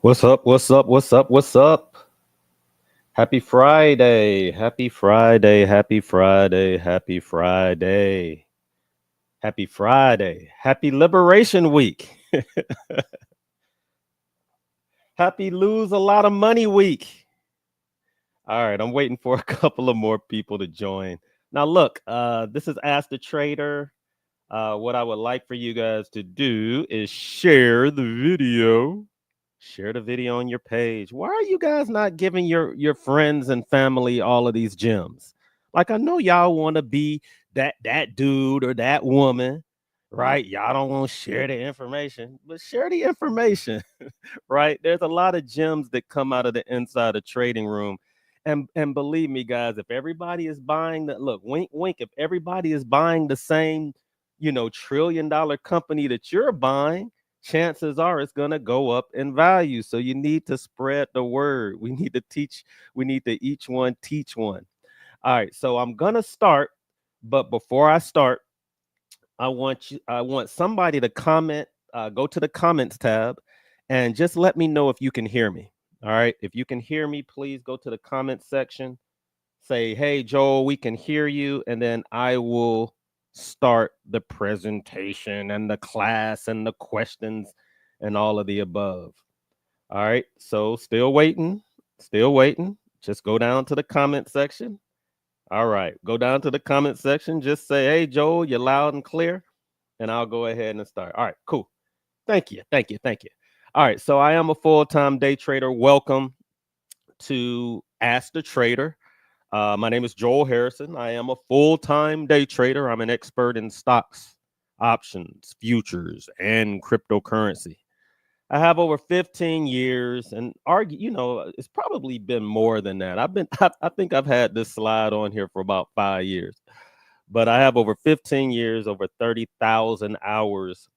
What's up? What's up? What's up? What's up? Happy Friday. Happy Friday. Happy Friday. Happy Friday. Happy Friday. Happy Liberation Week. Happy Lose a Lot of Money Week. All right, I'm waiting for a couple of more people to join. Now, look, this is Ask the Trader. What I would like for you guys to do is share the video. Share the video on your page. Why are you guys not giving your friends and family all of these gems? Like I know y'all want to be that dude or that woman, right? Y'all don't want to share the information, but share the information, right? There's a lot of gems that come out of the inside of trading room. And believe me, guys, if everybody is buying the look, wink, wink, if everybody is buying the same, $1 trillion company that you're buying, chances are it's going to go up in value. So you need to spread the word. We need to each one teach one. All right. So I'm going to start. But before I start, I want somebody to comment, go to the comments tab and just let me know if you can hear me. All right. If you can hear me, please go to the comment section. Say, hey, Joel, we can hear you. And then I will start the presentation and the class and the questions and all of the above. All right. So still waiting. Still waiting. Just go down to the comment section. All right. Go down to the comment section. Just say, hey, Joel, you're loud and clear. And I'll go ahead and start. All right. Cool. Thank you. Thank you. Thank you. All right. So I am a full-time day trader. Welcome to Ask the Trader. My name is Joel Harrison. I am a full-time day trader. I'm an expert in stocks, options, futures, and cryptocurrency. I have over 15 years and it's probably been more than that. I think I've had this slide on here for about 5 years, but I have over 15 years, over 30,000 hours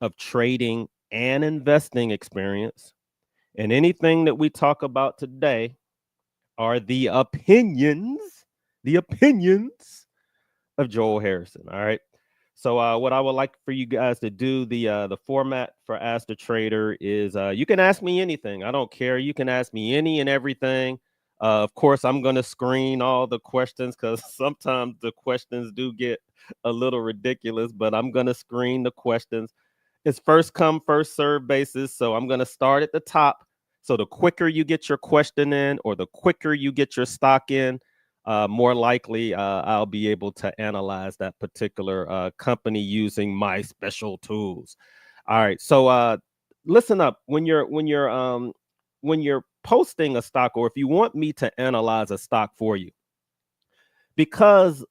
of trading and investing experience. And anything that we talk about today are the opinions of Joel Harrison. All right. So what I would like for you guys to do, the format for Ask the Trader is you can ask me anything. I don't care. You can ask me any and everything. Of course, I'm going to screen all the questions because sometimes the questions do get a little ridiculous, but I'm going to screen the questions. It's first come, first serve basis. So I'm going to start at the top. So the quicker you get your question in or the quicker you get your stock in, more likely I'll be able to analyze that particular company using my special tools. All right. So listen up. When you're posting a stock, or if you want me to analyze a stock for you, because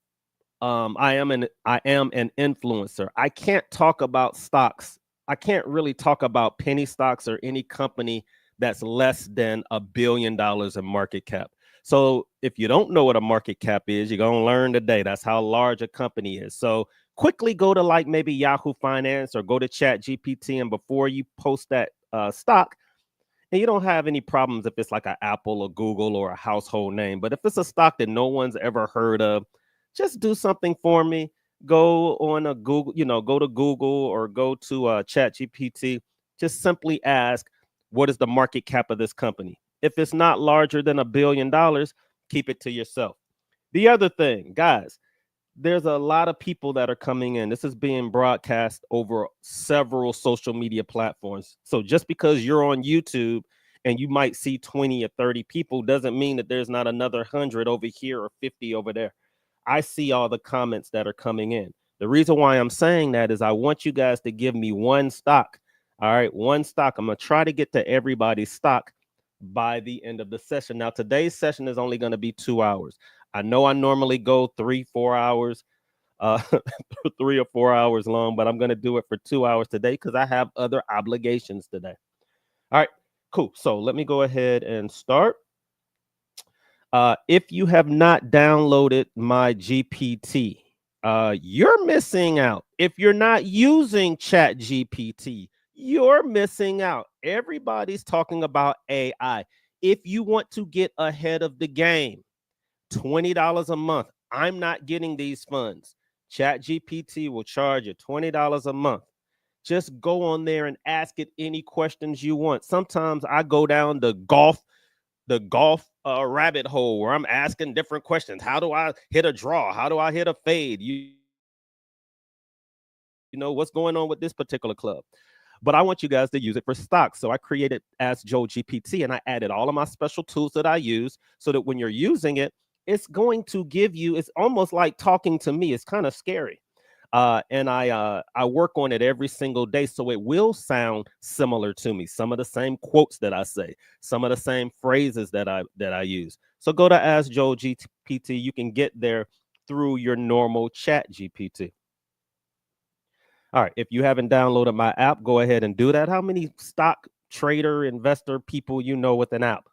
I am an influencer. I can't talk about stocks. I can't really talk about penny stocks or any company that's less than $1 billion in market cap. So if you don't know what a market cap is, you're gonna learn today. That's how large a company is. So quickly go to like maybe Yahoo Finance or go to Chat GPT, and before you post that stock, and you don't have any problems if it's like an Apple or Google or a household name. But if it's a stock that no one's ever heard of, just do something for me. Go on a Google, go to Google or go to Chat GPT. Just simply ask, what is the market cap of this company? If it's not larger than $1 billion, keep it to yourself. The other thing, guys, there's a lot of people that are coming in. This is being broadcast over several social media platforms. So just because you're on YouTube and you might see 20 or 30 people, doesn't mean that there's not another 100 over here or 50 over there. I see all the comments that are coming in. The reason why I'm saying that is I want you guys to give me one stock. All right, one stock. I'm going to try to get to everybody's stock by the end of the session. Now, today's session is only going to be 2 hours. I know I normally go 3-4 hours, 3 or 4 hours long, but I'm going to do it for 2 hours today because I have other obligations today. All right, cool. So let me go ahead and start. If you have not downloaded my GPT, you're missing out. If you're not using Chat GPT, you're missing out. Everybody's talking about AI. If you want to get ahead of the game, $20 a month. I'm not getting these funds. Chat GPT will charge you $20 a month. Just go on there and ask it any questions you want. Sometimes I go down the golf rabbit hole where I'm asking different questions. How do I hit a draw? How do I hit a fade? You know, what's going on with this particular club? But I want you guys to use it for stocks. So I created Ask Joe GPT and I added all of my special tools that I use so that when you're using it, it's going to give you, it's almost like talking to me. It's kind of scary. And I work on it every single day, so it will sound similar to me. Some of the same quotes that I say, some of the same phrases that I use. So go to Ask Joe GPT. You can get there through your normal Chat GPT. All right. If you haven't downloaded my app, go ahead and do that. How many stock trader investor people you know with an app?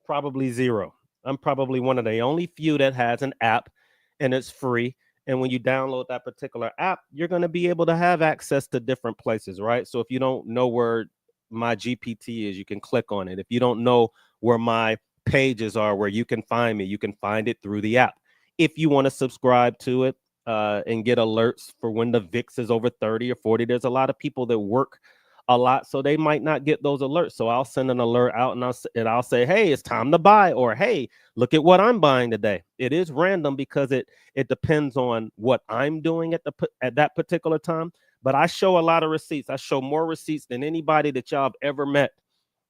Probably zero. I'm probably one of the only few that has an app, and it's free. And when you download that particular app, you're going to be able to have access to different places, right? So if you don't know where my GPT is, you can click on it. If you don't know where my pages are, where you can find me, you can find it through the app. If you want to subscribe to it and get alerts for when the VIX is over 30 or 40, there's a lot of people that work a lot, so they might not get those alerts. So I'll send an alert out and I'll say, hey, it's time to buy, or hey, look at what I'm buying today. It is random because it depends on what I'm doing at that particular time. But I show a lot of receipts. I show more receipts than anybody that y'all have ever met.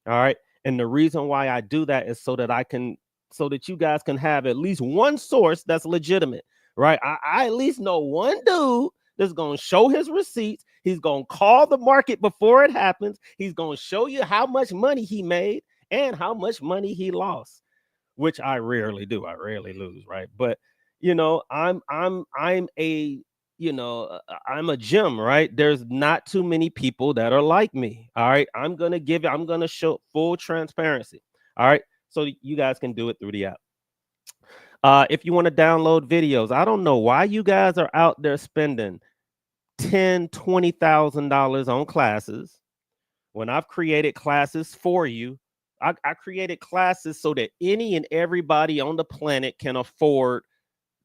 All right. And the reason why I do that is so that you guys can have at least one source that's legitimate, right? I at least know one dude that's going to show his receipts. He's going to call the market before it happens. He's going to show you how much money he made and how much money he lost, which I rarely do. I rarely lose, right? But you know, I'm a I'm a gem, right? There's not too many people that are like me. All right. I'm going to show full transparency. All right. So you guys can do it through the app. If you want to download videos, I don't know why you guys are out there spending $10,000-$20,000 on classes when I've created classes for you. I created classes so that any and everybody on the planet can afford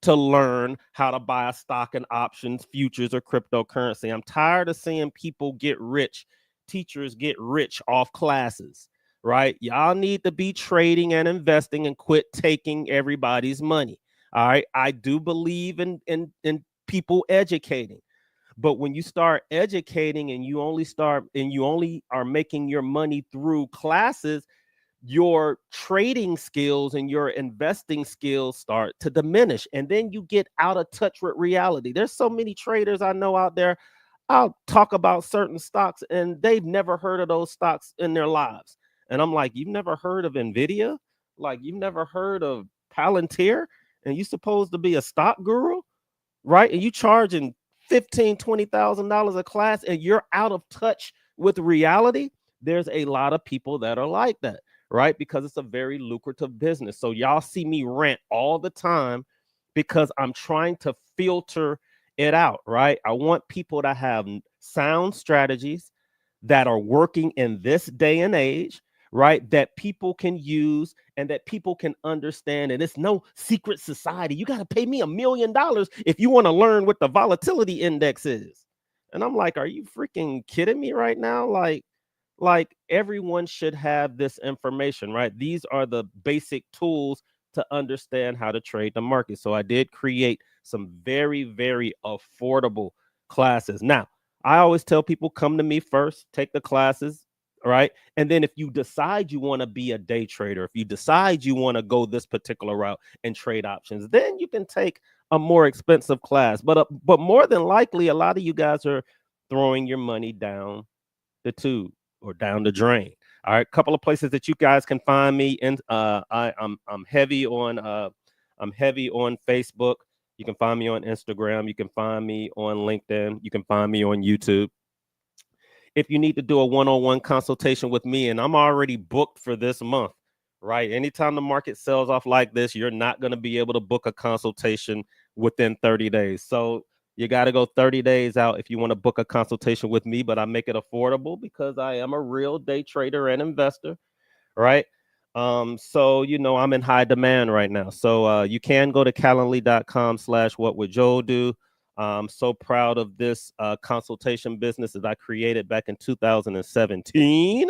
to learn how to buy a stock and options, futures, or cryptocurrency. I'm tired of seeing people get rich, teachers get rich off classes, right? Y'all need to be trading and investing and quit taking everybody's money. All right. I do believe in people educating. But when you start educating and you only are making your money through classes, your trading skills and your investing skills start to diminish. And then you get out of touch with reality. There's so many traders I know out there. I'll talk about certain stocks and they've never heard of those stocks in their lives. And I'm like, you've never heard of Nvidia? Like, you've never heard of Palantir? And you supposed to be a stock guru, right? And you charging $15,000-$20,000 a class and you're out of touch with reality. There's a lot of people that are like that, right? Because it's a very lucrative business. So y'all see me rant all the time because I'm trying to filter it out, right? I want people to have sound strategies that are working in this day and age, right? That people can use and that people can understand. And it's no secret society. You got to pay me $1 million if you want to learn what the volatility index is. And I'm like, are you freaking kidding me right now? Like everyone should have this information, right? These are the basic tools to understand how to trade the market. So I did create some very, very affordable classes. Now, I always tell people, come to me first, take the classes. right? And then if you decide you want to be a day trader, if you decide you want to go this particular route and trade options, then you can take a more expensive class. But more than likely, a lot of you guys are throwing your money down the tube or down the drain. All right, couple of places that you guys can find me in. I'm heavy on Facebook. You can find me on Instagram. You can find me on LinkedIn. You can find me on YouTube. If you need to do a one-on-one consultation with me, and I'm already booked for this month, right? Anytime the market sells off like this, you're not going to be able to book a consultation within 30 days. So you got to go 30 days out if you want to book a consultation with me, but I make it affordable because I am a real day trader and investor, right? So I'm in high demand right now. So you can go to calendly.com/whatwouldjoe-do. I'm so proud of this consultation business that I created back in 2017.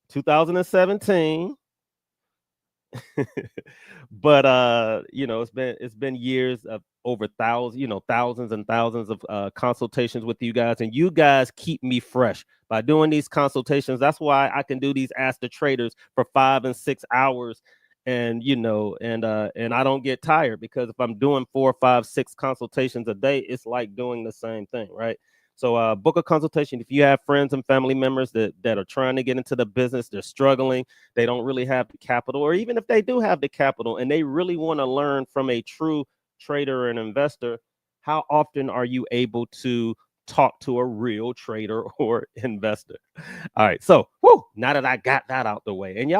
2017. But it's been years of over thousands and thousands of consultations with you guys, and you guys keep me fresh by doing these consultations. That's why I can do these Ask the Traders for 5 and 6 hours, and and I don't get tired, because if I'm doing 4, 5, 6 consultations a day, it's like doing the same thing, right? So book a consultation if you have friends and family members that are trying to get into the business. They're struggling. They don't really have the capital, or even if they do have the capital and they really want to learn from a true trader and investor. How often are you able to talk to a real trader or investor? All right. So now that I got that out the way, and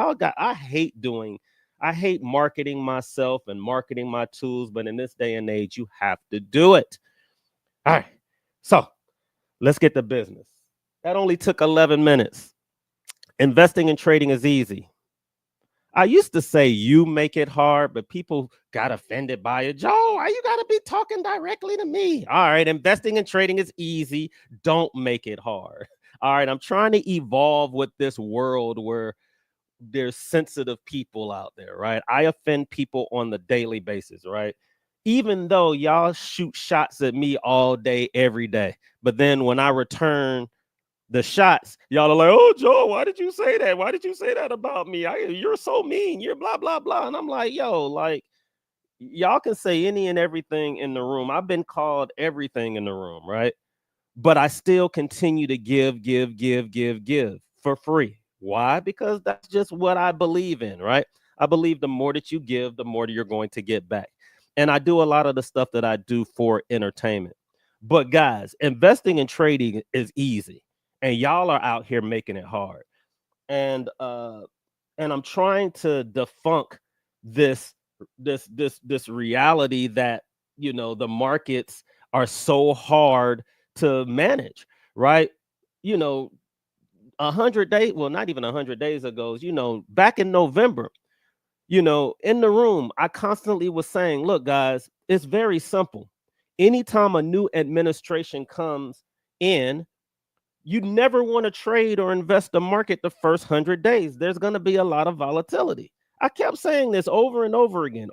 I hate marketing myself and marketing my tools, but in this day and age, you have to do it. All right. So let's get to business. That only took 11 minutes. Investing and trading is easy. I used to say you make it hard, but people got offended by it. Joe, why you got to be talking directly to me? All right, investing and trading is easy. Don't make it hard. All right, I'm trying to evolve with this world where there's sensitive people out there, right? I offend people on the daily basis, right? Even though y'all shoot shots at me all day, every day. But then when I return the shots, y'all are like, oh, Joe, why did you say that? Why did you say that about me? You're so mean. You're blah, blah, blah. And I'm like, yo, like, y'all can say any and everything in the room. I've been called everything in the room, right? But I still continue to give for free. Why? Because that's just what I believe in, right? I believe the more that you give, the more that you're going to get back. And I do a lot of the stuff that I do for entertainment. But guys, investing and trading is easy, and y'all are out here making it hard. And I'm trying to debunk this reality that the markets are so hard to manage, right? 100 days, well, not even 100 days ago, back in November, in the room, I constantly was saying, look, guys, it's very simple. Anytime a new administration comes in, you never want to trade or invest the market the first 100 days. There's going to be a lot of volatility. I kept saying this over and over again.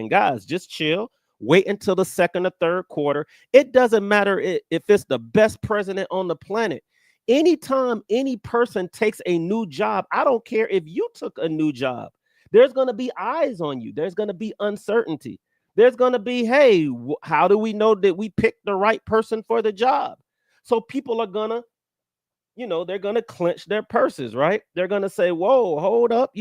Guys, just chill. Wait until the second or third quarter. It doesn't matter if it's the best president on the planet. Anytime any person takes a new job, I don't care if you took a new job, there's going to be eyes on you. There's going to be uncertainty. There's going to be, hey, how do we know that we picked the right person for the job? So people are going to, they're going to clench their purses, right? They're going to say, whoa, hold up,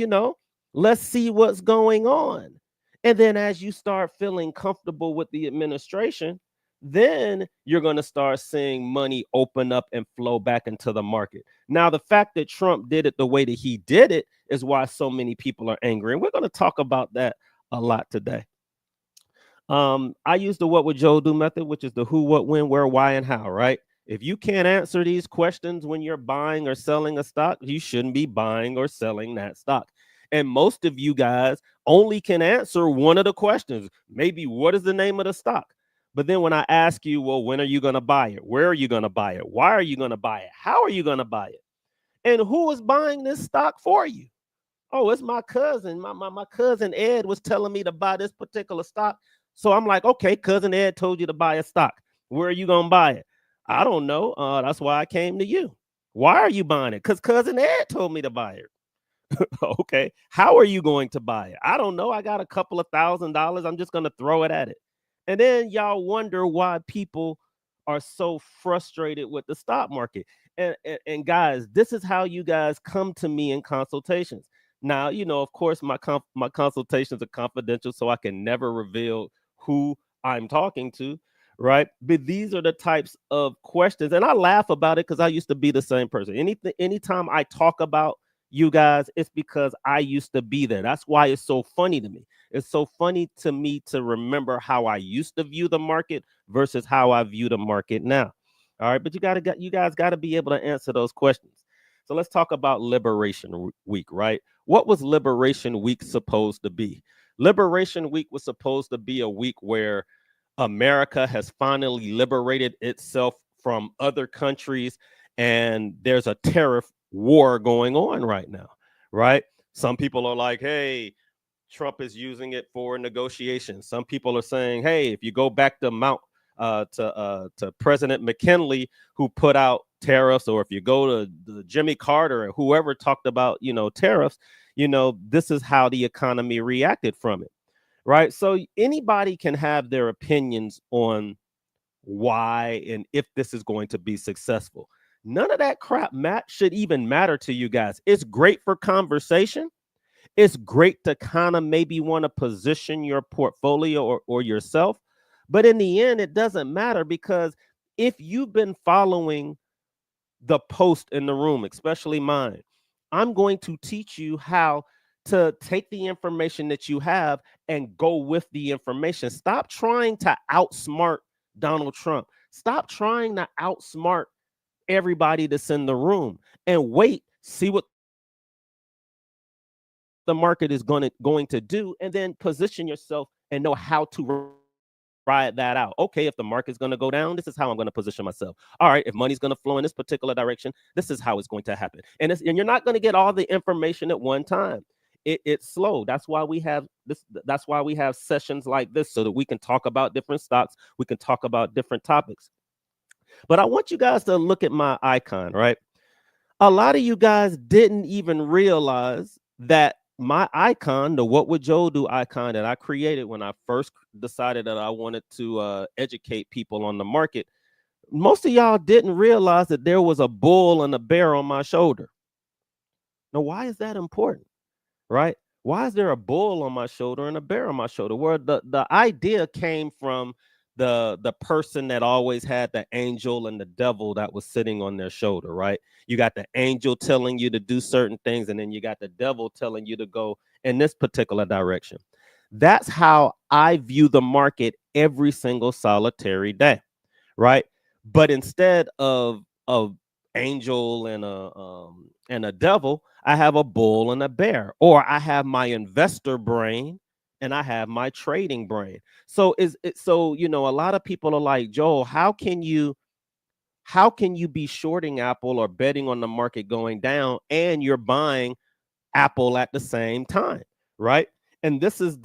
let's see what's going on. And then as you start feeling comfortable with the administration, then you're going to start seeing money open up and flow back into the market. Now, the fact that Trump did it the way that he did it is why so many people are angry. And we're going to talk about that a lot today. I use the what would Joe do method, which is the who, what, when, where, why, and how, right? If you can't answer these questions when you're buying or selling a stock, you shouldn't be buying or selling that stock. And most of you guys only can answer one of the questions. Maybe what is the name of the stock? But then when I ask you, well, when are you going to buy it? Where are you going to buy it? Why are you going to buy it? How are you going to buy it? And who is buying this stock for you? Oh, it's my cousin. My cousin Ed was telling me to buy this particular stock. So I'm like, okay, cousin Ed told you to buy a stock. Where are you going to buy it? I don't know. That's why I came to you. Why are you buying it? Because cousin Ed told me to buy it. Okay. How are you going to buy it? I don't know. I got a couple of $1,000. I'm just going to throw it at it. And then y'all wonder why people are so frustrated with the stock market. And guys, this is how you guys come to me in consultations. Now, of course, my consultations are confidential, so I can never reveal who I'm talking to, right? But these are the types of questions, and I laugh about it because I used to be the same person. Anytime I talk about you guys, it's because I used to be there. That's why it's so funny to me. It's so funny to me to remember how I used to view the market versus how I view the market now. All right, but you guys got to be able to answer those questions. So let's talk about Liberation Week, right? What was Liberation Week supposed to be? Liberation Week was supposed to be a week where America has finally liberated itself from other countries, and there's a tariff war going on right now, right? Some people are like, hey, Trump is using it for negotiations. Some people are saying, hey, if you go back to to President McKinley, who put out tariffs, or if you go to Jimmy Carter and whoever talked about, tariffs, this is how the economy reacted from it, right? So anybody can have their opinions on why and if this is going to be successful. None of that crap should even matter to you guys. It's great for conversation. It's great to kind of maybe want to position your portfolio or yourself. But in the end, it doesn't matter, because if you've been following the post in the room, especially mine, I'm going to teach you how to take the information that you have and go with the information. Stop trying to outsmart Donald Trump. Stop trying to outsmart everybody that's in the room, and see what the market is going to do, and then position yourself and know how to ride that out. Okay, if the market's going to go down, this is how I'm going to position myself. All right, if money's going to flow in this particular direction, this is how it's going to happen. And you're not going to get all the information at one time. It's slow. That's why we have this. That's why we have sessions like this, so that we can talk about different stocks. We can talk about different topics. But I want you guys to look at my icon, right? A lot of you guys didn't even realize that my icon, the What Would Joe Do icon that I created when I first decided that I wanted to educate people on the market, most of y'all didn't realize that there was a bull and a bear on my shoulder. Now, why is that important, right? Why is there a bull on my shoulder and a bear on my shoulder? Where the idea came from the person that always had the angel and the devil that was sitting on their shoulder, right? You got the angel telling you to do certain things, and then you got the devil telling you to go in this particular direction. That's how I view the market every single solitary day, right? But instead of angel and a devil, I have a bull and a bear, or I have my investor brain and I have my trading brain. So is it so a lot of people are like, Joel, how can you be shorting Apple or betting on the market going down and you're buying Apple at the same time, right? And this is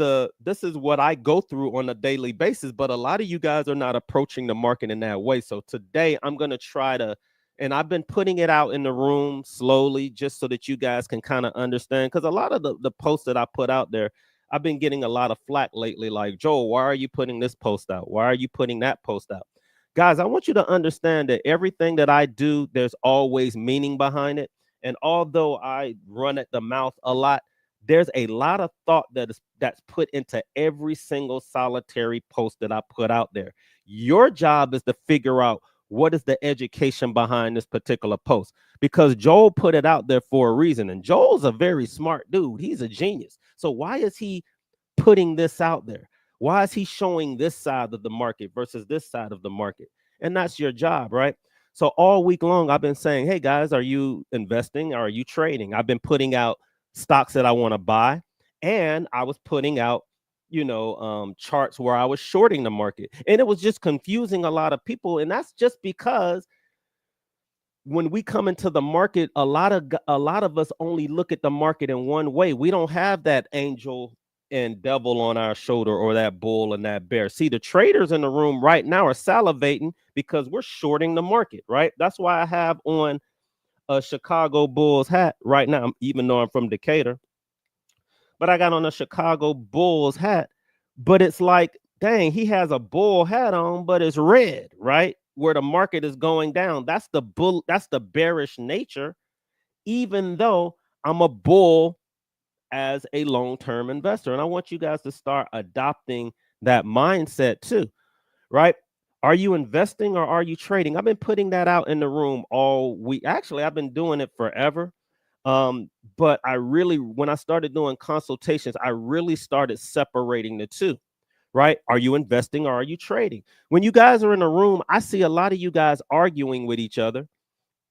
what I go through on a daily basis, but a lot of you guys are not approaching the market in that way. So today I'm going to try to, and I've been putting it out in the room slowly just so that you guys can kind of understand, because a lot of the posts that I put out there, I've been getting a lot of flack lately, like, Joel, why are you putting this post out? Why are you putting that post out? Guys, I want you to understand that everything that I do, there's always meaning behind it. And although I run at the mouth a lot, there's a lot of thought that's put into every single solitary post that I put out there. Your job is to figure out what is the education behind this particular post, because Joel put it out there for a reason. And Joel's a very smart dude. He's a genius. So why is he putting this out there? Why is he showing this side of the market versus this side of the market? And that's your job, right? So all week long, I've been saying, hey guys, are you investing? Or are you trading? I've been putting out stocks that I want to buy. And I was putting out, charts where I was shorting the market. And it was just confusing a lot of people. And that's just because when we come into the market, a lot of us only look at the market in one way. We don't have that angel and devil on our shoulder, or that bull and that bear. See, the traders in the room right now are salivating because we're shorting the market, right? That's why I have on a Chicago Bulls hat right now, even though I'm from Decatur, but I got on a Chicago Bulls hat. But it's like, dang, he has a bull hat on, but it's red, right? Where the market is going down. That's the bearish nature, even though I'm a bull as a long-term investor. And I want you guys to start adopting that mindset too, right? Are you investing or are you trading? I've been putting that out in the room all week. Actually, I've been doing it forever. But when I started doing consultations, I really started separating the two, right? Are you investing or are you trading? When you guys are in a room, I see a lot of you guys arguing with each other.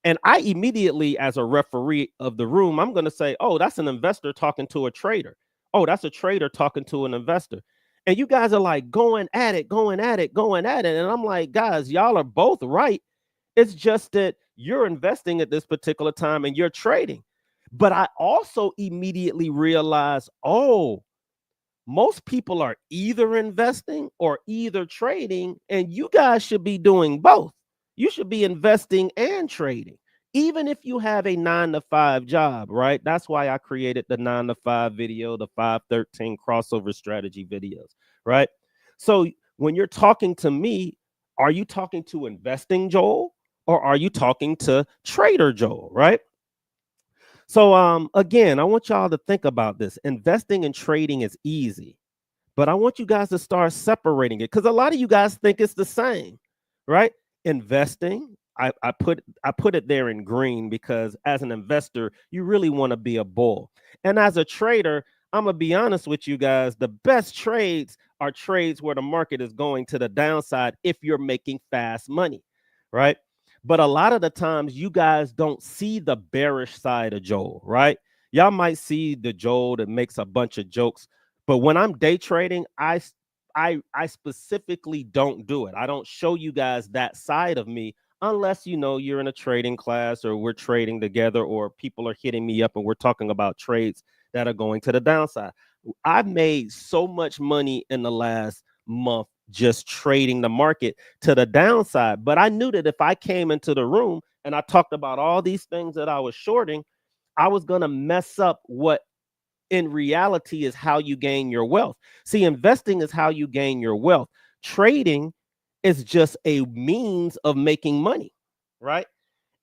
And I immediately, as a referee of the room, I'm going to say, oh, that's an investor talking to a trader. Oh, that's a trader talking to an investor. And you guys are like going at it, going at it, going at it. And I'm like, guys, y'all are both right. It's just that you're investing at this particular time and you're trading. But I also immediately realized, oh, most people are either investing or either trading, and you guys should be doing both. You should be investing and trading, even if you have a 9-to-5 job, right? That's why I created the 9-to-5 video, the 513 crossover strategy videos, right? So when you're talking to me, are you talking to investing Joel or are you talking to trader Joel, right? So again, I want y'all to think about this. Investing and trading is easy, but I want you guys to start separating it because a lot of you guys think it's the same, right? Investing, I put it there in green because as an investor, you really want to be a bull. And as a trader, I'm gonna be honest with you guys, the best trades are trades where the market is going to the downside if you're making fast money, right? But a lot of the times you guys don't see the bearish side of Joel, right? Y'all might see the Joel that makes a bunch of jokes, but when I'm day trading, I specifically don't do it. I don't show you guys that side of me unless you're in a trading class or we're trading together or people are hitting me up and we're talking about trades that are going to the downside. I've made so much money in the last month just trading the market to the downside, but I knew that if I came into the room and I talked about all these things that I was shorting, I was going to mess up what in reality is how you gain your wealth. See, investing is how you gain your wealth. Trading is just a means of making money, right?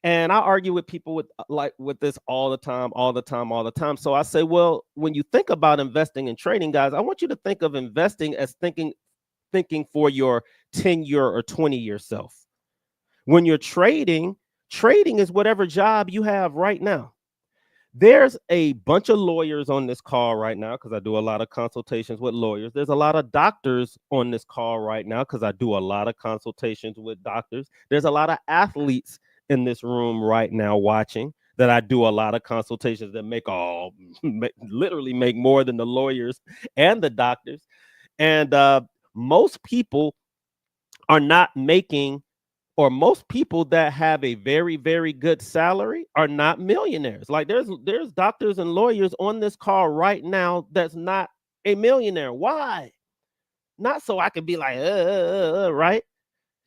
And I argue with people with this all the time, all the time, all the time. So I say, well, when you think about investing and trading, guys, I want you to think of investing as thinking for your 10-year or 20-year self. When you're trading is whatever job you have right now. There's a bunch of lawyers on this call right now because I do a lot of consultations with lawyers. There's a lot of doctors on this call right now because I do a lot of consultations with doctors. There's a lot of athletes in this room right now watching that I do a lot of consultations that literally make more than the lawyers and the doctors. And most people are not making, or most people that have a very, very good salary are not millionaires. Like there's doctors and lawyers on this call right now that's not a millionaire. Why? Not so I could be like, right?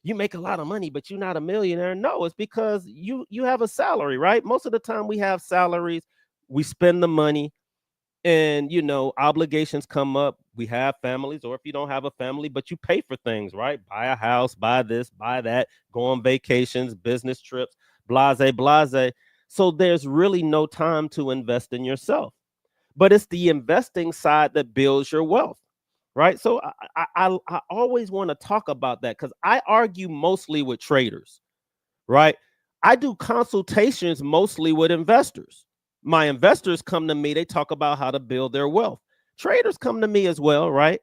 You make a lot of money, but you're not a millionaire. No, it's because you have a salary, right? Most of the time we have salaries, we spend the money, and obligations come up. We have families, or if you don't have a family, but you pay for things, right? Buy a house, buy this, buy that, go on vacations, business trips, blase. So there's really no time to invest in yourself, but it's the investing side that builds your wealth, right? So I always want to talk about that because I argue mostly with traders, right? I do consultations mostly with investors. My investors come to me, they talk about how to build their wealth. Traders come to me as well, right?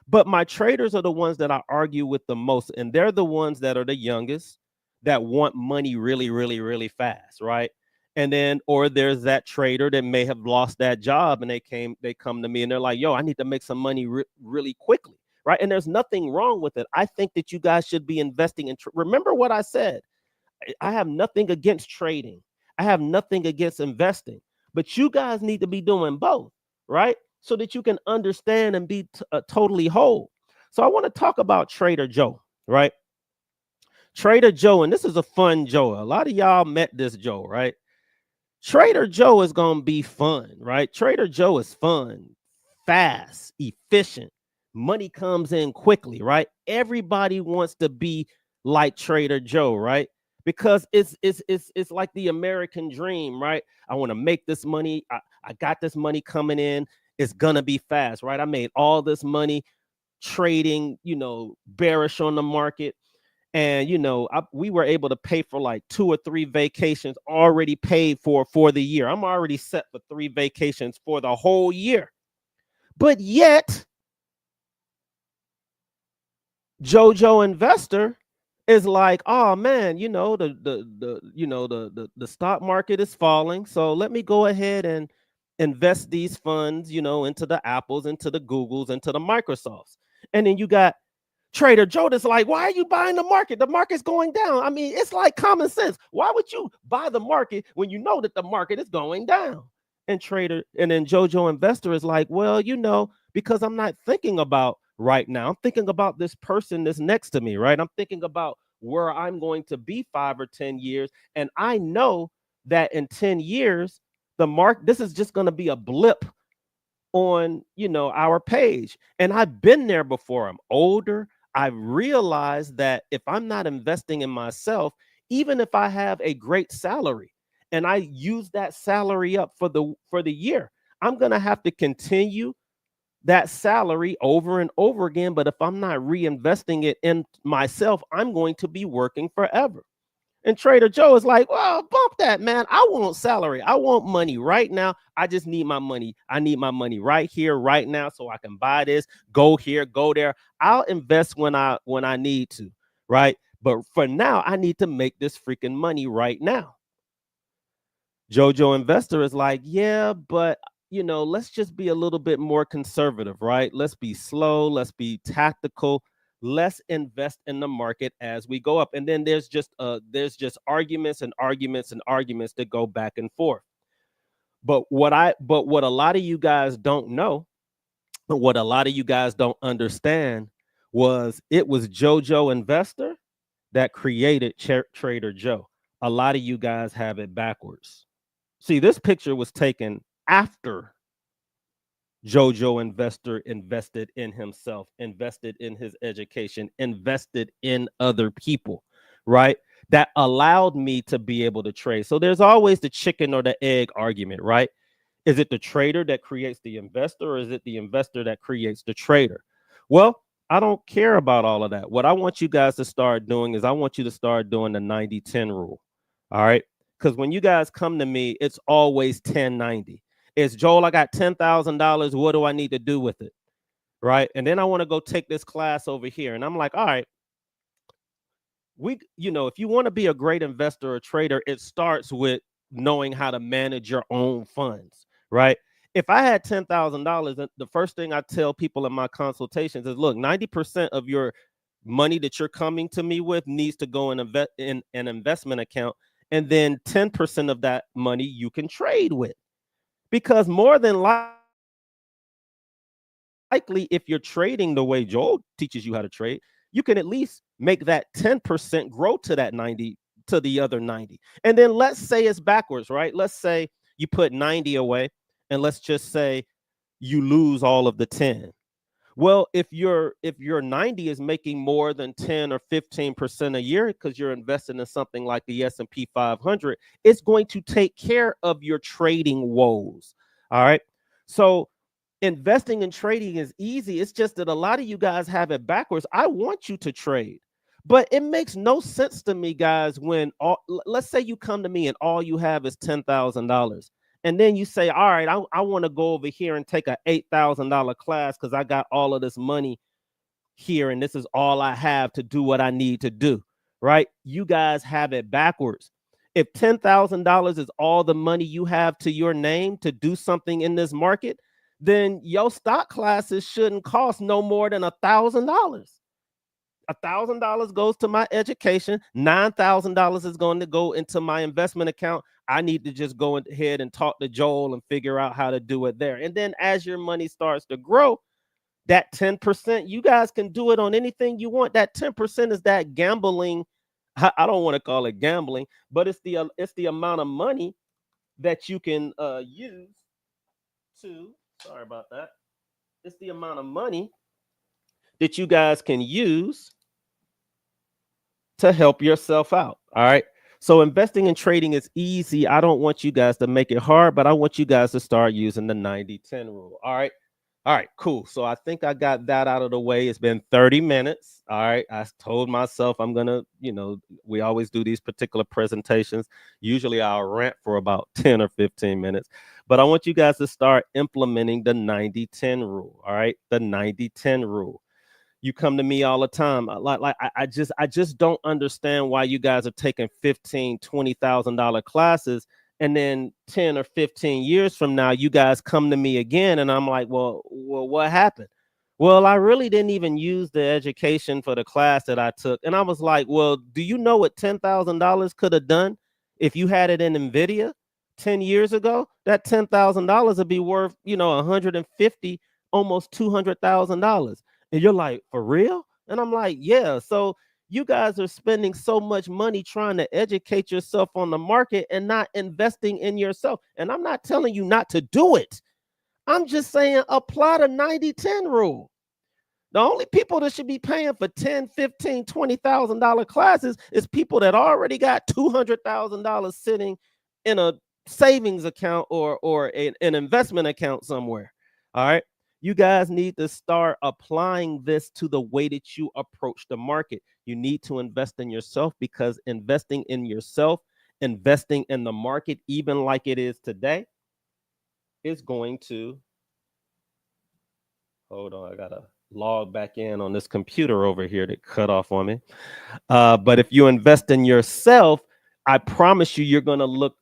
But my traders are the ones that I argue with the most, and they're the ones that are the youngest that want money really, really, really fast, right? And then, or there's that trader that may have lost that job and they come to me and they're like, yo, I need to make some money really quickly, right? And there's nothing wrong with it. I think that you guys should be investing in, remember what I said. I have nothing against trading. I have nothing against investing, but you guys need to be doing both, right? So that you can understand and be totally whole. So I want to talk about Trader Joe, right? Trader Joe, and this is a fun Joe. A lot of y'all met this Joe, right? Trader Joe is going to be fun, right? Trader Joe is fun, fast, efficient. Money comes in quickly, right? Everybody wants to be like Trader Joe, right? Because it's like the American dream, right? I want to make this money. I got this money coming in. It's gonna be fast, right? I made all this money trading, bearish on the market. And we were able to pay for like 2 or 3 vacations already paid for the year. I'm already set for 3 vacations for the whole year. But yet JoJo investor is like, oh man, the stock market is falling, so let me go ahead and invest these funds, into the Apples, into the Googles, into the Microsofts. And then you got Trader Joe that's like, why are you buying the market? The market's going down. I mean, it's like common sense. Why would you buy the market when you know that the market is going down? And then JoJo investor is like, well, because I'm not thinking about right now. I'm thinking about this person that's next to me, right? I'm thinking about where I'm going to be 5 or 10 years. And I know that in 10 years, this is just going to be a blip on our page. And I've been there before. I'm older. I realized that if I'm not investing in myself, even if I have a great salary and I use that salary up for the year, I'm going to have to continue that salary over and over again. But if I'm not reinvesting it in myself, I'm going to be working forever. And Trader Joe is like, well, bump that, man. I want salary. I want money right now. I just need my money. I need my money right here, right now, so I can buy this, go here, go there. I'll invest when I need to, right? But for now, I need to make this freaking money right now. JoJo investor is like, yeah, but let's just be a little bit more conservative, right? Let's be slow, let's be tactical, let's invest in the market as we go up. And then there's just arguments and arguments and arguments that go back and forth. But what a lot of you guys don't know, what a lot of you guys don't understand was it was JoJo investor that created Trader Joe. A lot of you guys have it backwards. See, this picture was taken after JoJo investor invested in himself, invested in his education, invested in other people, right? That allowed me to be able to trade. So there's always the chicken or the egg argument, right? Is it the trader that creates the investor, or is it the investor that creates the trader? Well, I don't care about all of that. What I want you guys to start doing is I want you to start doing the 90-10 rule. All right. Because when you guys come to me, it's always 10-90. It's Joel, I got $10,000. What do I need to do with it? Right. And then I want to go take this class over here. And I'm like, all right, if you want to be a great investor or trader, it starts with knowing how to manage your own funds, right? If I had $10,000, the first thing I tell people in my consultations is, look, 90% of your money that you're coming to me with needs to go in an investment account. And then 10% of that money you can trade with. Because more than likely, if you're trading the way Joel teaches you how to trade, you can at least make that 10% grow to that 90, to the other 90. And then let's say it's backwards, right? Let's say you put 90 away, and let's just say you lose all of the 10. Well, if your 90 is making more than 10 or 15% a year because you're investing in something like the S&P 500, it's going to take care of your trading woes. All right. So investing and trading is easy. It's just that a lot of you guys have it backwards. I want you to trade, but it makes no sense to me, guys, when let's say you come to me and all you have is $10,000. And then you say, all right, I want to go over here and take an $8,000 class because I got all of this money here and this is all I have to do what I need to do, right? You guys have it backwards. If $10,000 is all the money you have to your name to do something in this market, then your stock classes shouldn't cost no more than $1,000. $1,000 goes to my education. $9,000 is going to go into my investment account. I need to just go ahead and talk to Joel and figure out how to do it there. And then as your money starts to grow, that 10%, you guys can do it on anything you want. That 10% is that gambling. I don't want to call it gambling, but it's the amount of money that you can use to, sorry about that, it's the amount of money that you guys can use to help yourself out. All right. So investing and trading is easy. I don't want you guys to make it hard, but I want you guys to start using the 90-10 rule. All right. All right, cool. So I think I got that out of the way. It's been 30 minutes. All right. I told myself I'm going to, we always do these particular presentations. Usually I'll rant for about 10 or 15 minutes, but I want you guys to start implementing the 90-10 rule. All right. The 90-10 rule. You come to me all the time. I just don't understand why you guys are taking $15,000-$20,000 classes, and then 10 or 15 years from now, you guys come to me again, and I'm like, well, what happened? Well, I really didn't even use the education for the class that I took, and I was like, well, do you know what $10,000 could have done if you had it in Nvidia 10 years ago? That $10,000 would be worth, 150, almost $200,000. And you're like, for real? And I'm like, yeah. So you guys are spending so much money trying to educate yourself on the market and not investing in yourself. And I'm not telling you not to do it. I'm just saying apply the 90-10 rule. The only people that should be paying for 10, 15, $20,000 classes is people that already got $200,000 sitting in a savings account or an investment account somewhere. All right. You guys need to start applying this to the way that you approach the market. You need to invest in yourself, because investing in yourself, investing in the market, even like it is today, is going to, hold on, I gotta log back in on this computer over here that cut off on me. But if you invest in yourself, I promise you, you're gonna look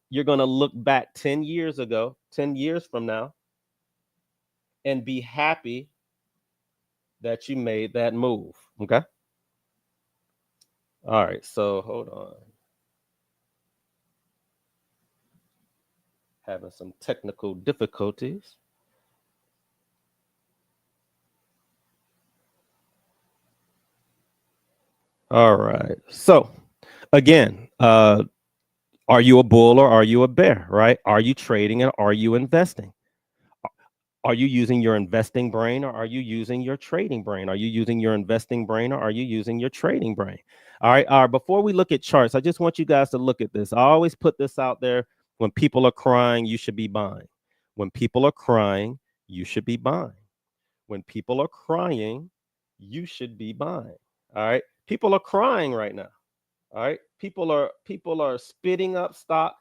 back 10 years ago, 10 years from now, and be happy that you made that move. Okay. All right. So hold on. Having some technical difficulties. All right. So again, are you a bull or are you a bear, right? Are you trading and are you investing? Are you using your investing brain or are you using your trading brain? Are you using your investing brain or are you using your trading brain? All right. All right. Before we look at charts, I just want you guys to look at this. I always put this out there. When people are crying, you should be buying. When people are crying, you should be buying. When people are crying, you should be buying. All right. People are crying right now. All right. People are spitting up stock.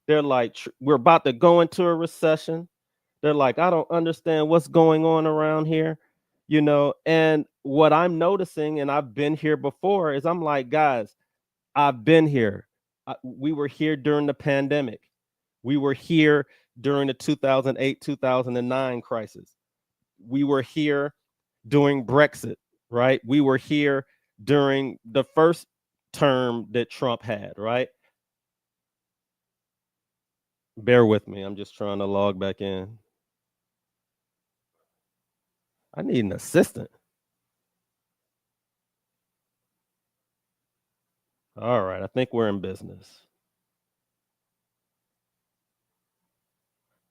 They're like, we're about to go into a recession. They're like, I don't understand what's going on around here, And what I'm noticing, and I've been here before, is I'm like, guys, I've been here. We were here during the pandemic. We were here during the 2008, 2009 crisis. We were here during Brexit, right? We were here during the first term that Trump had, right? Bear with me. I'm just trying to log back in. I need an assistant. All right. I think we're in business.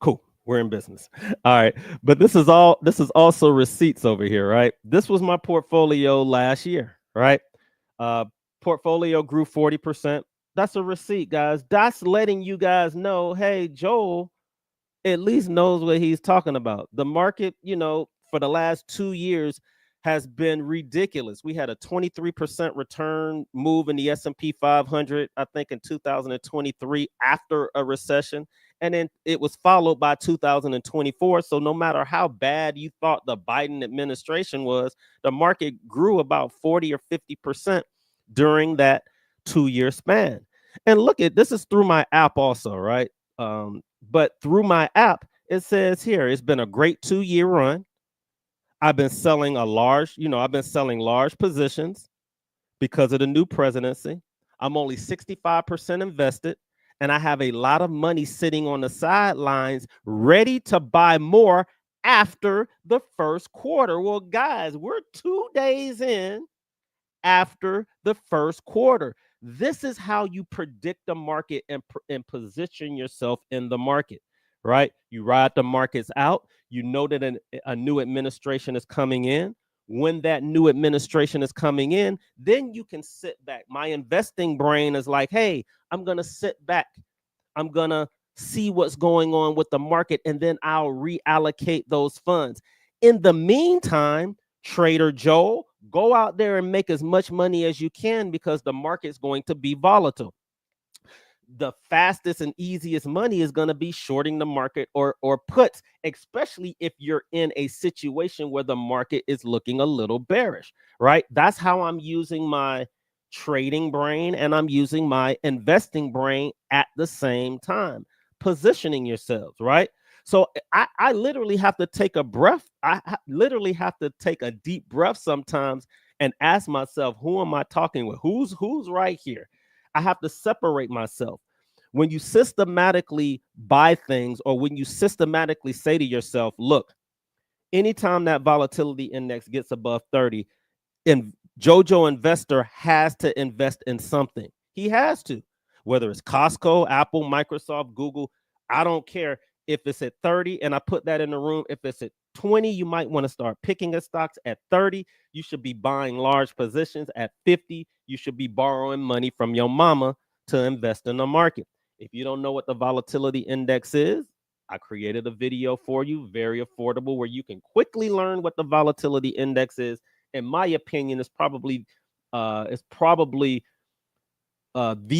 Cool. We're in business. All right. But this is also receipts over here, right? This was my portfolio last year, right? Portfolio grew 40%. That's a receipt, guys. That's letting you guys know, hey, Joel at least knows what he's talking about. The market, for the last 2 years has been ridiculous. We had a 23% return move in the S&P 500, I think in 2023 after a recession. And then it was followed by 2024. So no matter how bad you thought the Biden administration was, the market grew about 40 or 50% during that 2-year span. And look at this, is through my app also, right? But through my app, it says here, it's been a great 2-year run. I've been selling large positions because of the new presidency. I'm only 65% invested, and I have a lot of money sitting on the sidelines ready to buy more after the first quarter. Well, guys, we're 2 days in after the first quarter. This is how you predict the market and position yourself in the market, right? You ride the markets out. You know that a new administration is coming in. When that new administration is coming in, then you can sit back. My investing brain is like, hey, I'm going to sit back. I'm going to see what's going on with the market, and then I'll reallocate those funds. In the meantime, Trader Joel, go out there and make as much money as you can because the market's going to be volatile. The fastest and easiest money is going to be shorting the market or puts, especially if you're in a situation where the market is looking a little bearish, right? That's how I'm using my trading brain and I'm using my investing brain at the same time, positioning yourselves, right? So I literally have to take a breath. Literally have to take a deep breath sometimes and ask myself, who am I talking with? Who's right here? I have to separate myself. When you systematically buy things, or when you systematically say to yourself, look, anytime that volatility index gets above 30, and JoJo investor has to invest in something. He has to, whether it's Costco, Apple, Microsoft, Google. I don't care if it's at 30 and I put that in the room. If it's at 20, you might want to start picking at stocks. At 30, you should be buying large positions. At 50, you should be borrowing money from your mama to invest in the market. If you don't know what the volatility index is, I created a video for you, very affordable, where you can quickly learn what the volatility index is. In my opinion, is probably the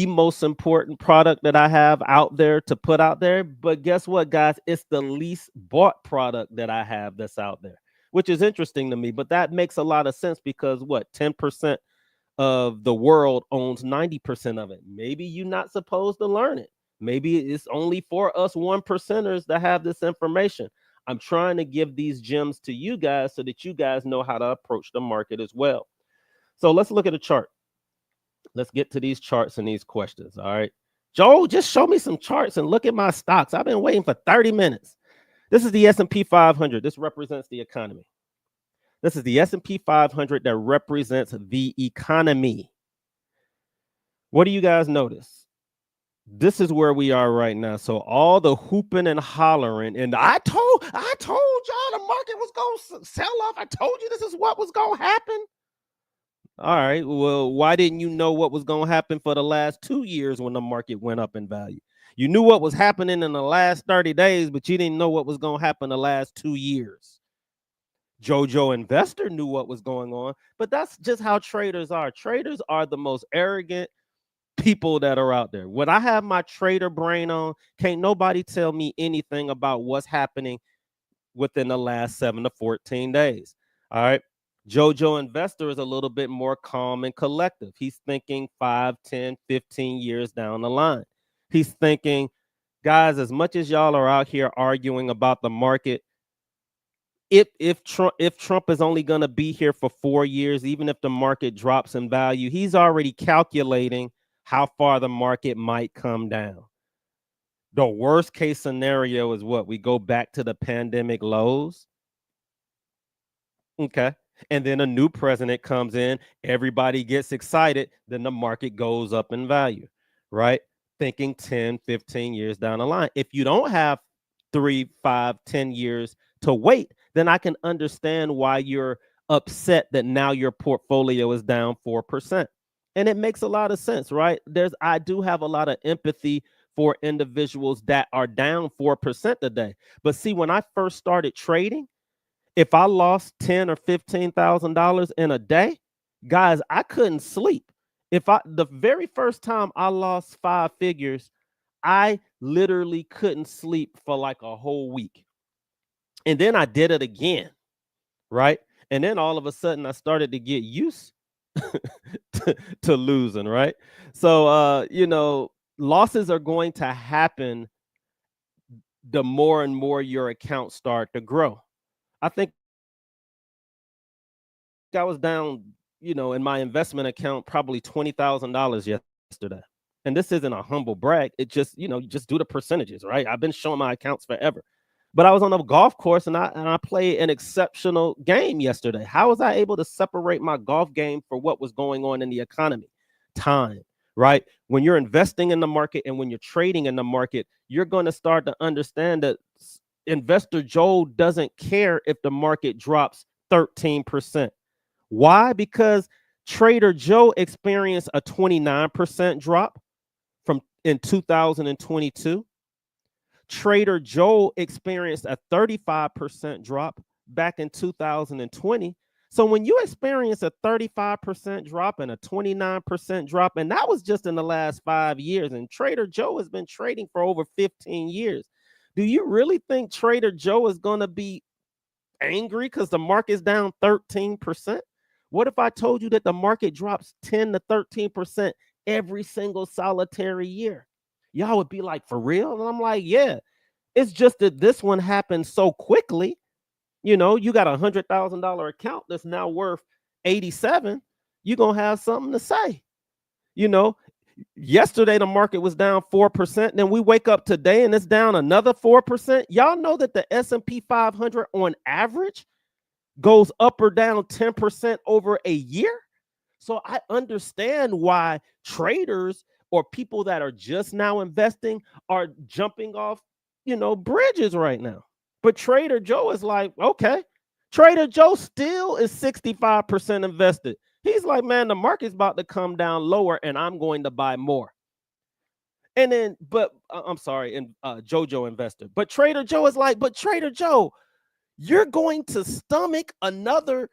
most important product that I have out there to put out there. But guess what, guys? It's the least bought product that I have that's out there, which is interesting to me. But that makes a lot of sense because 10% of the world owns 90% of it. Maybe you're not supposed to learn it. Maybe it's only for us 1%ers that have this information. I'm trying to give these gems to you guys so that you guys know how to approach the market as well. So let's look at a chart. Let's get to these charts and these questions. All right. Joe, just show me some charts and look at my stocks. I've been waiting for 30 minutes. This is the S&P 500. This represents the economy. This is the S&P 500 that represents the economy. What do you guys notice? This is where we are right now. So all the hooping and hollering, and I told y'all the market was going to sell off. I told you this is what was going to happen. All right. Well, why didn't you know what was going to happen for the last 2 years when the market went up in value? You knew what was happening in the last 30 days, but you didn't know what was going to happen the last 2 years. JoJo investor knew what was going on, but that's just how traders are. Traders are the most arrogant people that are out there. When I have my trader brain on, can't nobody tell me anything about what's happening within the last 7 to 14 days. All right. JoJo investor is a little bit more calm and collective. He's thinking 5, 10, 15 years down the line. He's thinking, guys, as much as y'all are out here arguing about the market, if Trump is only going to be here for 4 years, even if the market drops in value, he's already calculating how far the market might come down. The worst case scenario is what? We go back to the pandemic lows. Okay. And then a new president comes in, everybody gets excited, then the market goes up in value, right? Thinking 10, 15 years down the line. If you don't have 3, 5, 10 years to wait, then I can understand why you're upset that now your portfolio is down 4%. And it makes a lot of sense, right? I do have a lot of empathy for individuals that are down 4% today. But see, when I first started trading, if I lost $10,000 or $15,000 in a day, guys, I couldn't sleep. The very first time I lost 5 figures, I literally couldn't sleep for like a whole week. And then I did it again, right? And then all of a sudden I started to get used to losing, right? So, losses are going to happen the more and more your accounts start to grow. I think I was down, in my investment account, probably $20,000 yesterday. And this isn't a humble brag. It just, just do the percentages, right? I've been showing my accounts forever. But I was on a golf course and I played an exceptional game yesterday. How was I able to separate my golf game for what was going on in the economy? Time, right? When you're investing in the market and when you're trading in the market, you're going to start to understand that investor Joe doesn't care if the market drops 13%. Why? Because Trader Joe experienced a 29% drop from in 2022. Trader Joe experienced a 35% drop back in 2020. So when you experience a 35% drop and a 29% drop, and that was just in the last 5 years, and Trader Joe has been trading for over 15 years. Do you really think Trader Joe is going to be angry because the market's down 13%? What if I told you that the market drops 10 to 13% every single solitary year? Y'all would be like, for real? And I'm like, yeah. It's just that this one happened so quickly. You know, you got $100,000 account that's now worth 87. You're going to have something to say. You know, yesterday the market was down 4%. Then we wake up today and it's down another 4%. Y'all know that the S&P 500 on average goes up or down 10% over a year. So I understand why traders or people that are just now investing are jumping off, bridges right now. But Trader Joe is like, okay. Trader Joe still is 65% invested. He's like, man, the market's about to come down lower and I'm going to buy more. And then, but I'm sorry, and JoJo investor. But Trader Joe is like, but Trader Joe, you're going to stomach another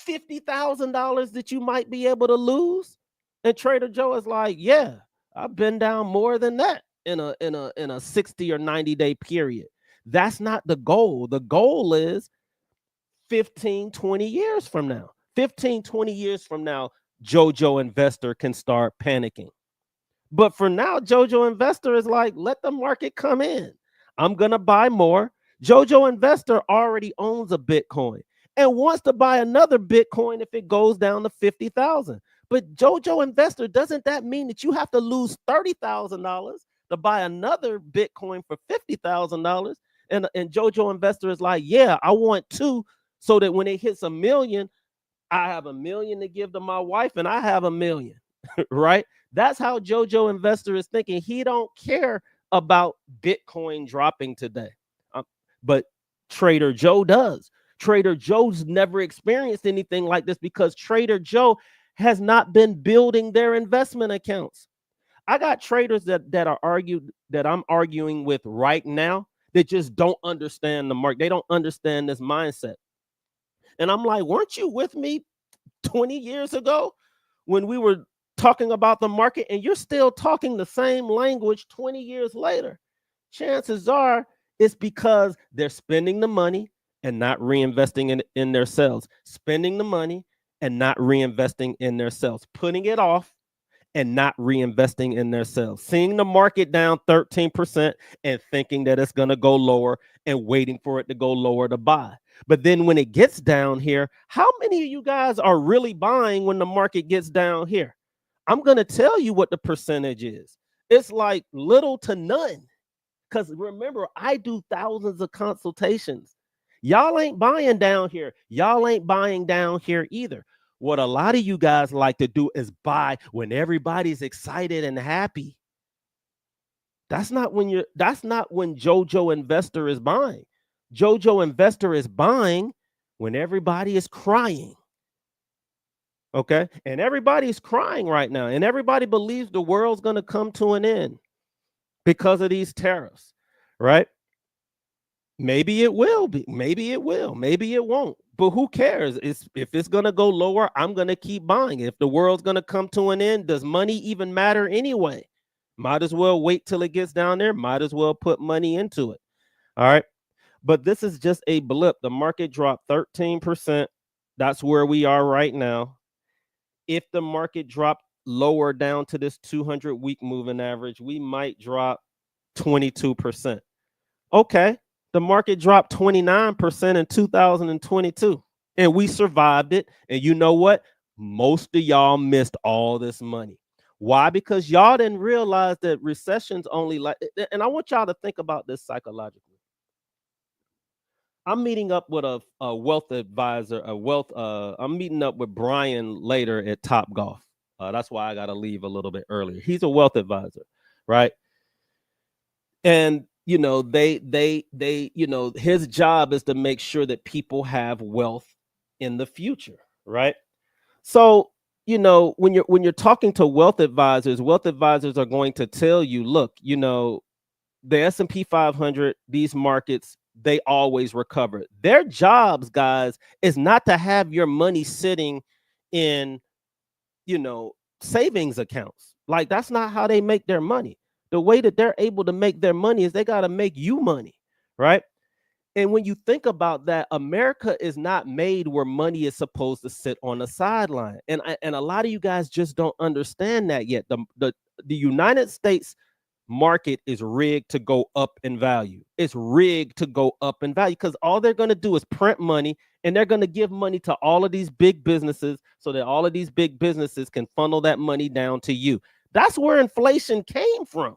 $50,000 that you might be able to lose. And Trader Joe is like, yeah, I've been down more than that in a 60 or 90-day period. That's not the goal. The goal is 15, 20 years from now. 15, 20 years from now, JoJo investor can start panicking. But for now, JoJo investor is like, let the market come in. I'm going to buy more. JoJo investor already owns a Bitcoin and wants to buy another Bitcoin if it goes down to 50,000. But JoJo investor, doesn't that mean that you have to lose $30,000 to buy another Bitcoin for $50,000? And JoJo investor is like, yeah, I want two, so that when it hits 1 million, I have 1 million to give to my wife and I have 1 million, right? That's how JoJo investor is thinking. He don't care about Bitcoin dropping today. But Trader Joe does. Trader Joe's never experienced anything like this because Trader Joe has not been building their investment accounts. I got traders that I'm arguing with right now that just don't understand the market. They don't understand this mindset. And I'm like, weren't you with me 20 years ago when we were talking about the market, and you're still talking the same language 20 years later? Chances are it's because they're spending the money and not reinvesting in themselves, spending the money and not reinvesting in themselves, putting it off and not reinvesting in themselves, seeing the market down 13% and thinking that it's going to go lower and waiting for it to go lower to buy. But then when it gets down here, how many of you guys are really buying when the market gets down here? I'm going to tell you what the percentage is. It's like little to none. Because remember, I do thousands of consultations. Y'all ain't buying down here. Y'all ain't buying down here either. What a lot of you guys like to do is buy when everybody's excited and happy. That's not when JoJo investor is buying. JoJo investor is buying when everybody is crying. Okay? And everybody's crying right now. And everybody believes the world's going to come to an end because of these tariffs, right? Maybe it will be. Maybe it will. Maybe it won't. But who cares? If it's going to go lower, I'm going to keep buying. If the world's going to come to an end, does money even matter anyway? Might as well wait till it gets down there. Might as well put money into it. All right. But this is just a blip. The market dropped 13%. That's where we are right now. If the market dropped lower down to this 200-week moving average, we might drop 22%. Okay. The market dropped 29% in 2022 and we survived it. And you know what? Most of y'all missed all this money. Why? Because y'all didn't realize that recessions only and I want y'all to think about this psychologically. I'm meeting up with a wealth advisor, I'm meeting up with Brian later at Top Golf. That's why I got to leave a little bit earlier. He's a wealth advisor, right? And his job is to make sure that people have wealth in the future, right? So, when you're talking to wealth advisors are going to tell you, look, the S&P 500, these markets, they always recover. Their jobs, guys, is not to have your money sitting in, savings accounts. Like, that's not how they make their money. The way that they're able to make their money is they got to make you money, right? And when you think about that, America is not made where money is supposed to sit on the sideline. And a lot of you guys just don't understand that yet. The United States market is rigged to go up in value. It's rigged to go up in value because all they're going to do is print money, and they're going to give money to all of these big businesses so that all of these big businesses can funnel that money down to you. That's where inflation came from.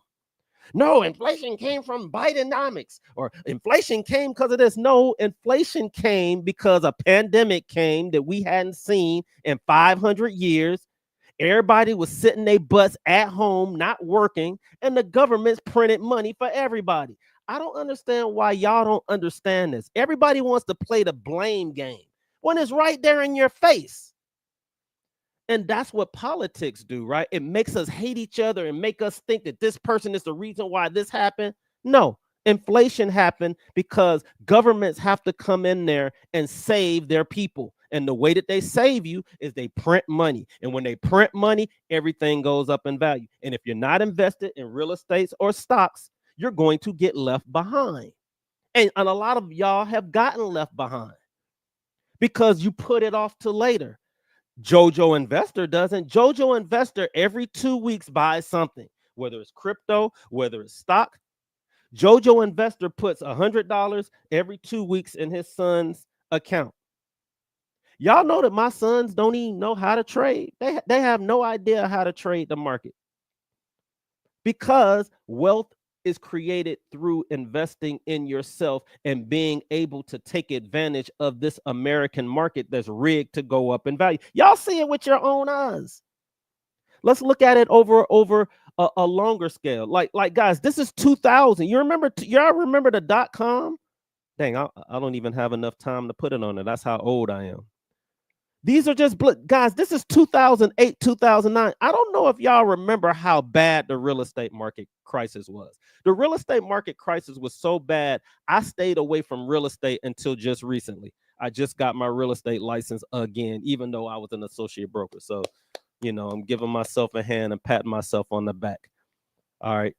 No, inflation came from Bidenomics, or inflation came because of this. No, inflation came because a pandemic came that we hadn't seen in 500 years. Everybody was sitting their butts at home, not working, and the government's printed money for everybody. I don't understand why y'all don't understand this. Everybody wants to play the blame game when it's right there in your face. And that's what politics do, right? It makes us hate each other and make us think that this person is the reason why this happened. No, inflation happened because governments have to come in there and save their people. And the way that they save you is they print money. And when they print money, everything goes up in value. And if you're not invested in real estate or stocks, you're going to get left behind. And a lot of y'all have gotten left behind because you put it off to later. Jojo Investor doesn't. Jojo Investor every 2 weeks buys something, whether it's crypto, whether it's stock. Jojo Investor puts $100 every 2 weeks in his son's account. Y'all know that my sons don't even know how to trade. They have no idea how to trade the market because wealth is created through investing in yourself and being able to take advantage of this American market that's rigged to go up in value. Y'all see it with your own eyes. Let's look at it over a longer scale. Like guys, this is 2000. Y'all remember the .com? Dang, I don't even have enough time to put it on it. That's how old I am. These are just guys, this is 2008, 2009. I don't know if y'all remember how bad the real estate market crisis was. The real estate market crisis was so bad, I stayed away from real estate until just recently. I just got my real estate license again, even though I was an associate broker. So, I'm giving myself a hand and patting myself on the back. All right.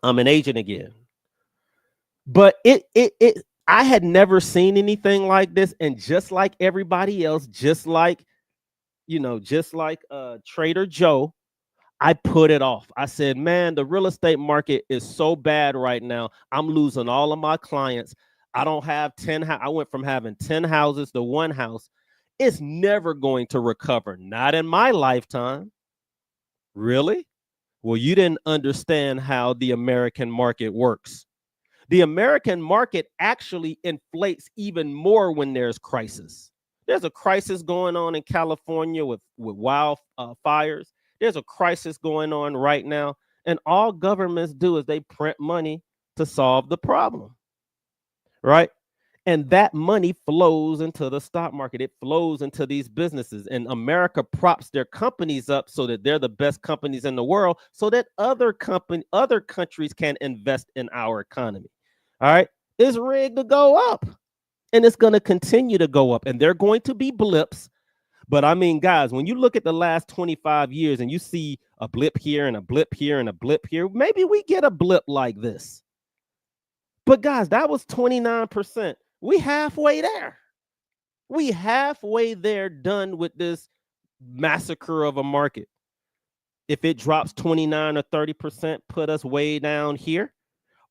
I'm an agent again. But I had never seen anything like this. And just like everybody else, just like Trader Joe, I put it off. I said, man, the real estate market is so bad right now. I'm losing all of my clients. I don't have 10. I went from having 10 houses to one house. It's never going to recover. Not in my lifetime. Really? Well, you didn't understand how the American market works. The American market actually inflates even more when there's crisis. There's a crisis going on in California with wildfires. There's a crisis going on right now. And all governments do is they print money to solve the problem, right? And that money flows into the stock market. It flows into these businesses. And America props their companies up so that they're the best companies in the world so that other countries can invest in our economy. All right. It's rigged to go up. And it's going to continue to go up. And there are going to be blips. But I mean, guys, when you look at the last 25 years and you see a blip here and a blip here and a blip here, maybe we get a blip like this. But guys, that was 29%. We halfway there. We halfway there done with this massacre of a market. If it drops 29 or 30%, put us way down here.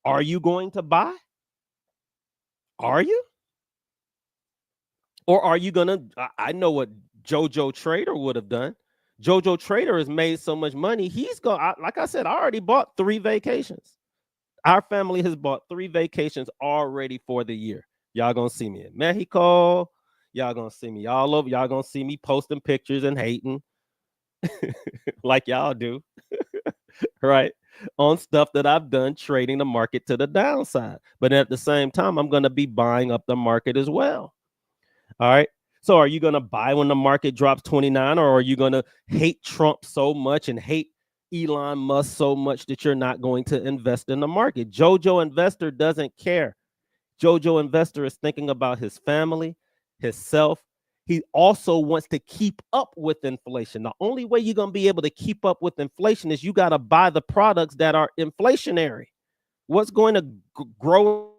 Are you going to buy? Are you? Or are you going to, I know what Jojo Trader would have done. Jojo Trader has made so much money. He's going, like I said, I already bought 3 vacations. Our family has bought 3 vacations already for the year. Y'all gonna see me in Mexico. Y'all gonna see me all over. Y'all gonna see me posting pictures and hating. like y'all do, right? On stuff that I've done trading the market to the downside. But at the same time, I'm going to be buying up the market as well. All right. So are you going to buy when the market drops 29, or are you going to hate Trump so much and hate Elon Musk so much that you're not going to invest in the market? Jojo Investor doesn't care. Jojo Investor is thinking about his family, his self. He also wants to keep up with inflation. The only way you're going to be able to keep up with inflation is you got to buy the products that are inflationary. What's going to grow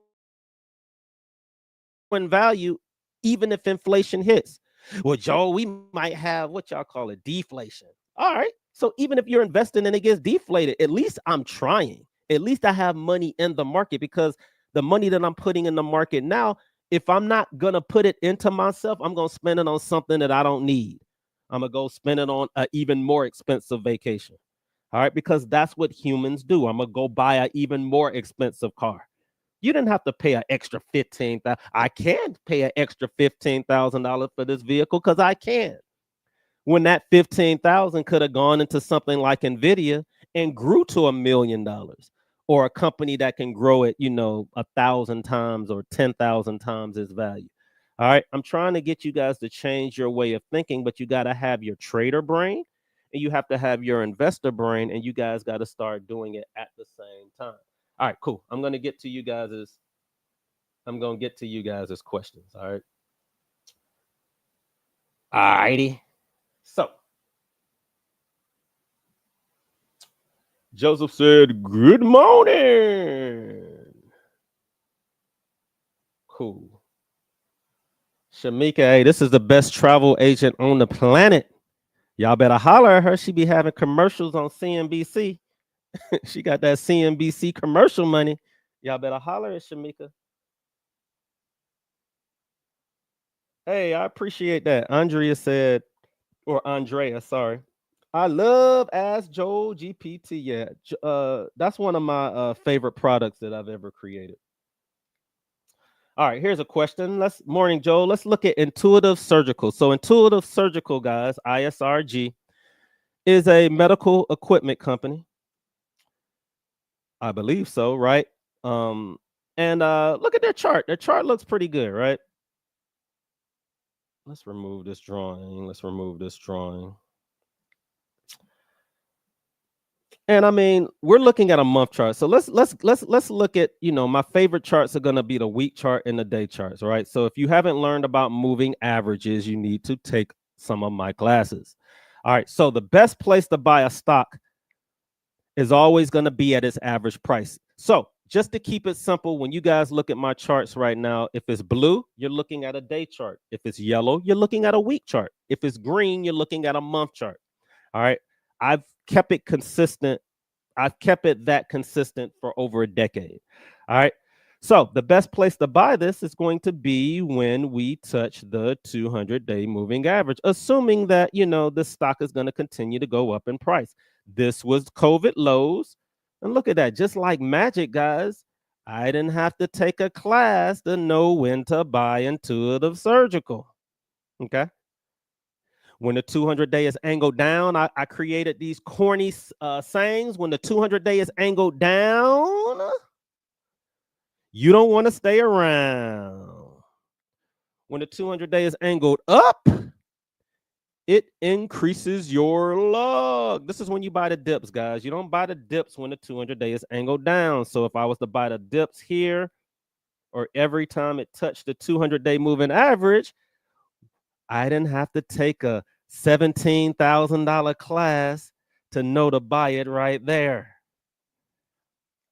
in value even if inflation hits? Well, Joe, we might have what y'all call it, deflation. All right. So even if you're investing and it gets deflated, at least I'm trying. At least I have money in the market, because the money that I'm putting in the market now, if I'm not going to put it into myself, I'm going to spend it on something that I don't need. I'm going to go spend it on an even more expensive vacation. All right. Because that's what humans do. I'm going to go buy an even more expensive car. You didn't have to pay an extra $15,000. I can pay an extra $15,000 for this vehicle because I can. When that $15,000 could have gone into something like Nvidia and grew to $1 million, or a company that can grow it, 1,000 times or 10,000 times its value. All right. I'm trying to get you guys to change your way of thinking, but you got to have your trader brain and you have to have your investor brain, and you guys got to start doing it at the same time. All right, cool. I'm going to get to you guys' questions. All right. All righty. So Joseph said, good morning. Cool. Shamika, hey, this is the best travel agent on the planet. Y'all better holler at her. She be having commercials on CNBC. She got that CNBC commercial money. Y'all better holler at Shamika. Hey, I appreciate that. Andrea, sorry. I love Ask Joel GPT. Yeah, that's one of my favorite products that I've ever created. All right, here's a question. Morning, Joel. Let's look at Intuitive Surgical. So Intuitive Surgical, guys, ISRG, is a medical equipment company. I believe so, right? And look at their chart. Their chart looks pretty good, right? Let's remove this drawing. And I mean, we're looking at a month chart. So let's look at, my favorite charts are going to be the week chart and the day charts, right? So if you haven't learned about moving averages, you need to take some of my classes. All right. So the best place to buy a stock is always going to be at its average price. So just to keep it simple, when you guys look at my charts right now, if it's blue, you're looking at a day chart. If it's yellow, you're looking at a week chart. If it's green, you're looking at a month chart. All right. I've kept it consistent. I've kept it that consistent for over a decade. All right. So the best place to buy this is going to be when we touch the 200-day moving average, assuming that, the stock is going to continue to go up in price. This was COVID lows. And look at that. Just like magic, guys, I didn't have to take a class to know when to buy Intuitive Surgical. Okay. When the 200-day is angled down, I created these corny sayings. When the 200-day is angled down, you don't want to stay around. When the 200-day is angled up, it increases your luck. This is when you buy the dips, guys. You don't buy the dips when the 200-day is angled down. So if I was to buy the dips here, or every time it touched the 200-day moving average, I didn't have to take a $17,000 class to know to buy it right there.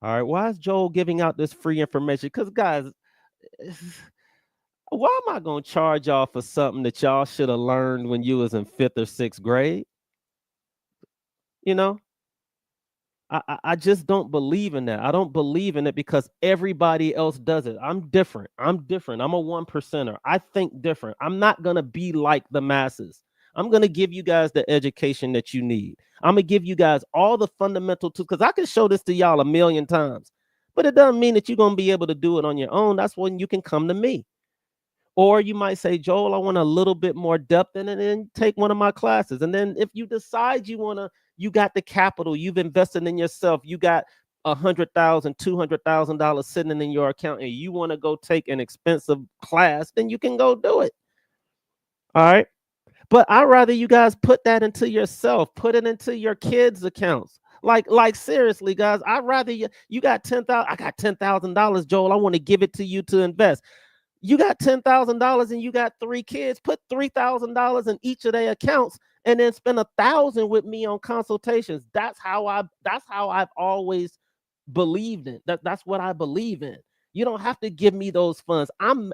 All right. Why is Joel giving out this free information? Because, guys, why am I going to charge y'all for something that y'all should have learned when you was in 5th or 6th grade? I just don't believe in that. I don't believe in it because everybody else does it. I'm different. I'm a 1%er. I think different. I'm not going to be like the masses. I'm going to give you guys the education that you need. I'm going to give you guys all the fundamental tools, because I can show this to y'all a million times, but it doesn't mean that you're going to be able to do it on your own. That's when you can come to me. Or you might say, Joel, I want a little bit more depth in it, and take one of my classes. And then if you decide you got the capital, you've invested in yourself, you got $100,000, $200,000 sitting in your account, and you want to go take an expensive class, then you can go do it. All right. But I'd rather you guys put that into yourself, put it into your kids' accounts. Like seriously, guys, I'd rather you got 10,000. I got $10,000, Joel. I want to give it to you to invest. You got $10,000 and you got 3 kids. Put $3,000 in each of their accounts, and then spend $1,000 with me on consultations. That's how I've always believed in. That's what I believe in. You don't have to give me those funds. I'm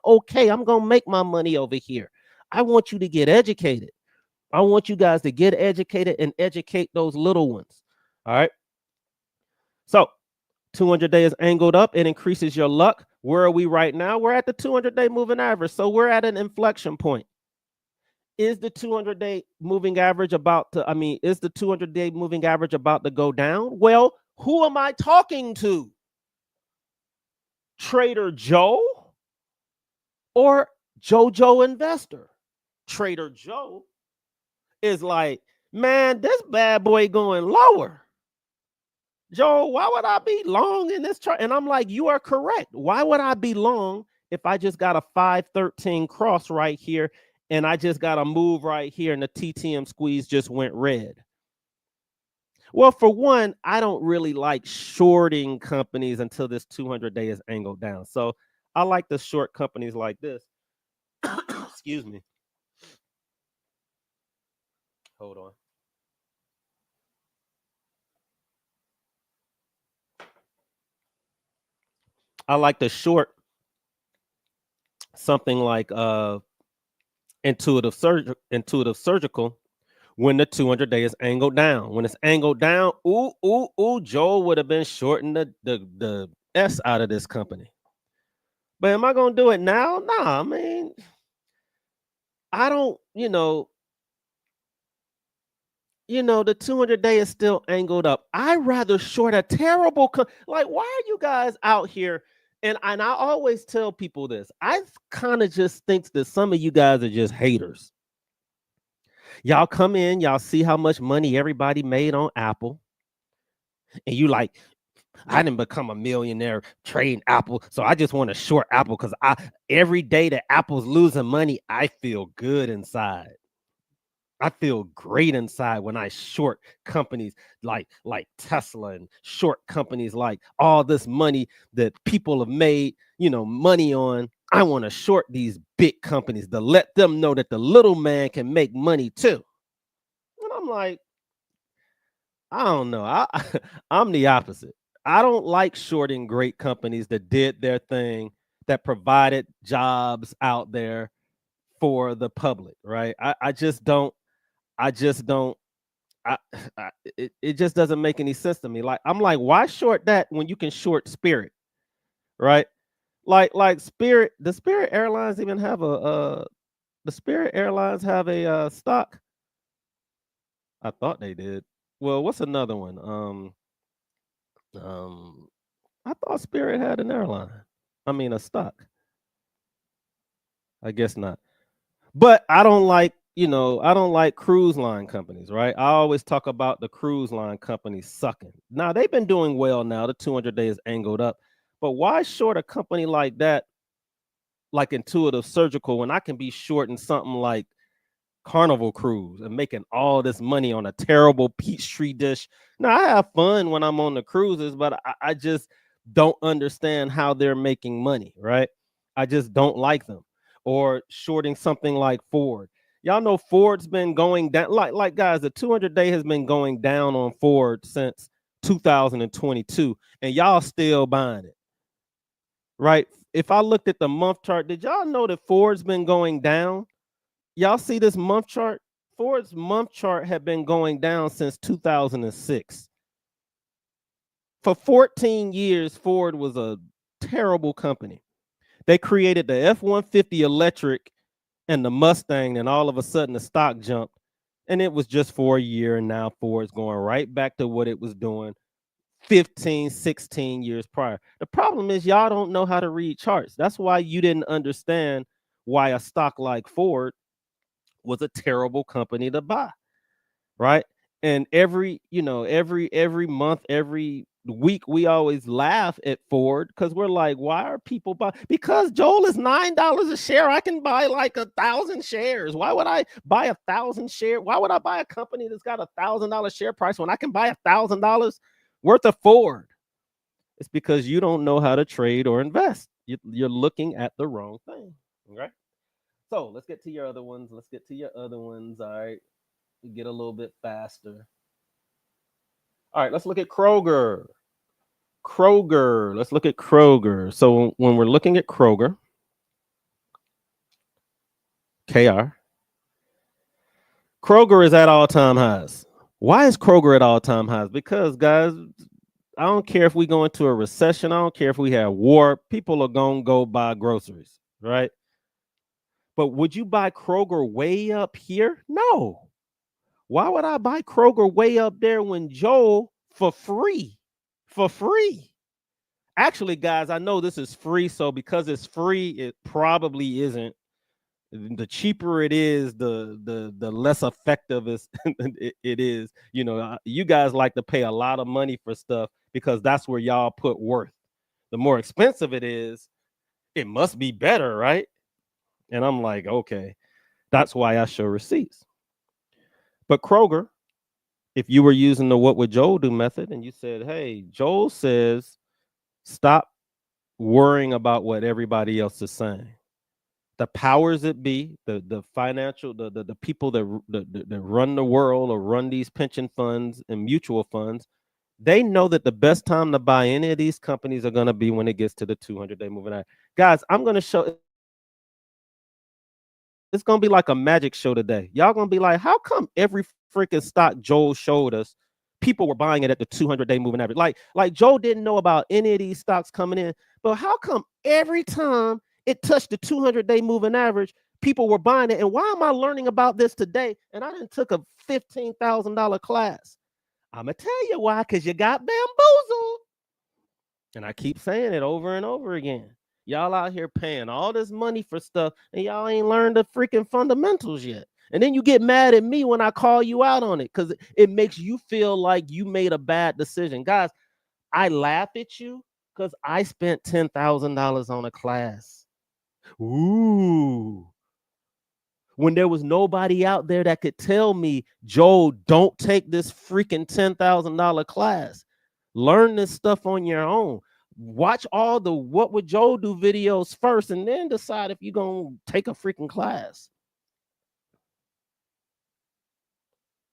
okay. I'm gonna make my money over here. I want you to get educated. I want you guys to get educated and educate those little ones. All right. So 200-day is angled up. It increases your luck. Where are we right now? We're at the 200-day moving average. So we're at an inflection point. Is the 200-day moving average about to, is the 200-day moving average about to go down? Well, who am I talking to? Trader Joe or JoJo Investor? Trader Joe is like, man, this bad boy going lower. Joe, why would I be long in this chart? And I'm like, you are correct. Why would I be long if I just got a 513 cross right here, and I just got a move right here, and the TTM squeeze just went red? Well, for one, I don't really like shorting companies until this 200-day is angled down. So I like to short companies like this. Excuse me. Hold on. I like to short something like intuitive surgical when the 200-day is angled down. When it's angled down, Joel would have been shorting the S out of this company. But am I gonna do it now? Nah, I don't, the 200-day is still angled up. I'd rather short a terrible like, why are you guys out here? And I always tell people this. I kind of just think that some of you guys are just haters. Y'all come in, y'all see how much money everybody made on Apple, and you like, I didn't become a millionaire trading Apple, so I just want to short Apple because every day that Apple's losing money, I feel good inside. I feel great inside when I short companies like Tesla, and short companies like all this money that people have made, money on. I want to short these big companies to let them know that the little man can make money too. And I'm like, I don't know. I'm the opposite. I don't like shorting great companies that did their thing, that provided jobs out there for the public, right? I just don't. It just doesn't make any sense to me. Like, I'm like, why short that when you can short Spirit, right? Like Spirit, the Spirit Airlines even have the Spirit Airlines have a stock. I thought they did. Well, what's another one? I thought Spirit had an airline. A stock. I guess not. But I don't like, I don't like cruise line companies, right? I always talk about the cruise line companies sucking. Now, they've been doing well now. The 200-day is angled up. But why short a company like that, like Intuitive Surgical, when I can be shorting something like Carnival Cruise and making all this money on a terrible Peachtree dish? Now, I have fun when I'm on the cruises, but I just don't understand how they're making money, right? I just don't like them. Or shorting something like Ford. Y'all know Ford's been going down. Like guys, the 200-day has been going down on Ford since 2022, and y'all still buying it, right? If I looked at the month chart, did y'all know that Ford's been going down? Y'all see this month chart? Ford's month chart had been going down since 2006. For 14 years, Ford was a terrible company. They created the F-150 electric and the Mustang, and all of a sudden the stock jumped, and it was just for a year, and now Ford's going right back to what it was doing 15, 16 years prior. The problem is y'all don't know how to read charts. That's why you didn't understand why a stock like Ford was a terrible company to buy, right? And every month, every week, we always laugh at Ford because we're like, why are people buying? Because Joel is $9 a share. I can buy like 1,000 shares. Why would I buy 1,000 shares? Why would I buy a company that's got $1,000 share price when I can buy $1,000 worth of Ford? It's because you don't know how to trade or invest. You're looking at the wrong thing. Okay. So let's get to your other ones. All right. Get a little bit faster. All right, let's look at Kroger. Let's look at Kroger. So when we're looking at Kroger, KR, Kroger is at all-time highs. Why is Kroger at all-time highs? Because, guys, I don't care if we go into a recession. I don't care if we have war. People are going to go buy groceries, right? But would you buy Kroger way up here? No. Why would I buy Kroger way up there when Joel for free? Actually, guys, I know this is free, so because it's free, it probably isn't. The cheaper it is, the less effective it is. You guys like to pay a lot of money for stuff because that's where y'all put worth. The more expensive it is, it must be better, right? And I'm like, okay, that's why I show receipts. But Kroger, if you were using the what would Joel do method and you said, hey, Joel says, stop worrying about what everybody else is saying. The powers that be, the financial, the people that run the world or run these pension funds and mutual funds, they know that the best time to buy any of these companies are going to be when it gets to the 200-day moving average. Guys, I'm going to show. It's going to be like a magic show today. Y'all going to be like, how come every freaking stock Joel showed us, people were buying it at the 200-day moving average? Like Joel didn't know about any of these stocks coming in, but how come every time it touched the 200-day moving average, people were buying it? And why am I learning about this today? And I didn't took a $15,000 class. I'm going to tell you why, because you got bamboozled. And I keep saying it over and over again. Y'all out here paying all this money for stuff and y'all ain't learned the freaking fundamentals yet. And then you get mad at me when I call you out on it because it makes you feel like you made a bad decision. Guys, I laugh at you because I spent $10,000 on a class. Ooh. When there was nobody out there that could tell me, Joel, don't take this freaking $10,000 class. Learn this stuff on your own. Watch all the what would Joel do videos first and then decide if you're going to take a freaking class.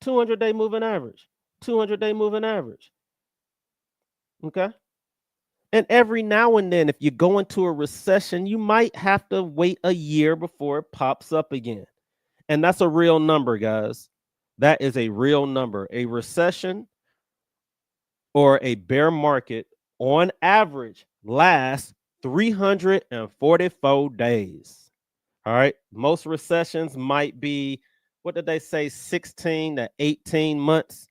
200-day moving average. 200-day moving average. Okay. And every now and then, if you go into a recession, you might have to wait a year before it pops up again. And that's a real number, guys. That is a real number. A recession or a bear market on average lasts 344 days. All right. Most recessions might be, what did they say, 16 to 18 months.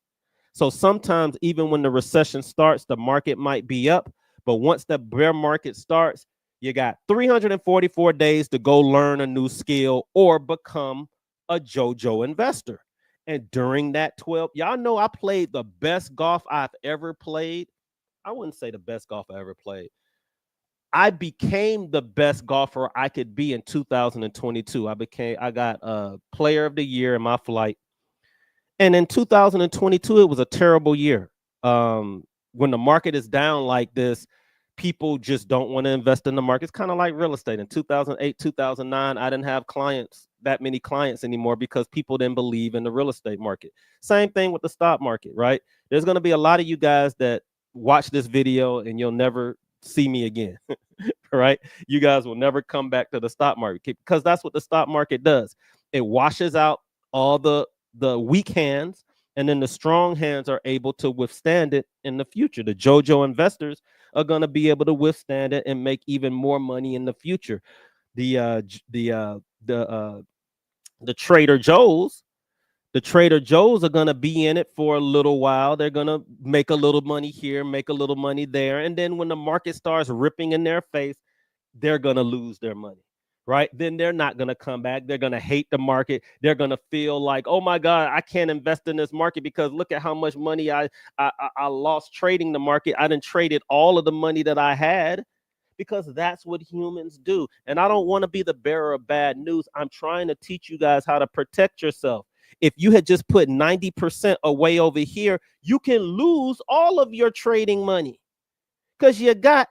So sometimes even when the recession starts, the market might be up. But once the bear market starts, you got 344 days to go learn a new skill or become a JoJo investor. And during that 12, y'all know I played the best golf I've ever played. I wouldn't say the best golf I ever played. I became the best golfer I could be in 2022. I got a player of the year in my flight. And in 2022, it was a terrible year. When the market is down like this, people just don't want to invest in the market. It's kind of like real estate. In 2008, 2009, I didn't have that many clients anymore because people didn't believe in the real estate market. Same thing with the stock market, right? There's going to be a lot of you guys that watch this video and you'll never see me again, right? You guys will never come back to the stock market because that's what the stock market does. It washes out all the weak hands, and then the strong hands are able to withstand it in the future. The JoJo investors are going to be able to withstand it and make even more money in the future. The Trader Joes are going to be in it for a little while. They're going to make a little money here, make a little money there. And then when the market starts ripping in their face, they're going to lose their money. right? Then they're not going to come back. They're going to hate the market. They're going to feel like, oh my God, I can't invest in this market because look at how much money I lost trading the market. I done traded all of the money that I had, because that's what humans do. And I don't want to be the bearer of bad news. I'm trying to teach you guys how to protect yourself. If you had just put 90% away over here, you can lose all of your trading money because you got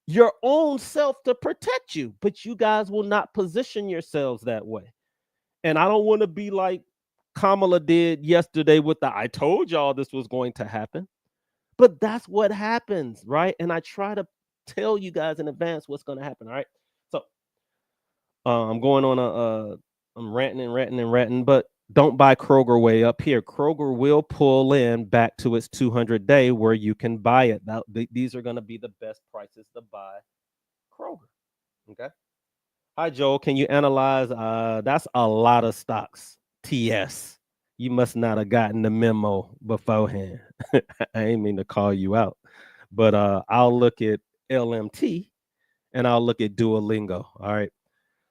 your own self to protect you, but you guys will not position yourselves that way. And I don't want to be like Kamala did yesterday with the I told y'all this was going to happen. But that's what happens, right? And I try to tell you guys in advance what's going to happen, all right? So I'm going on I'm ranting, but don't buy Kroger way up here. Kroger will pull in back to its 200-day where you can buy it. Now, these are going to be the best prices to buy Kroger. Okay. Hi, Joel. Can you analyze? That's a lot of stocks. TS. You must not have gotten the memo beforehand. I ain't mean to call you out, but I'll look at LMT and I'll look at Duolingo. All right.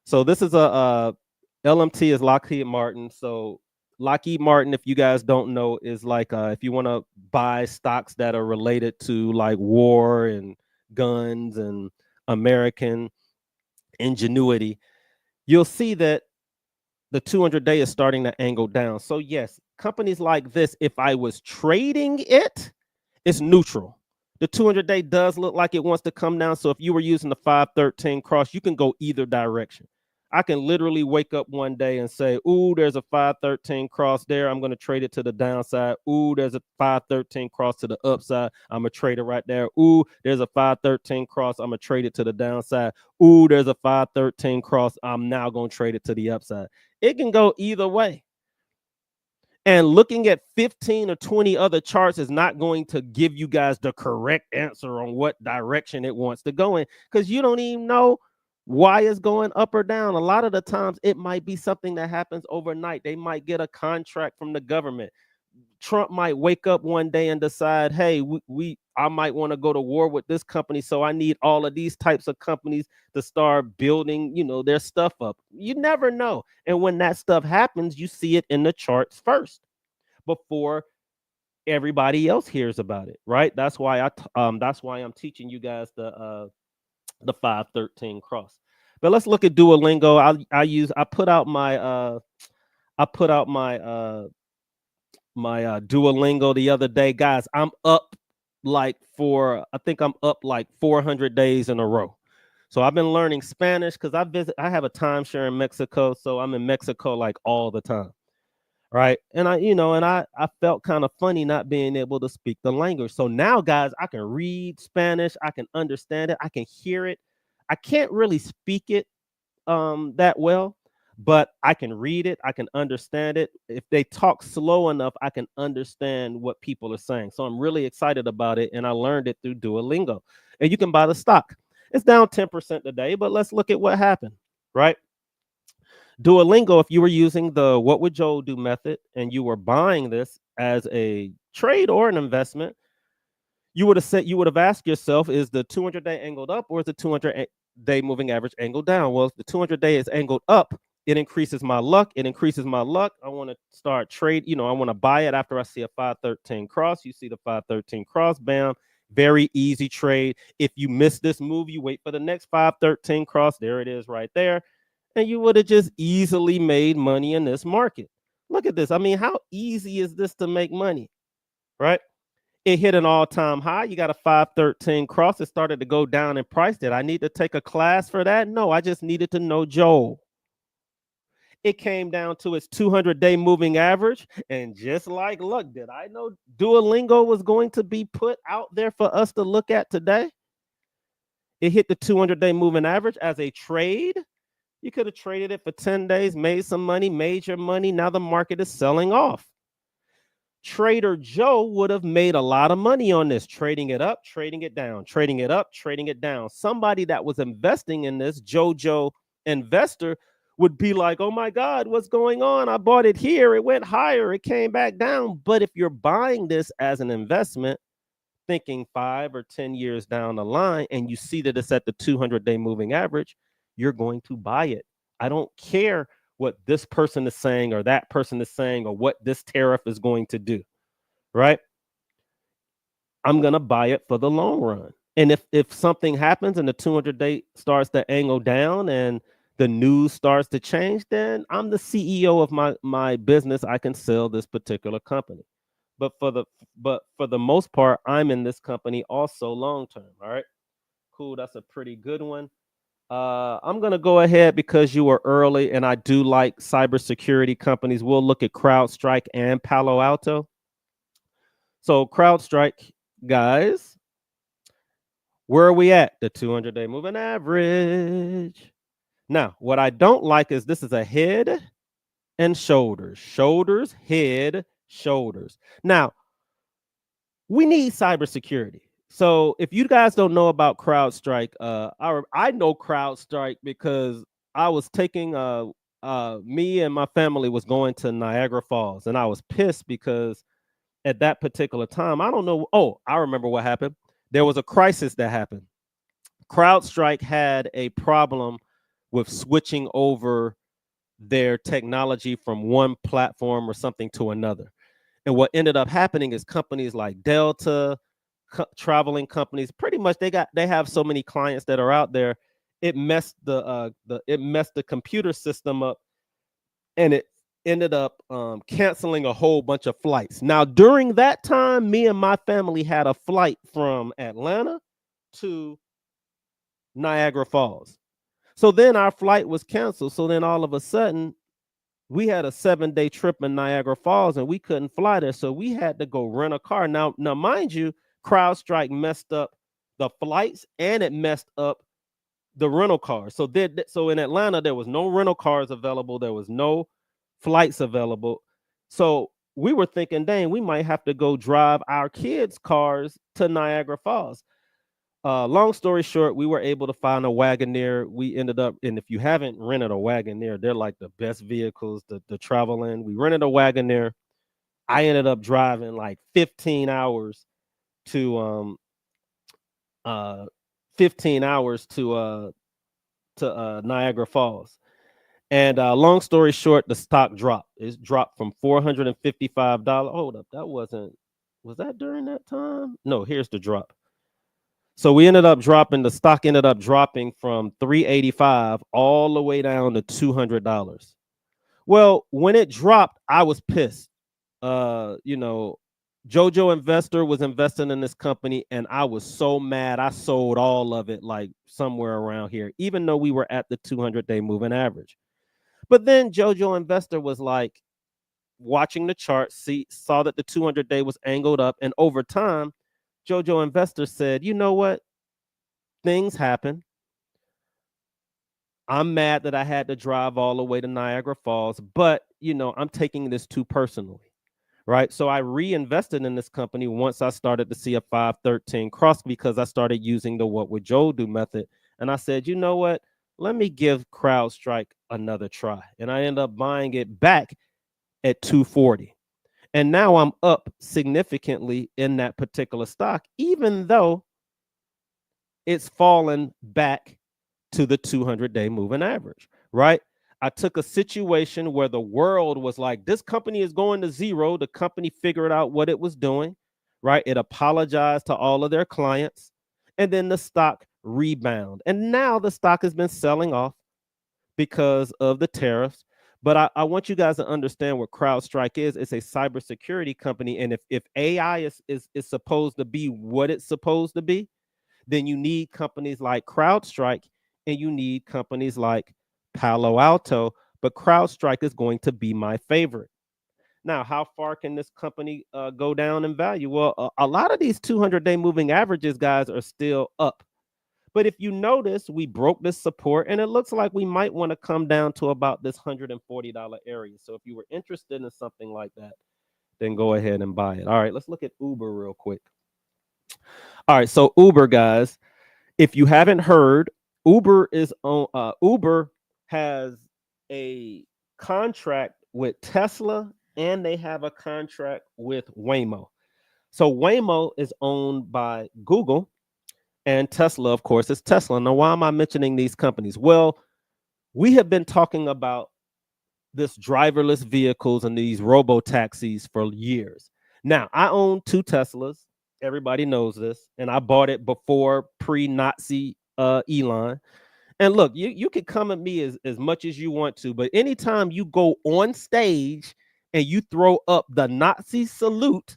So this is a LMT is Lockheed Martin. So Lockheed Martin, if you guys don't know, is like if you want to buy stocks that are related to like war and guns and American ingenuity, you'll see that the 200-day is starting to angle down. So yes, companies like this, if I was trading it, it's neutral. The 200-day does look like it wants to come down. So if you were using the 513 cross, you can go either direction. I can literally wake up one day and say, ooh, there's a 513 cross there. I'm going to trade it to the downside. Ooh, there's a 513 cross to the upside. I'm going to trade it right there. Ooh, there's a 513 cross. I'm going to trade it to the downside. Ooh, there's a 513 cross. I'm now going to trade it to the upside. It can go either way. And looking at 15 or 20 other charts is not going to give you guys the correct answer on what direction it wants to go in, because you don't even know why it's going up or down. A lot of the times it might be something that happens overnight. They might get a contract from the government. Trump might wake up one day and decide, hey, I might want to go to war with this company, so I need all of these types of companies to start building, their stuff up. You never know. And when that stuff happens, you see it in the charts first before everybody else hears about it, right? That's why I'm teaching you guys the 513 cross. But let's look at Duolingo. I put out my Duolingo the other day, guys. I think I'm up like 400 days in a row. So I've been learning Spanish because I have a timeshare in Mexico, so I'm in Mexico like all the time, right? And I felt kind of funny not being able to speak the language. So now, guys, I can read Spanish, I can understand it, I can hear it. I can't really speak it that well, but I can read it, I can understand it. If they talk slow enough, I can understand what people are saying. So I'm really excited about it, and I learned it through Duolingo. And you can buy the stock. It's down 10% today, but let's look at what happened, right? Duolingo, if you were using the what would Joel do method and you were buying this as a trade or an investment, you would have asked yourself, is the 200-day angled up or is the 200-day moving average angled down? Well, if the 200-day is angled up, it increases my luck. I want to start trade. I want to buy it after I see a 513 cross. You see the 513 cross, bam. Very easy trade. If you miss this move, you wait for the next 513 cross. There it is right there. And you would have just easily made money in this market. Look at this. I mean, how easy is this to make money, right? It hit an all-time high. You got a 513 cross. It started to go down in price. Did I need to take a class for that? No, I just needed to know Joel. It came down to its 200-day moving average. And just like luck, did I know Duolingo was going to be put out there for us to look at today? It hit the 200-day moving average as a trade. You could have traded it for 10 days, made some money, made your money. Now the market is selling off. Trader Joe would have made a lot of money on this, trading it up, trading it down, trading it up, trading it down. Somebody that was investing in this, JoJo investor, would be like, oh my God, what's going on? I bought it here. It went higher. It came back down. But if you're buying this as an investment, thinking 5 or 10 years down the line, and you see that it's at the 200-day moving average, you're going to buy it. I don't care what this person is saying or that person is saying or what this tariff is going to do, right? I'm going to buy it for the long run. And if something happens and the 200-day starts to angle down and the news starts to change, then I'm the CEO of my business. I can sell this particular company. But for the most part, I'm in this company also long term. All right. Cool. That's a pretty good one. I'm gonna go ahead because you were early and I do like cybersecurity companies. We'll look at CrowdStrike and Palo Alto. So CrowdStrike, guys, where are we at? The 200-day moving average. Now, what I don't like is this is a head and shoulders. Shoulders, head, shoulders. Now, we need cybersecurity. So if you guys don't know about CrowdStrike, I know CrowdStrike because I was taking me and my family was going to Niagara Falls, and I was pissed because at that particular time, I don't know. Oh, I remember what happened. There was a crisis that happened. CrowdStrike had a problem with switching over their technology from one platform or something to another. And what ended up happening is companies like Delta, traveling companies, pretty much they have so many clients that are out there. It messed the computer system up, and it ended up canceling a whole bunch of flights. Now, during that time, me and my family had a flight from Atlanta to Niagara Falls. So then our flight was canceled. So then all of a sudden, we had a 7-day trip in Niagara Falls and we couldn't fly there. So we had to go rent a car. Now, mind you, CrowdStrike messed up the flights and it messed up the rental cars. So in Atlanta, there was no rental cars available. There was no flights available. So we were thinking, dang, we might have to go drive our kids' cars to Niagara Falls. Long story short, we were able to find a Wagoneer. We ended up, and if you haven't rented a Wagoneer, they're like the best vehicles to travel in. We rented a Wagoneer. I ended up driving like 15 hours to 15 hours to Niagara Falls. And long story short, the stock dropped. It dropped from $455. Hold up, was that during that time? No, here's the drop. So the stock ended up dropping from 385 all the way down to $200. Well, when it dropped, I was pissed. Jojo Investor was investing in this company and I was so mad. I sold all of it like somewhere around here, even though we were at the 200-day moving average. But then Jojo Investor was like watching the chart, saw that the 200-day was angled up, and over time, Jojo Investor said, you know what? Things happen. I'm mad that I had to drive all the way to Niagara Falls, but I'm taking this too personally, right? So I reinvested in this company once I started to see a 513 cross because I started using the what would Joe do method. And I said, you know what? Let me give CrowdStrike another try. And I ended up buying it back at 240. And now I'm up significantly in that particular stock, even though it's fallen back to the 200-day moving average, right? I took a situation where the world was like, this company is going to zero. The company figured out what it was doing, right? It apologized to all of their clients, and then the stock rebound. And now the stock has been selling off because of the tariffs. But I want you guys to understand what CrowdStrike is. It's a cybersecurity company. And if AI is supposed to be what it's supposed to be, then you need companies like CrowdStrike and you need companies like Palo Alto. But CrowdStrike is going to be my favorite. Now, how far can this company go down in value? Well, a lot of these 200-day moving averages, guys, are still up. But if you notice, we broke this support and it looks like we might want to come down to about this $140 area. So if you were interested in something like that, then go ahead and buy it. All right, let's look at Uber real quick. All right, so Uber, guys, if you haven't heard, Uber has a contract with Tesla and they have a contract with Waymo. So Waymo is owned by Google and Tesla, of course, is Tesla. Now, why am I mentioning these companies? Well, we have been talking about this driverless vehicles and these robo taxis for years. Now, I own 2 Teslas. Everybody knows this, and I bought it before pre-Nazi Elon. And look, you can come at me as much as you want to, but anytime you go on stage and you throw up the Nazi salute,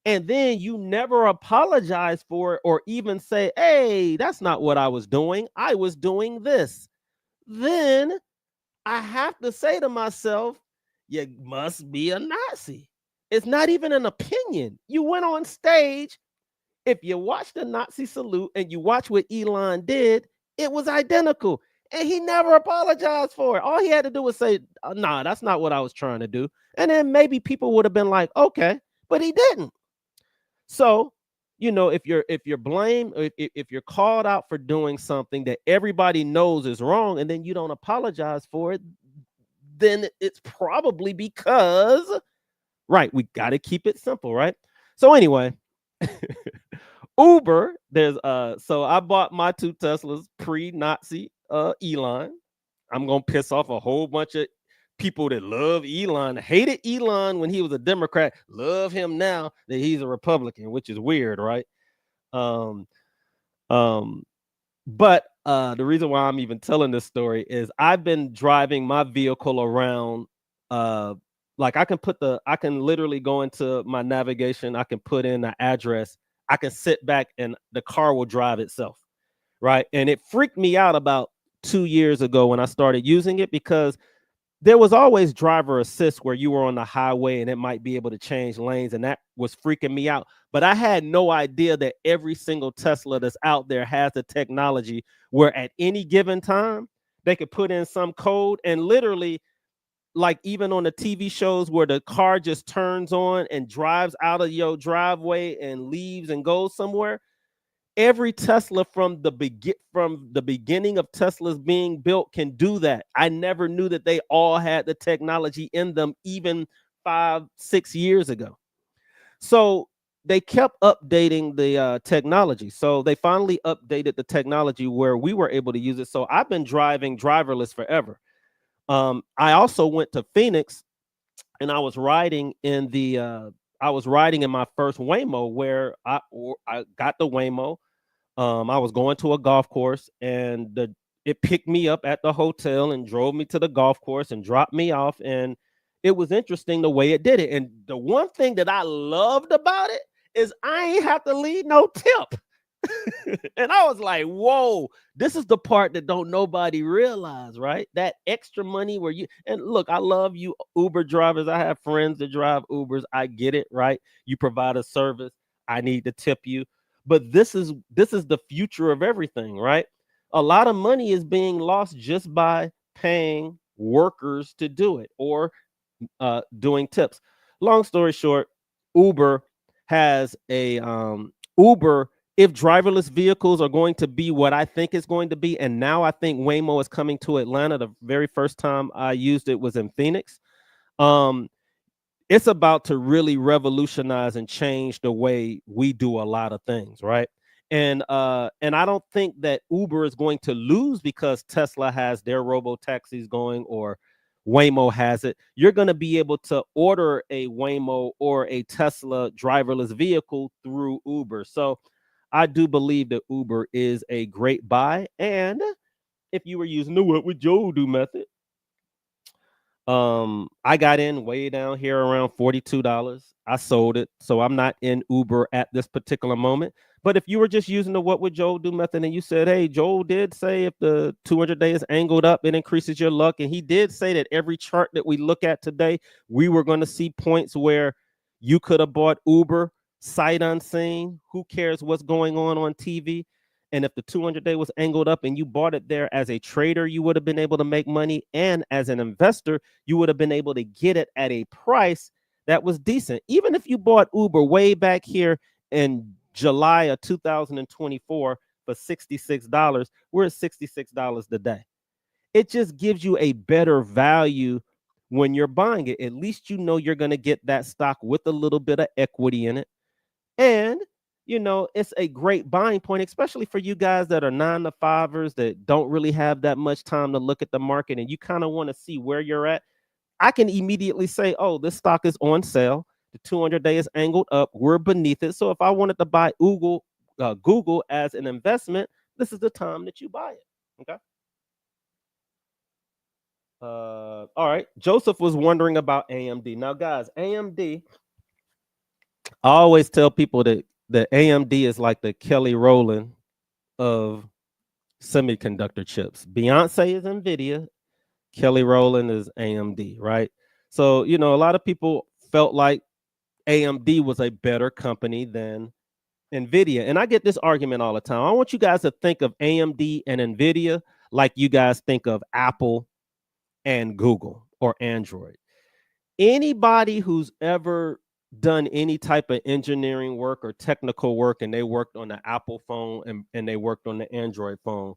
and then you never apologize for it or even say, hey, that's not what I was doing. I was doing this. Then I have to say to myself, you must be a Nazi. It's not even an opinion. You went on stage. If you watch the Nazi salute and you watch what Elon did, it was identical. And he never apologized for it. All he had to do was say, nah, that's not what I was trying to do. And then maybe people would have been like, okay, but he didn't. So, if you're blamed, if you're called out for doing something that everybody knows is wrong, and then you don't apologize for it, then it's probably because, right, we got to keep it simple, right? So anyway, Uber, so I bought my 2 Teslas pre-Nazi Elon. I'm gonna piss off a whole bunch of people that love Elon, hated Elon when he was a Democrat, love him now that he's a Republican, which is weird, right? Um, um, but the reason why I'm even telling this story is I've been driving my vehicle around. Like I can literally go into my navigation. I can put in an address. I can sit back and the car will drive itself, right? And it freaked me out about 2 years ago when I started using it because there was always driver assist where you were on the highway and it might be able to change lanes, and that was freaking me out. But I had no idea that every single Tesla that's out there has the technology where at any given time they could put in some code and literally, like even on the TV shows where the car just turns on and drives out of your driveway and leaves and goes somewhere. Every Tesla from the beginning of Teslas being built can do that. I never knew that they all had the technology in them even 5-6 years ago. So they kept updating the technology. So they finally updated the technology where we were able to use it. So I've been driving driverless forever. I also went to Phoenix and I was riding in my first Waymo where I got the Waymo. I was going to a golf course and it picked me up at the hotel and drove me to the golf course and dropped me off. And it was interesting the way it did it. And the one thing that I loved about it is I ain't have to leave no tip. And I was like, whoa, this is the part that don't nobody realize, right? That extra money where and look, I love you Uber drivers. I have friends that drive Ubers. I get it, right? You provide a service. I need to tip you. But this is the future of everything, right? A lot of money is being lost just by paying workers to do it or doing tips. Long story short, Uber has a Uber. If driverless vehicles are going to be what I think it's going to be, and now I think Waymo is coming to Atlanta. The very first time I used it was in Phoenix. It's about to really revolutionize and change the way we do a lot of things, right? And I don't think that Uber is going to lose because Tesla has their robo taxis going or Waymo has it. You're going to be able to order a Waymo or a Tesla driverless vehicle through Uber. So I do believe that Uber is a great buy. And if you were using the what would Joe do method, I got in way down here around $42. I sold it. So I'm not in Uber at this particular moment. But if you were just using the what would Joel do method and you said, hey, Joel did say if the 200 day is angled up, it increases your luck. And he did say that every chart that we look at today, we were going to see points where you could have bought Uber sight unseen. Who cares what's going on TV? And if the 200 day was angled up and you bought it there as a trader, you would have been able to make money. And as an investor, you would have been able to get it at a price that was decent. Even if you bought Uber way back here in July of 2024 for $66, we're at $66 today. It just gives you a better value when you're buying it. At least you know you're going to get that stock with a little bit of equity in it. And it's a great buying point, especially for you guys that are 9 to 5ers that don't really have that much time to look at the market and you kind of want to see where you're at. I can immediately say, oh, this stock is on sale. The 200-day is angled up. We're beneath it. So if I wanted to buy Google as an investment, this is the time that you buy it. Okay. All right. Joseph was wondering about AMD. Now, guys, AMD, I always tell people that the AMD is like the Kelly Rowland of semiconductor chips. Beyonce is Nvidia. Kelly Rowland is AMD, right? So, a lot of people felt like AMD was a better company than Nvidia. And I get this argument all the time. I want you guys to think of AMD and Nvidia like you guys think of Apple and Google or Android. Anybody who's ever done any type of engineering work or technical work and they worked on the Apple phone and they worked on the Android phone,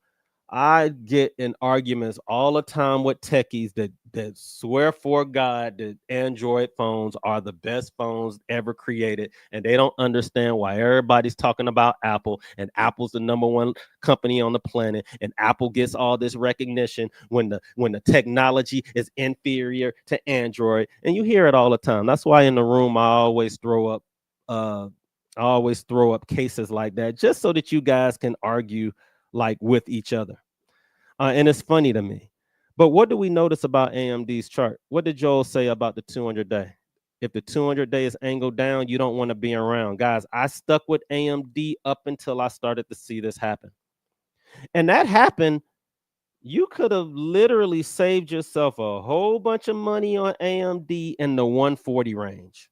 I get in arguments all the time with techies that swear for God that Android phones are the best phones ever created, and they don't understand why everybody's talking about Apple, and Apple's the number one company on the planet, and Apple gets all this recognition when the technology is inferior to Android, and you hear it all the time. That's why in the room I always throw up cases like that, just so that you guys can argue like with each other. And it's funny to me. But what do we notice about AMD's chart? What did Joel say about the 200-day? If the 200-day is angled down, you don't want to be around. Guys, I stuck with AMD up until I started to see this happen. And that happened. You could have literally saved yourself a whole bunch of money on AMD in the 140 range.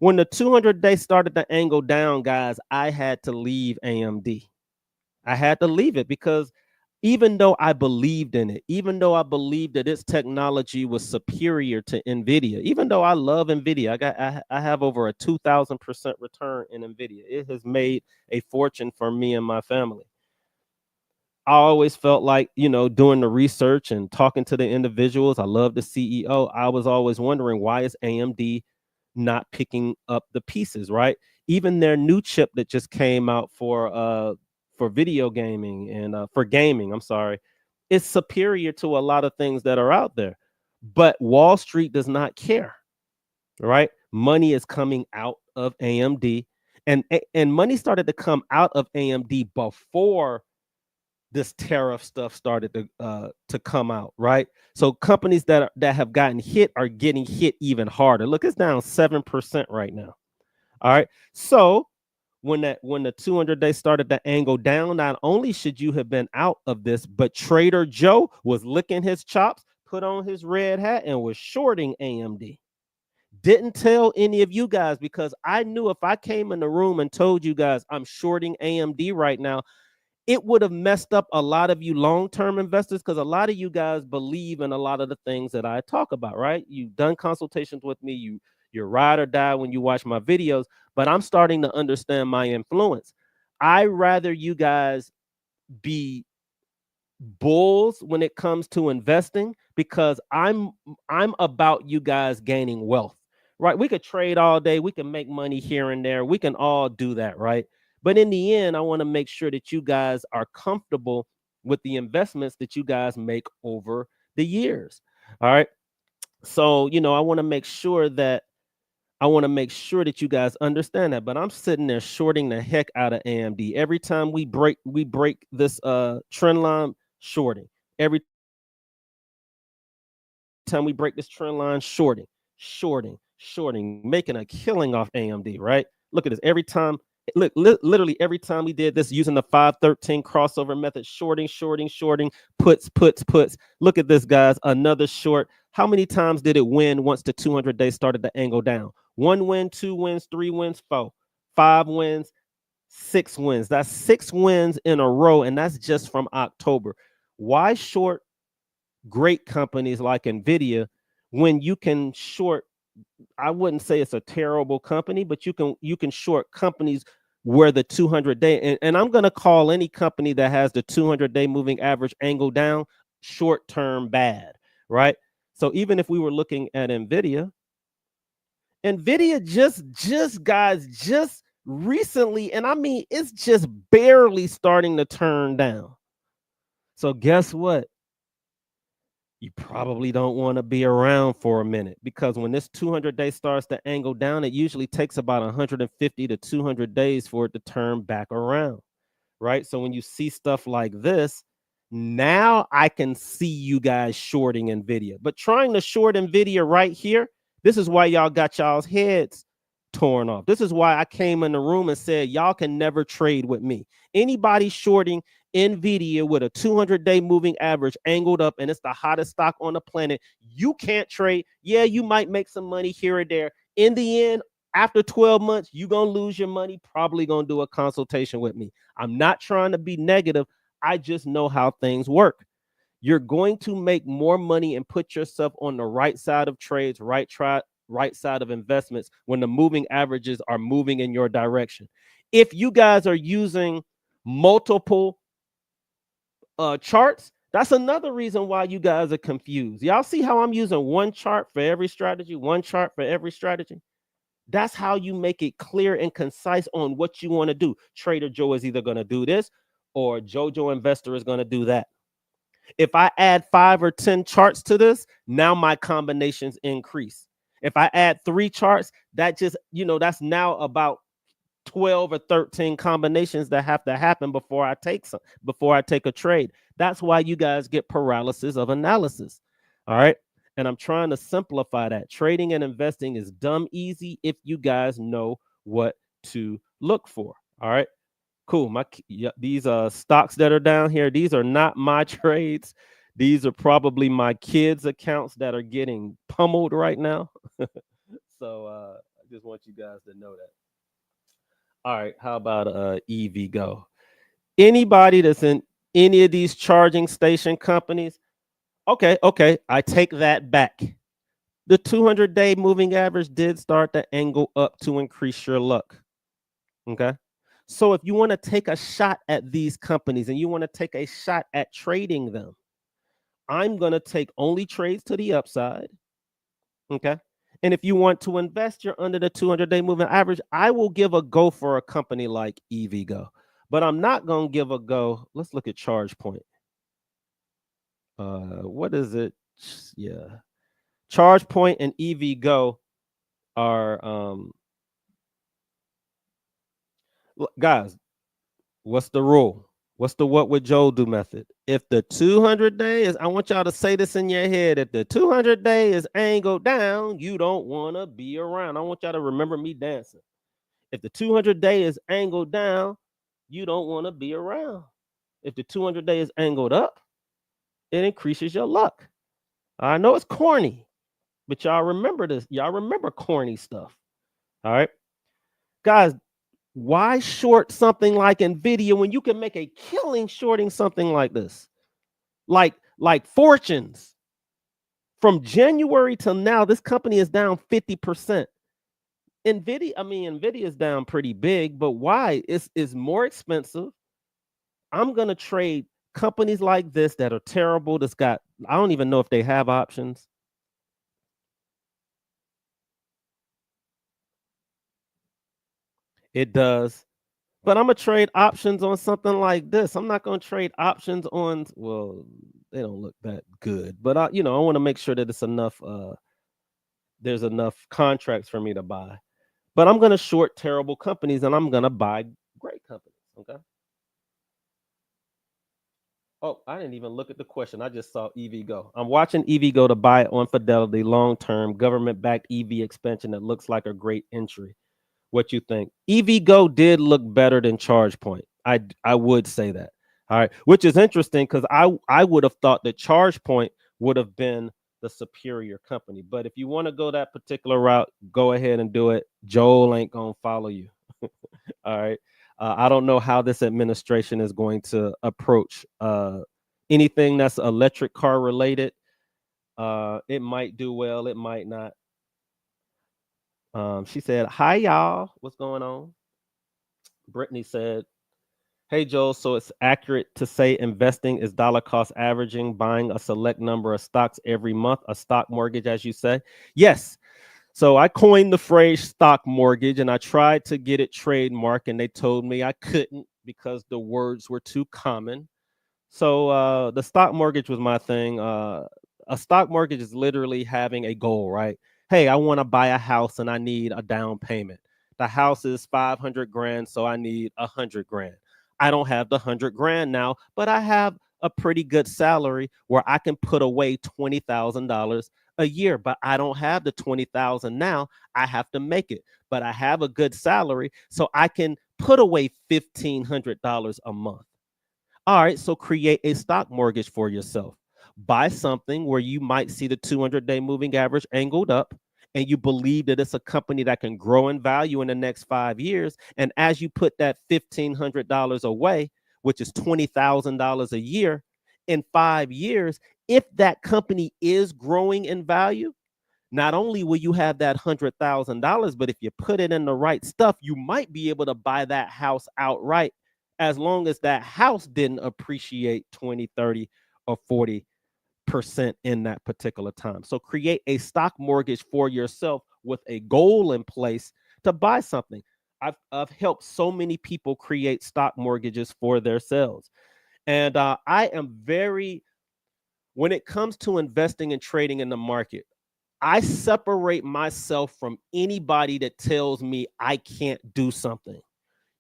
When the 200-day started to angle down, guys, I had to leave AMD. I had to leave it because even though I believed in it, even though I believed that its technology was superior to Nvidia, even though I love Nvidia, I have over a 2,000% return in Nvidia. It has made a fortune for me and my family. I always felt like, doing the research and talking to the individuals, I love the CEO. I was always wondering, why is AMD not picking up the pieces, right? Even their new chip that just came out for video gaming and for gaming, I'm sorry, is superior to a lot of things that are out there. But Wall Street does not care, right? Money is coming out of AMD, and money started to come out of AMD before this tariff stuff started to come out, right? So companies that have gotten hit are getting hit even harder. Look, it's down 7% right now. All right. So when the 200-day started to angle down, not only should you have been out of this, but Trader Joe was licking his chops, put on his red hat, and was shorting AMD. Didn't tell any of you guys because I knew if I came in the room and told you guys I'm shorting AMD right now, it would have messed up a lot of you long-term investors because a lot of you guys believe in a lot of the things that I talk about, right? You've done consultations with me. You're ride or die when you watch my videos, but I'm starting to understand my influence. I rather you guys be bulls when it comes to investing because I'm about you guys gaining wealth, right? We could trade all day. We can make money here and there. We can all do that, right? But in the end, I want to make sure that you guys are comfortable with the investments that you guys make over the years. All right. So, I want to make sure that you guys understand that. But I'm sitting there shorting the heck out of AMD. Every time we break this trend line, shorting. Every time we break this trend line, shorting, making a killing off AMD, right? Look at this. Every time, literally every time we did this using the 513 crossover method, shorting, puts. Look at this, guys. Another short. How many times did it win once the 200-day started to angle down? 1 win, 2 wins, 3 wins, 4, 5 wins, 6 wins. That's 6 wins in a row, and that's just from October. Why short great companies like Nvidia when you can short? I wouldn't say it's a terrible company, but you can short companies where the 200-day, and I'm going to call any company that has the 200-day moving average angle down short-term bad, right? So even if we were looking at Nvidia just recently, and I mean, it's just barely starting to turn down. So guess what? You probably don't want to be around for a minute, because when this 200-day starts to angle down, it usually takes about 150 to 200 days for it to turn back around, right? So when you see stuff like this, now I can see you guys shorting Nvidia. But trying to short Nvidia right here, this is why y'all got y'all's heads torn off. This is why I came in the room and said, y'all can never trade with me. Anybody shorting Nvidia with a 200-day moving average angled up, and it's the hottest stock on the planet, you can't trade. Yeah, you might make some money here or there. In the end, after 12 months, you're going to lose your money, probably going to do a consultation with me. I'm not trying to be negative. I just know how things work. You're going to make more money and put yourself on the right side of trades, right side of investments when the moving averages are moving in your direction. If you guys are using multiple charts, that's another reason why you guys are confused. Y'all see how I'm using one chart for every strategy, one chart for every strategy? That's how you make it clear and concise on what you want to do. Trader Joe is either going to do this, or Jojo Investor is going to do that. If I add 5 or 10 charts to this, now my combinations increase. If I add 3 charts, that just, that's now about 12 or 13 combinations that have to happen before I take a trade. That's why you guys get paralysis of analysis. All right. And I'm trying to simplify that. Trading and investing is dumb easy if you guys know what to look for. All right. Cool. These stocks that are down here, these are not my trades. These are probably my kids' accounts that are getting pummeled right now. So I just want you guys to know that. All right, how about EVgo? Anybody that's in any of these charging station companies? Okay, I take that back. The 200-day moving average did start to angle up to increase your luck. Okay. So if you want to take a shot at these companies and you want to take a shot at trading them, I'm going to take only trades to the upside. Okay. And if you want to invest, you're under the 200-day moving average. I will give a go for a company like EVgo, but I'm not going to give a go. Let's look at ChargePoint. What is it? Yeah. ChargePoint and EVgo are, guys, what's the rule? What's the what would Joe do method? If the 200-day is, I want y'all to say this in your head. If the 200-day is angled down, you don't want to be around. I want y'all to remember me dancing. If the 200-day is angled down, you don't want to be around. If the 200-day is angled up, it increases your luck. I know it's corny, but y'all remember this. Y'all remember corny stuff. All right. Guys, why short something like Nvidia when you can make a killing shorting something like this? Like Fortunes. From January till now, this company is down 50%. Nvidia is down pretty big, but why? It's more expensive. I'm gonna trade companies like this that are terrible. I don't even know if they have options. It does. But I'm gonna trade options on something like this. I'm not gonna trade options on, well, they don't look that good. But I want to make sure that it's enough. There's enough contracts for me to buy. But I'm gonna short terrible companies and I'm gonna buy great companies. Okay. Oh, I didn't even look at the question. I just saw EVgo. I'm watching EVgo to buy on Fidelity, long-term government-backed EV expansion that looks like a great entry. What you think? EVgo did look better than ChargePoint. I would say that. All right, which is interesting because I would have thought that ChargePoint would have been the superior company. But if you want to go that particular route, go ahead and do it. Joel ain't gonna follow you. All right. I don't know how this administration is going to approach anything that's electric car related. It might do well, it might not. She said, "Hi y'all, what's going on?" Brittany said, "Hey Joel, so it's accurate to say investing is dollar cost averaging, buying a select number of stocks every month, a stock mortgage, as you say?" Yes. So I coined the phrase stock mortgage and I tried to get it trademarked, and they told me I couldn't because the words were too common. So the stock mortgage was my thing. A stock mortgage is literally having a goal, right? Hey, I want to buy a house and I need a down payment. The house is 500 grand, so I need 100 grand. I don't have the 100 grand now, but I have a pretty good salary where I can put away $20,000 a year, but I don't have the 20,000 now. I have to make it, but I have a good salary, so I can put away $1,500 a month. All right, so create a stock mortgage for yourself. Buy something where you might see the 200-day moving average angled up, and you believe that it's a company that can grow in value in the next 5 years. And as you put that $1,500 away, which is $20,000 a year, in 5 years, if that company is growing in value, not only will you have that $100,000, but if you put it in the right stuff, you might be able to buy that house outright, as long as that house didn't appreciate 20, 30, or 40% in that particular time. So create a stock mortgage for yourself with a goal in place to buy something. I've helped so many people create stock mortgages for themselves. And I am very, when it comes to investing and trading in the market, I separate myself from anybody that tells me I can't do something.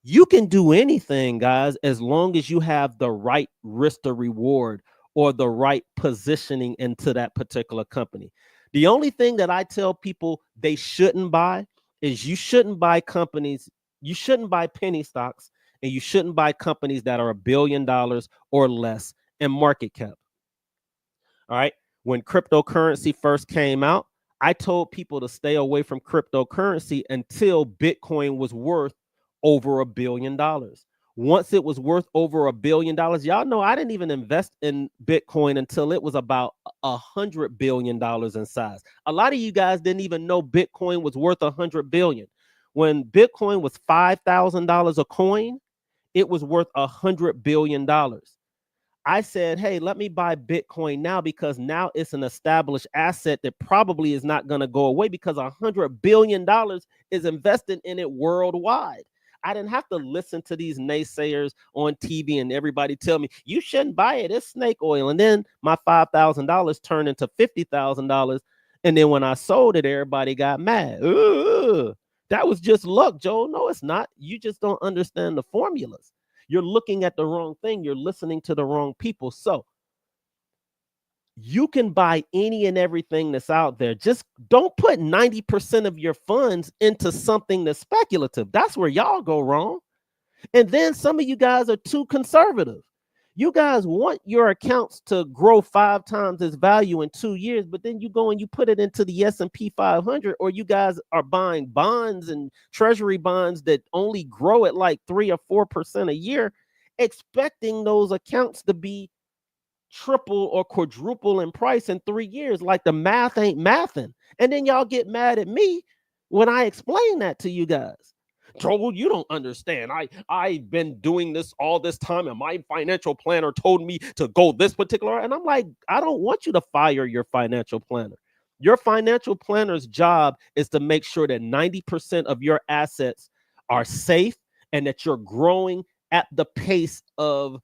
You can do anything, guys, as long as you have the right risk to reward or the right positioning into that particular company. The only thing that I tell people they shouldn't buy is you shouldn't buy companies, you shouldn't buy penny stocks, and you shouldn't buy companies that are $1 billion or less in market cap. All right. When cryptocurrency first came out, I told people to stay away from cryptocurrency until Bitcoin was worth over $1 billion. Once it was worth over $1 billion, y'all know I didn't even invest in Bitcoin until it was about $100 billion in size. A lot of you guys didn't even know Bitcoin was worth 100 billion. When Bitcoin was $5,000 a coin, it was worth $100 billion. I said, hey, let me buy Bitcoin now, because now it's an established asset that probably is not going to go away, because $100 billion is invested in it worldwide. I didn't have to listen to these naysayers on TV and everybody tell me you shouldn't buy it. It's snake oil. And then my $5,000 turned into $50,000. And then when I sold it, everybody got mad. Ooh, that was just luck, Joe. No, it's not. You just don't understand the formulas. You're looking at the wrong thing. You're listening to the wrong people. So you can buy any and everything that's out there. Just don't put 90% of your funds into something that's speculative. That's where y'all go wrong. And then some of you guys are too conservative. You guys want your accounts to grow 5 times its value in 2 years, but then you go and you put it into the S&P 500, or you guys are buying bonds and treasury bonds that only grow at like 3 or 4% a year, expecting those accounts to be triple or quadruple in price in 3 years. Like the math ain't mathing. And then y'all get mad at me when I explain that to you guys. Joel, you don't understand. I've been doing this all this time, and my financial planner told me to go this particular. And I'm like, I don't want you to fire your financial planner. Your financial planner's job is to make sure that 90% of your assets are safe and that you're growing at the pace of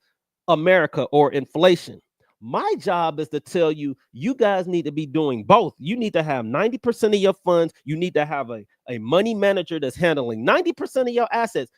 America or inflation. My job is to tell you, you guys need to be doing both. You need to have 90% of your funds. You need to have a money manager that's handling 90% of your assets.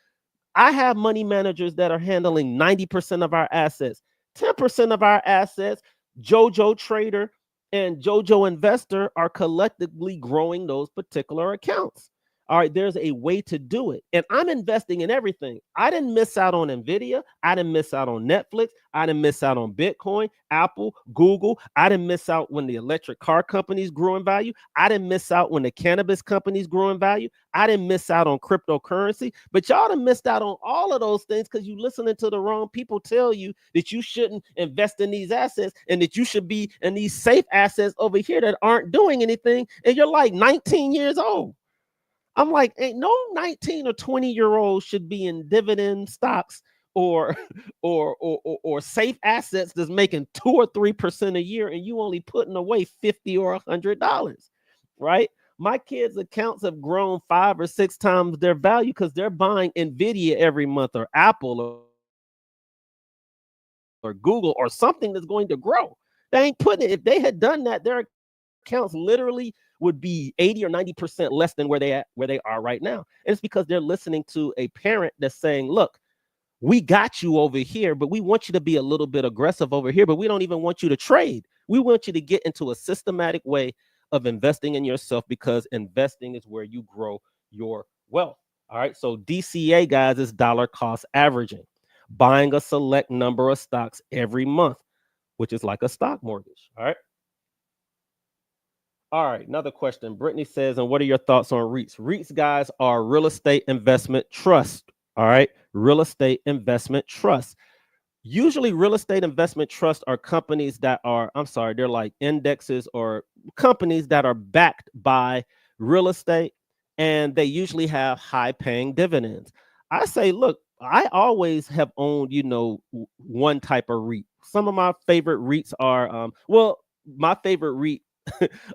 I have money managers that are handling 90% of our assets. 10% of our assets, JoJo Trader and JoJo Investor, are collectively growing those particular accounts. All right, there's a way to do it. And I'm investing in everything. I didn't miss out on Nvidia. I didn't miss out on Netflix. I didn't miss out on Bitcoin, Apple, Google. I didn't miss out when the electric car companies grew in value. I didn't miss out when the cannabis companies grew in value. I didn't miss out on cryptocurrency. But y'all done missed out on all of those things because you listening to the wrong people tell you that you shouldn't invest in these assets and that you should be in these safe assets over here that aren't doing anything. And you're like 19 years old. I'm like, ain't no 19 or 20-year-old should be in dividend stocks or or safe assets that's making 2 or 3% a year, and you only putting away $50 or $100, right? My kids' accounts have grown 5 or 6 times their value because they're buying Nvidia every month, or Apple, or Google, or something that's going to grow. They ain't putting it. If they had done that, their accounts literally would be 80 or 90% less than where they are right now. And it's because they're listening to a parent that's saying, look, we got you over here, but we want you to be a little bit aggressive over here, but we don't even want you to trade. We want you to get into a systematic way of investing in yourself, because investing is where you grow your wealth. All right. So DCA, guys, is dollar cost averaging, buying a select number of stocks every month, which is like a stock mortgage. All right. All right, another question. Brittany says, and what are your thoughts on REITs? REITs, guys, are real estate investment trust. All right, real estate investment trust. Usually, real estate investment trusts are companies that are, I'm sorry, they're like indexes or companies that are backed by real estate, and they usually have high paying dividends. I say, look, I always have owned, one type of REIT. Some of my favorite REITs are, my favorite REIT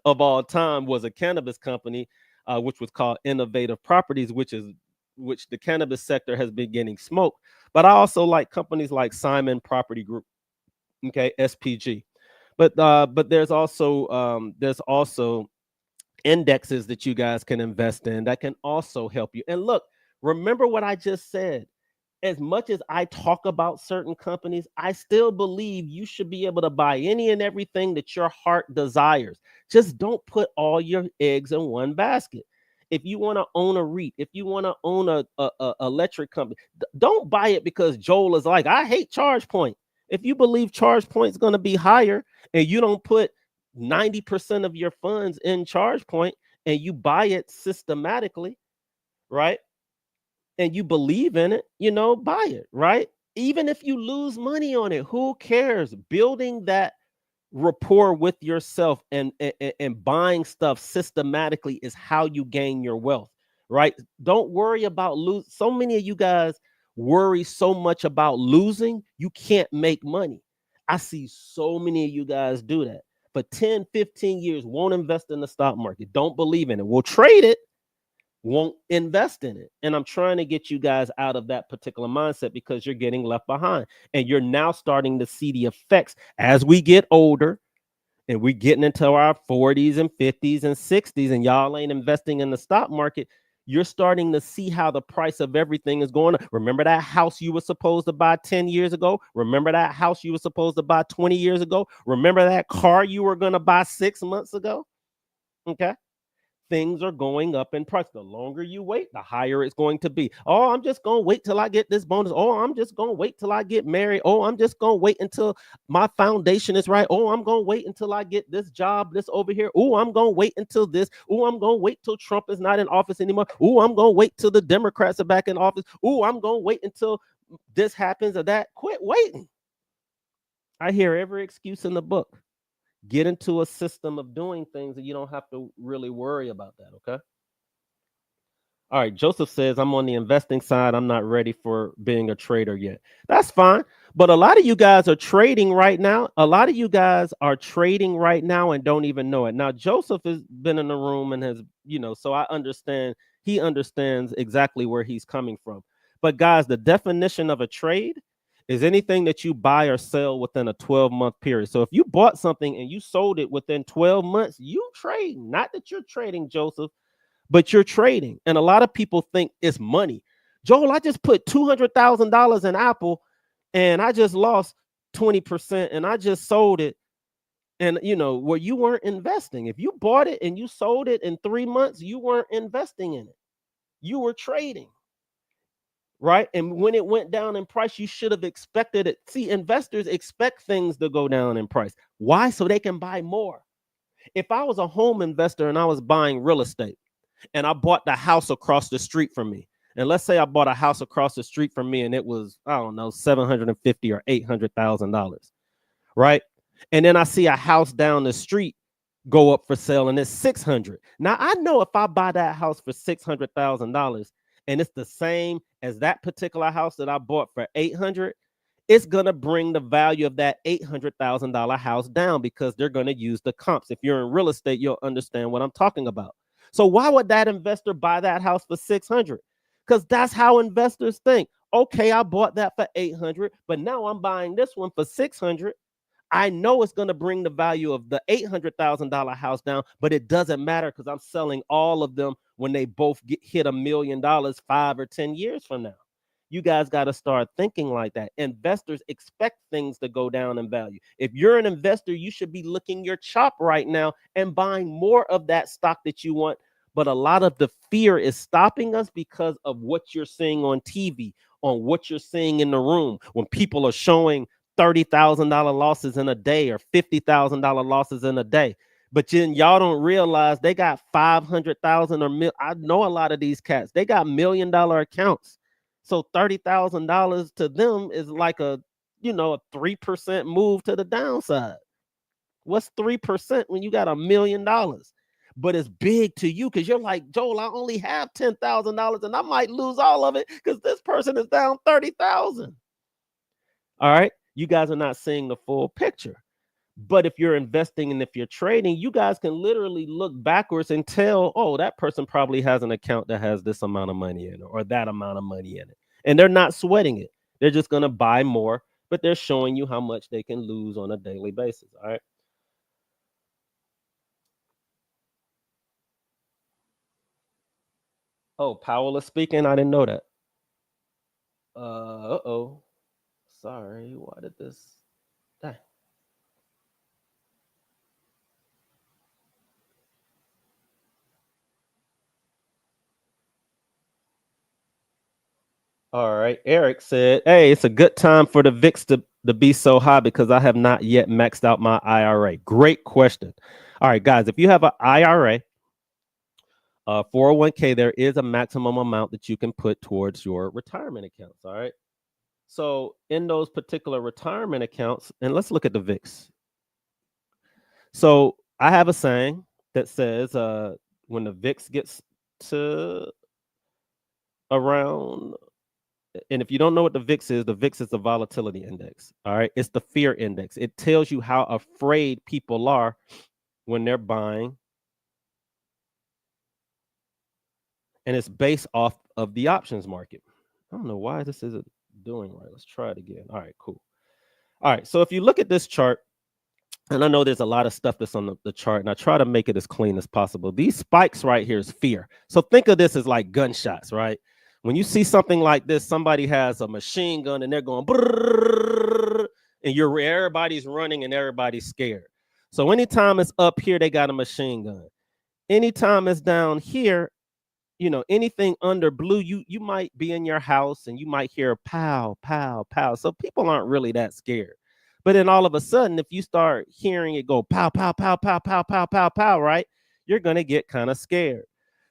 of all time was a cannabis company, which was called Innovative Properties, which the cannabis sector has been getting smoked. But I also like companies like Simon Property Group, okay, SPG. But there's also indexes that you guys can invest in that can also help you. And look, remember what I just said. As much as I talk about certain companies, I still believe you should be able to buy any and everything that your heart desires. Just don't put all your eggs in one basket. If you want to own a REIT, if you want to own a electric company, don't buy it because Joel is like, I hate ChargePoint. If you believe ChargePoint is going to be higher and you don't put 90% of your funds in ChargePoint and you buy it systematically, right? And you believe in it, buy it, right? Even if you lose money on it, who cares? Building that rapport with yourself and buying stuff systematically is how you gain your wealth, right? Don't worry about lose. So many of you guys worry so much about losing, you can't make money. I see so many of you guys do that. For 10, 15 years, won't invest in the stock market, don't believe in it, will trade it, won't invest in it. And I'm trying to get you guys out of that particular mindset because you're getting left behind. And you're now starting to see the effects as we get older and we're getting into our 40s and 50s and 60s, and y'all ain't investing in the stock market. You're starting to see how the price of everything is going up. Remember that house you were supposed to buy 10 years ago? Remember that house you were supposed to buy 20 years ago? Remember that car you were going to buy 6 months ago? Okay. Things are going up in price. The longer you wait, the higher it's going to be. Oh, I'm just going to wait till I get this bonus. Oh, I'm just going to wait till I get married. Oh, I'm just going to wait until my foundation is right. Oh, I'm going to wait until I get this job, this over here. Oh, I'm going to wait until this. Oh, I'm going to wait till Trump is not in office anymore. Oh, I'm going to wait till the Democrats are back in office. Oh, I'm going to wait until this happens or that. Quit waiting. I hear every excuse in the book. Get into a system of doing things and you don't have to really worry about that. Okay. All right. Joseph says, I'm on the investing side. I'm not ready for being a trader yet. That's fine. But a lot of you guys are trading right now. A lot of you guys are trading right now and don't even know it. Now, Joseph has been in the room and has, so I understand. He understands exactly where he's coming from. But guys, the definition of a trade is anything that you buy or sell within a 12-month period. So if you bought something and you sold it within 12 months, you trade. Not that you're trading, Joseph, but you're trading. And a lot of people think it's money. Joel, I just put $200,000 in Apple and I just lost 20% and I just sold it. And, where you weren't investing. If you bought it and you sold it in 3 months, you weren't investing in it. You were trading. Right. And when it went down in price, you should have expected it. See, investors expect things to go down in price. Why? So they can buy more. If I was a home investor and I was buying real estate and I bought the house across the street from me, and let's say I bought a house across the street from me and it was, I don't know, $750,000 or $800,000. Right. And then I see a house down the street go up for sale and it's 600. Now I know if I buy that house for $600,000 and it's the same as that particular house that I bought for 800, it's going to bring the value of that $800,000 house down because they're going to use the comps. If you're in real estate, you'll understand what I'm talking about. So why would that investor buy that house for 600? Because that's how investors think. Okay, I bought that for 800, but now I'm buying this one for 600. I know it's going to bring the value of the $800,000 house down, but it doesn't matter because I'm selling all of them when they both hit $1 million 5 or 10 years from now. You guys got to start thinking like that. Investors expect things to go down in value. If you're an investor, you should be licking your chop right now and buying more of that stock that you want. But a lot of the fear is stopping us because of what you're seeing on TV, on what you're seeing in the room, when people are showing $30,000 losses in a day or $50,000 losses in a day. But then y'all don't realize they got 500,000 or I know a lot of these cats. They got $1 million accounts. So $30,000 to them is like a 3% move to the downside. What's 3% when you got $1 million? But it's big to you because you're like, Joel, I only have $10,000 and I might lose all of it because this person is down 30,000. All right. You guys are not seeing the full picture. But if you're investing and if you're trading, you guys can literally look backwards and tell, oh, that person probably has an account that has this amount of money in it or that amount of money in it. And they're not sweating it. They're just going to buy more, but they're showing you how much they can lose on a daily basis. All right. Oh, Powell is speaking. I didn't know that. Uh-oh. Sorry. Why did this? Dang. All right. Eric said, hey, it's a good time for the VIX to be so high because I have not yet maxed out my IRA. Great question. All right, guys, if you have an IRA, 401k, there is a maximum amount that you can put towards your retirement accounts. All right. So in those particular retirement accounts, and let's look at the VIX. So I have a saying that says when the VIX gets to around, and if you don't know what the VIX is the volatility index. All right. It's the fear index. It tells you how afraid people are when they're buying. And it's based off of the options market. I don't know why this isn't doing right. Let's try it again. All right, cool. All right. So if you look at this chart, and I know there's a lot of stuff that's on the chart, and I try to make it as clean as possible. These spikes right here is fear. So think of this as like gunshots, right? When you see something like this, somebody has a machine gun and they're going, and everybody's running and everybody's scared. So anytime it's up here, they got a machine gun. Anytime it's down here, anything under blue, you might be in your house and you might hear pow, pow, pow. So people aren't really that scared. But then all of a sudden, if you start hearing it go pow, pow, pow, pow, pow, pow, pow, pow, right, you're going to get kind of scared.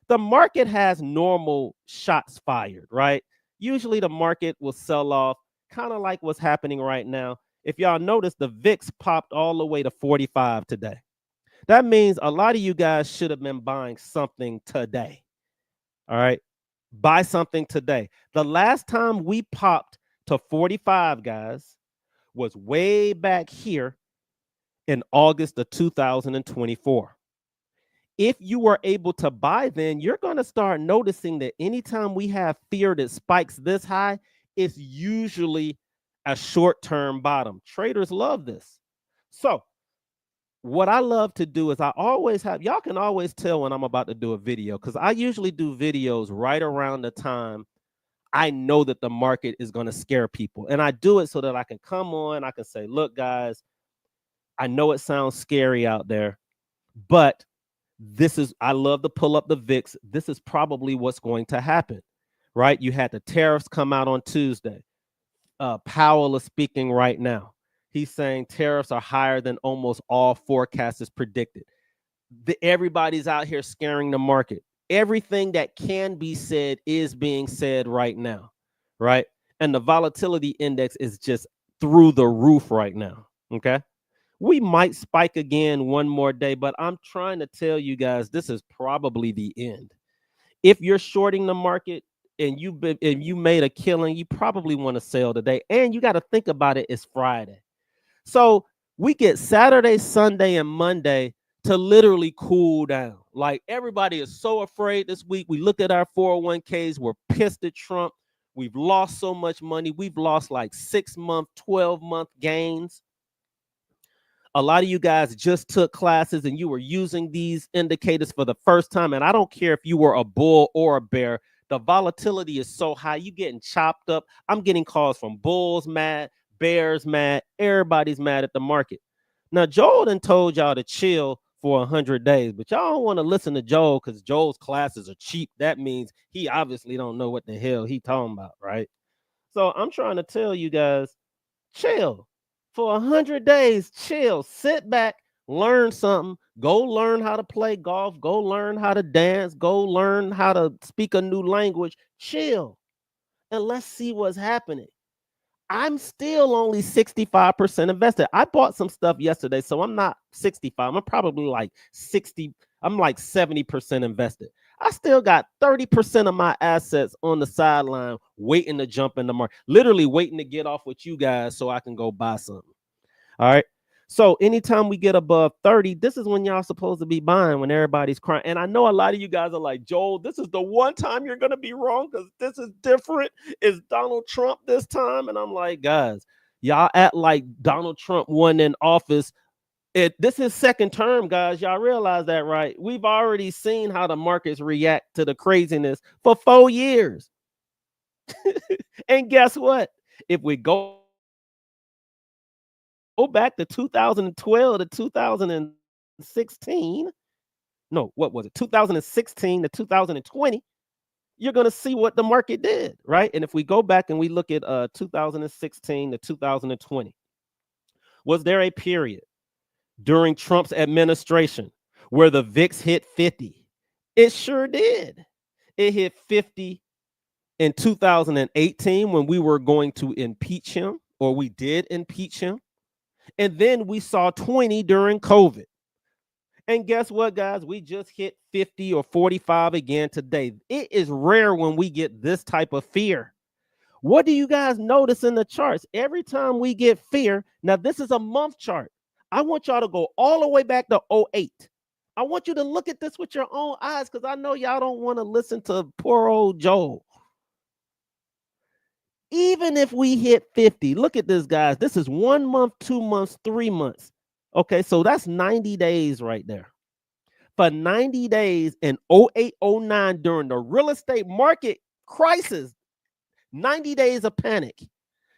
The market has normal shots fired, right? Usually the market will sell off kind of like what's happening right now. If y'all notice, the VIX popped all the way to 45 today. That means a lot of you guys should have been buying something today. All right. Buy something today. The last time we popped to 45, guys, was way back here in August of 2024. If you were able to buy then, you're going to start noticing that anytime we have fear that spikes this high, it's usually a short-term bottom. Traders love this. So what I love to do is I always have, y'all can always tell when I'm about to do a video because I usually do videos right around the time I know that the market is going to scare people. And I do it so that I can come on, I can say, look, guys, I know it sounds scary out there, but I love to pull up the VIX. This is probably what's going to happen, right? You had the tariffs come out on Tuesday. Powell is speaking right now. He's saying tariffs are higher than almost all forecasters predicted. Everybody's out here scaring the market. Everything that can be said is being said right now, right? And the volatility index is just through the roof right now, okay? We might spike again one more day, but I'm trying to tell you guys, this is probably the end. If you're shorting the market and you made a killing, you probably want to sell today. And you got to think about it, it's Friday. So we get Saturday, Sunday, and Monday to literally cool down. Like everybody is so afraid this week. We looked at our 401ks. We're pissed at Trump. We've lost so much money. We've lost like 6-month, 12-month gains. A lot of you guys just took classes and you were using these indicators for the first time. And I don't care if you were a bull or a bear. The volatility is so high. You getting chopped up. I'm getting calls from bulls mad, bears mad. Everybody's mad at the market. Now, Joel done told y'all to chill for 100 days, but y'all don't want to listen to Joel because Joel's classes are cheap. That means he obviously don't know what the hell he talking about, right? So I'm trying to tell you guys, chill for 100 days. Chill, sit back, learn something. Go learn how to play golf. Go learn how to dance. Go learn how to speak a new language. Chill, and let's see what's happening. I'm still only 65% invested. I bought some stuff yesterday, so I'm not 65. I'm probably like 60. I'm like 70% invested. I still got 30% of my assets on the sideline waiting to jump in the market, literally waiting to get off with you guys so I can go buy something. All right. So anytime we get above 30, this is when y'all supposed to be buying, when everybody's crying. And I know a lot of you guys are like, Joel, this is the one time you're going to be wrong because this is different. It's Donald Trump this time. And I'm like, guys, y'all act like Donald Trump won in office. This is second term, guys. Y'all realize that, right? We've already seen how the markets react to the craziness for 4 years. And guess what? If we go back to 2012 to 2016, no, what was it? 2016 to 2020, you're going to see what the market did, right? And if we go back and we look at 2016 to 2020, was there a period during Trump's administration where the VIX hit 50? It sure did. It hit 50 in 2018 when we were going to impeach him, or we did impeach him. And then we saw 20 during COVID. And guess what, guys? We just hit 50 or 45 again today. It is rare when we get this type of fear. What do you guys notice in the charts? Every time we get fear, now this is a month chart. I want y'all to go all the way back to 08. I want you to look at this with your own eyes because I know y'all don't want to listen to poor old Joel. Even if we hit 50, look at this, guys. This is 1 month, 2 months, 3 months. Okay, so that's 90 days right there. For 90 days in 08, 09 during the real estate market crisis, 90 days of panic.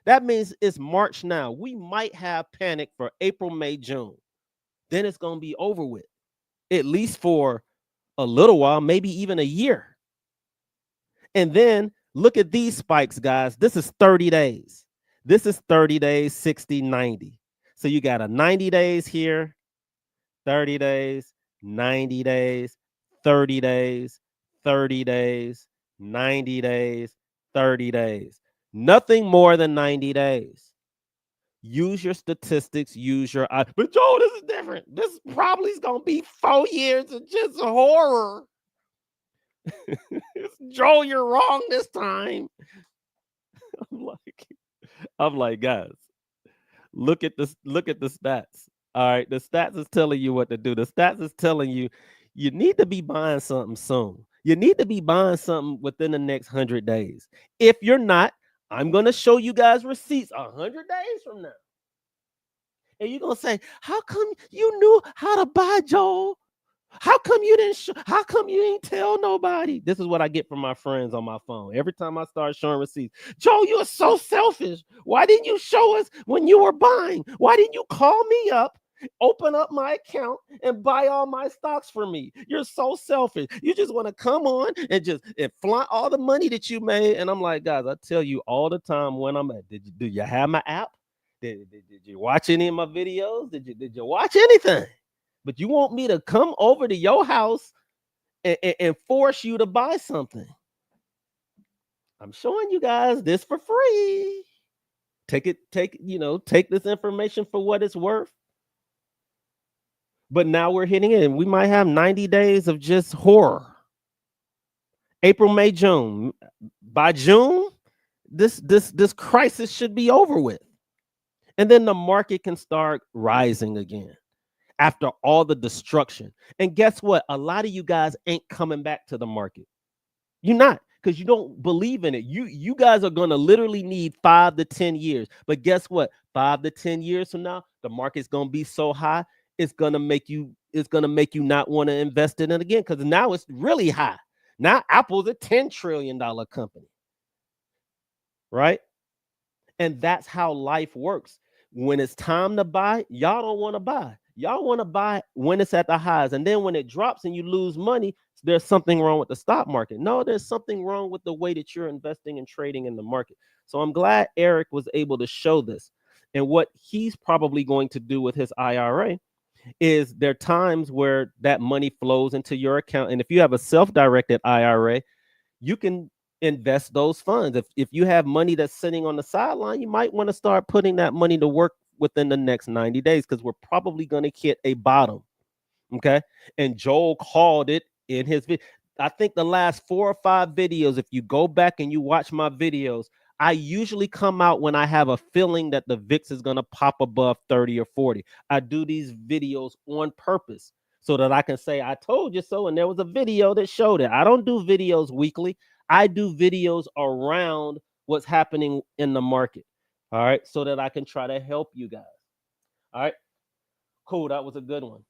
That means it's March now. We might have panic for April, May, June. Then it's going to be over with, at least for a little while, maybe even a year. And then look at these spikes, guys. This is 30 days. This is 30 days, 60, 90. So you got a 90 days here, 30 days, 90 days, 30 days, 30 days, 90 days, 30 days. Nothing more than 90 days. Use your statistics, use your eyes. But Joe, this is different. This probably is going to be 4 years of just horror. Joe, you're wrong this time. I'm like, guys, look at this. Look at the stats. All right, the stats is telling you what to do. The stats is telling you you need to be buying something soon. You need to be buying something within the next 100 days. If you're not, I'm going to show you guys receipts 100 days from now. And you're going to say, how come you knew how to buy, Joel? How come you didn't how come you ain't tell nobody? This is what I get from my friends on my phone. Every time I start showing receipts, Joe, you are so selfish. Why didn't you show us when you were buying? Why didn't you call me up, open up my account, and buy all my stocks for me? You're so selfish. You just want to come on and flaunt all the money that you made. And I'm like, guys, I tell you all the time when I'm at, do you have my app? Did you watch any of my videos? Did you watch anything? But you want me to come over to your house and force you to buy something. I'm showing you guys this for free. Take this information for what it's worth. But now we're hitting it, and we might have 90 days of just horror. April, May, June. By June, this crisis should be over with. And then the market can start rising again. after all the destruction. And guess what? A lot of you guys ain't coming back to the market. You're not, because you don't believe in it. You guys are going to literally need 5 to 10 years. But guess what? 5 to 10 years from now, the market's going to be so high, it's going to make you not want to invest in it again, because now it's really high. Now Apple's a $10 trillion company, right? And that's how life works. When it's time to buy, y'all don't want to buy. Y'all want to buy when it's at the highs. And then when it drops and you lose money, there's something wrong with the stock market. No, there's something wrong with the way that you're investing and trading in the market. So I'm glad Eric was able to show this. And what he's probably going to do with his IRA is there are times where that money flows into your account. And if you have a self-directed IRA, you can invest those funds. If you have money that's sitting on the sideline, you might want to start putting that money to work within the next 90 days, because we're probably going to hit a bottom. Okay. And Joel called it in his video. I think the last 4 or 5 videos, if you go back and you watch my videos, I usually come out when I have a feeling that the VIX is going to pop above 30 or 40. I do these videos on purpose so that I can say, I told you so. And there was a video that showed it. I don't do videos weekly. I do videos around what's happening in the market. All right. So that I can try to help you guys. All right. Cool. That was a good one.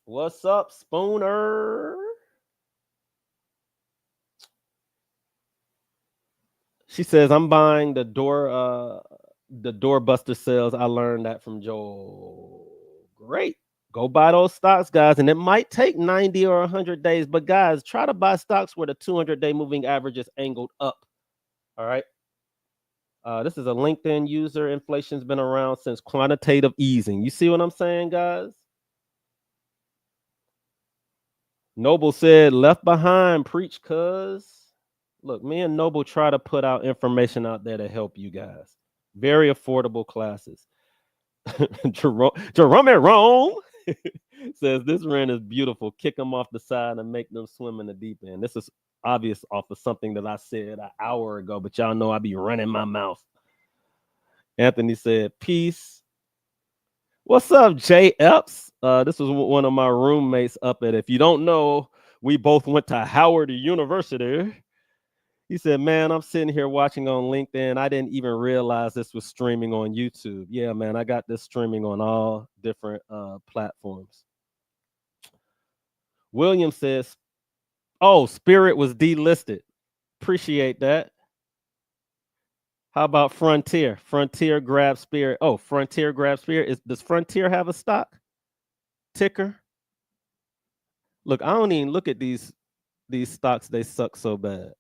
What's up, Spooner? She says, I'm buying the doorbuster sales. I learned that from Joel. Great. Go buy those stocks, guys. And it might take 90 or 100 days. But guys, try to buy stocks where the 200-day moving average is angled up. All right. This is a LinkedIn user. Inflation's been around since quantitative easing. You see what I'm saying, guys? Noble said, left behind, preach, cuz. Look, me and Noble try to put out information out there to help you guys. Very affordable classes. Jerome at Rome says, this rent is beautiful. Kick them off the side and make them swim in the deep end. This is obvious off of something that I said an hour ago, but y'all know I be running my mouth. Anthony said, peace. What's up, Jay Epps? This was one of my roommates up at, if you don't know, we both went to Howard University. He said, man, I'm sitting here watching on LinkedIn. I didn't even realize this was streaming on YouTube. Yeah, man, I got this streaming on all different platforms. William says, oh, Spirit was delisted. Appreciate that. How about Frontier? Frontier grab Spirit. Oh, Frontier grab Spirit. Does Frontier have a stock ticker? Look, I don't even look at these stocks. They suck so bad.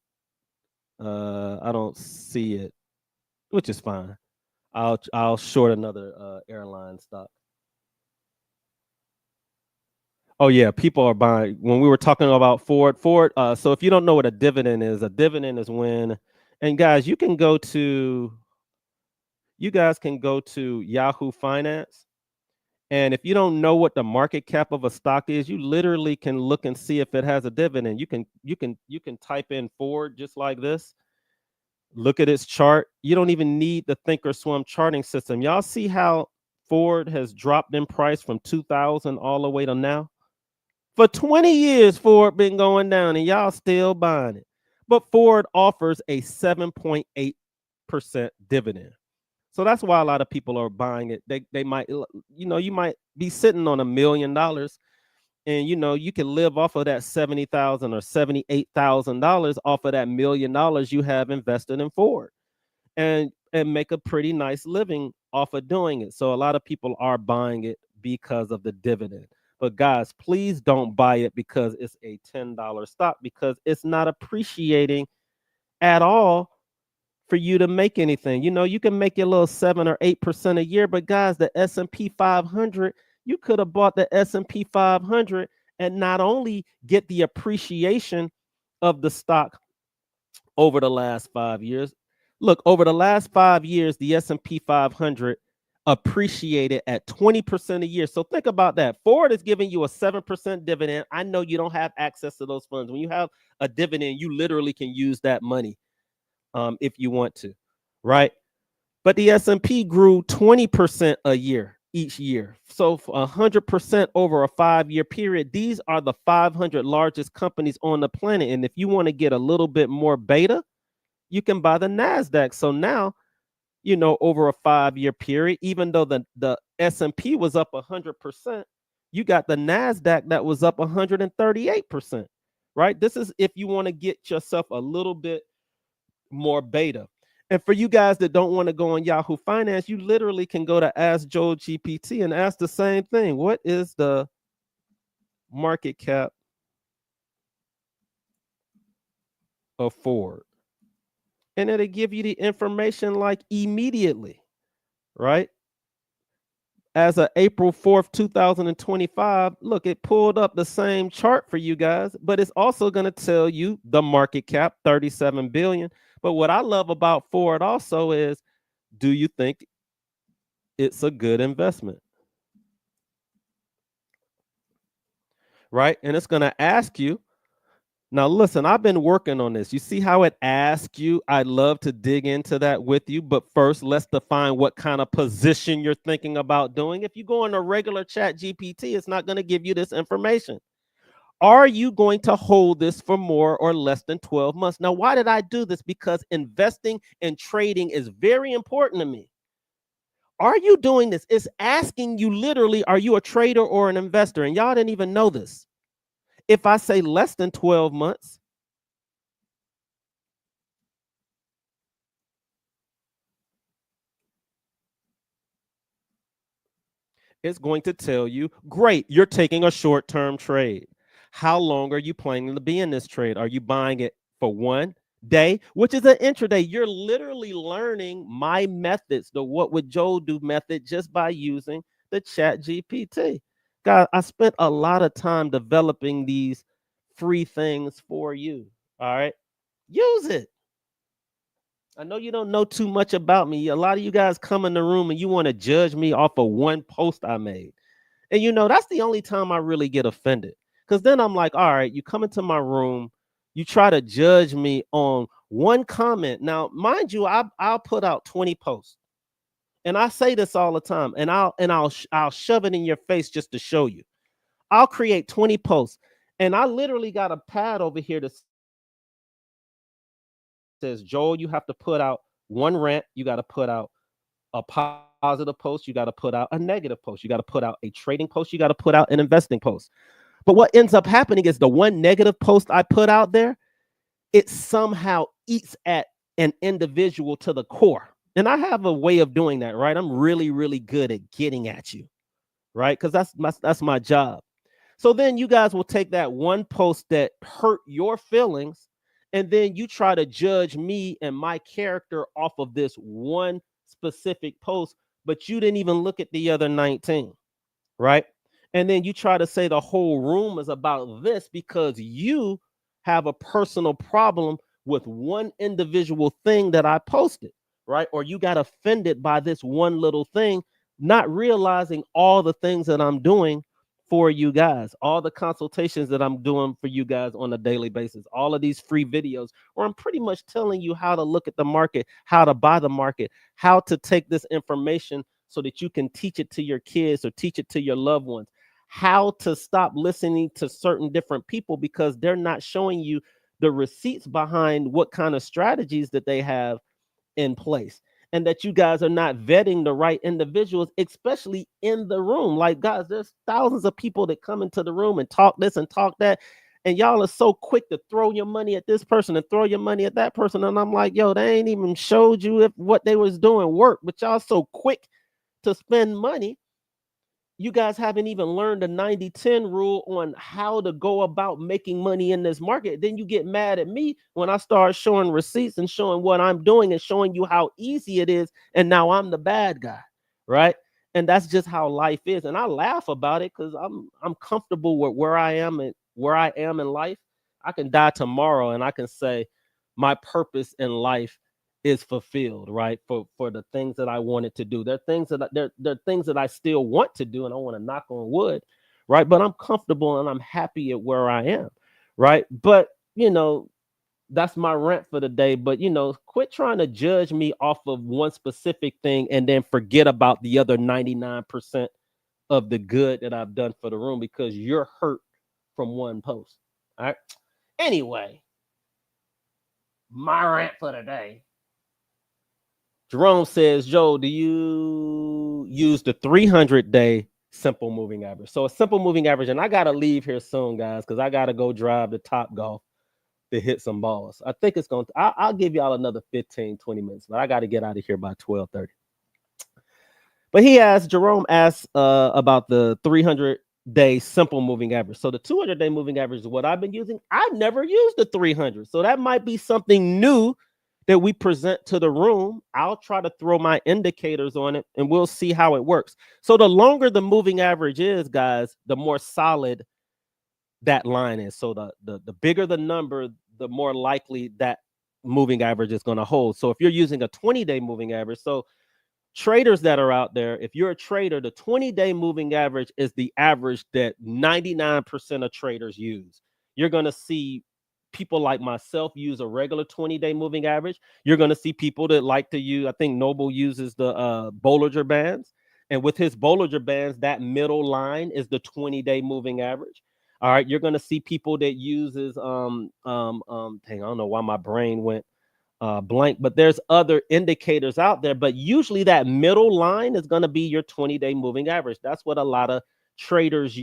I don't see it, which is fine. I'll short another airline stock. Oh yeah, people are buying. When we were talking about Ford, so if you don't know what a dividend is when, and guys, you guys can go to Yahoo Finance, and if you don't know what the market cap of a stock is, you literally can look and see if it has a dividend. You can type in Ford just like this. Look at its chart. You don't even need the Thinkorswim charting system. Y'all see how Ford has dropped in price from 2000 all the way to now? For 20 years, Ford been going down and y'all still buying it. But Ford offers a 7.8% dividend. So that's why a lot of people are buying it. They might, you might be sitting on $1 million and you can live off of that $70,000 or $78,000 off of that $1 million you have invested in Ford, and make a pretty nice living off of doing it. So a lot of people are buying it because of the dividend. But guys, please don't buy it because it's a $10 stock, because it's not appreciating at all for you to make anything. You can make your little 7 or 8% a year, but guys, the S&P 500, you could have bought the S&P 500 and not only get the appreciation of the stock over the last 5 years. Look, over the last 5 years, the S&P 500 appreciated at 20% a year. So think about that. Ford is giving you a 7% dividend. I know you don't have access to those funds. When you have a dividend, you literally can use that money if you want to, right? But the S&P grew 20% a year. each year. So 100% over a 5-year period. These are the 500 largest companies on the planet. And if you want to get a little bit more beta, you can buy the NASDAQ. So now, over a 5-year period, even though the S&P was up 100%, you got the NASDAQ that was up 138%, right? This is if you want to get yourself a little bit more beta. And for you guys that don't want to go on Yahoo Finance, you literally can go to Ask Joel GPT and ask the same thing. What is the market cap of Ford? And it'll give you the information like immediately, right? As of April 4th, 2025, look, it pulled up the same chart for you guys, but it's also going to tell you the market cap, 37 billion. But what I love about Ford also is, do you think it's a good investment? Right? And it's going to ask you. Now, listen, I've been working on this. You see how it asks you? I'd love to dig into that with you. But first, let's define what kind of position you're thinking about doing. If you go on a regular chat GPT, it's not going to give you this information. Are you going to hold this for more or less than 12 months? Now, why did I do this? Because investing and trading is very important to me. Are you doing this? It's asking you literally, are you a trader or an investor? And y'all didn't even know this. If I say less than 12 months, it's going to tell you, great, you're taking a short-term trade. How long are you planning to be in this trade? Are you buying it for 1 day, which is an intraday? You're literally learning my methods, the what would Joe do method, just by using the chat GPT. God, I spent a lot of time developing these free things for you. All right. Use it. I know you don't know too much about me. A lot of you guys come in the room and you want to judge me off of one post I made. And that's the only time I really get offended. Because then I'm like, all right, you come into my room, you try to judge me on one comment. Now, mind you, I'll put out 20 posts. And I say this all the time, and I'll shove it in your face just to show you. I'll create 20 posts, and I literally got a pad over here that says, Joel, you have to put out one rant, you got to put out a positive post, you got to put out a negative post, you got to put out a trading post, you got to put out an investing post. But what ends up happening is the one negative post I put out there, it somehow eats at an individual to the core. And I have a way of doing that, right? I'm really, really good at getting at you, right? Because that's my job. So then you guys will take that one post that hurt your feelings, and then you try to judge me and my character off of this one specific post, but you didn't even look at the other 19, right? And then you try to say the whole room is about this because you have a personal problem with one individual thing that I posted, right? Or you got offended by this one little thing, not realizing all the things that I'm doing for you guys, all the consultations that I'm doing for you guys on a daily basis, all of these free videos where I'm pretty much telling you how to look at the market, how to buy the market, how to take this information so that you can teach it to your kids or teach it to your loved ones, how to stop listening to certain different people because they're not showing you the receipts behind what kind of strategies that they have in place, and that you guys are not vetting the right individuals, especially in the room. Like, guys, there's thousands of people that come into the room and talk this and talk that, and y'all are so quick to throw your money at this person and throw your money at that person. And I'm like, yo, they ain't even showed you if what they was doing worked, but y'all so quick to spend money. You guys haven't even learned the 90-10 rule on how to go about making money in this market. Then you get mad at me when I start showing receipts and showing what I'm doing and showing you how easy it is. And now I'm the bad guy, right? And that's just how life is. And I laugh about it because I'm comfortable with where I am and where I am in life. I can die tomorrow and I can say my purpose in life is fulfilled, right? For the things that I wanted to do. There are things that there are things that I still want to do, and I want to knock on wood, right? But I'm comfortable and I'm happy at where I am, right? But that's my rant for the day. But quit trying to judge me off of one specific thing and then forget about the other 99% of the good that I've done for the room because you're hurt from one post. All right. Anyway, my rant for the day. Jerome says, Joe, do you use the 300-day simple moving average? So a simple moving average, and I got to leave here soon, guys, because I got to go drive to Top Golf to hit some balls. I think it's going to, I'll give y'all another 15, 20 minutes, but I got to get out of here by 12:30. But Jerome asked about the 300-day simple moving average. So the 200-day moving average is what I've been using. I've never used the 300. So that might be something new that we present to the room. I'll try to throw my indicators on it and we'll see how it works. So the longer the moving average is, guys, the more solid that line is. So the bigger the number, the more likely that moving average is going to hold. So if you're using a 20-day moving average, so traders that are out there, if you're a trader, the 20-day moving average is the average that 99% of traders use. You're going to see people like myself use a regular 20-day moving average. You're going to see people that like to use, I think Noble uses the Bollinger Bands. And with his Bollinger Bands, that middle line is the 20-day moving average. All right, you're going to see people that uses dang, I don't know why my brain went blank, but there's other indicators out there, but usually that middle line is going to be your 20-day moving average. That's what a lot of traders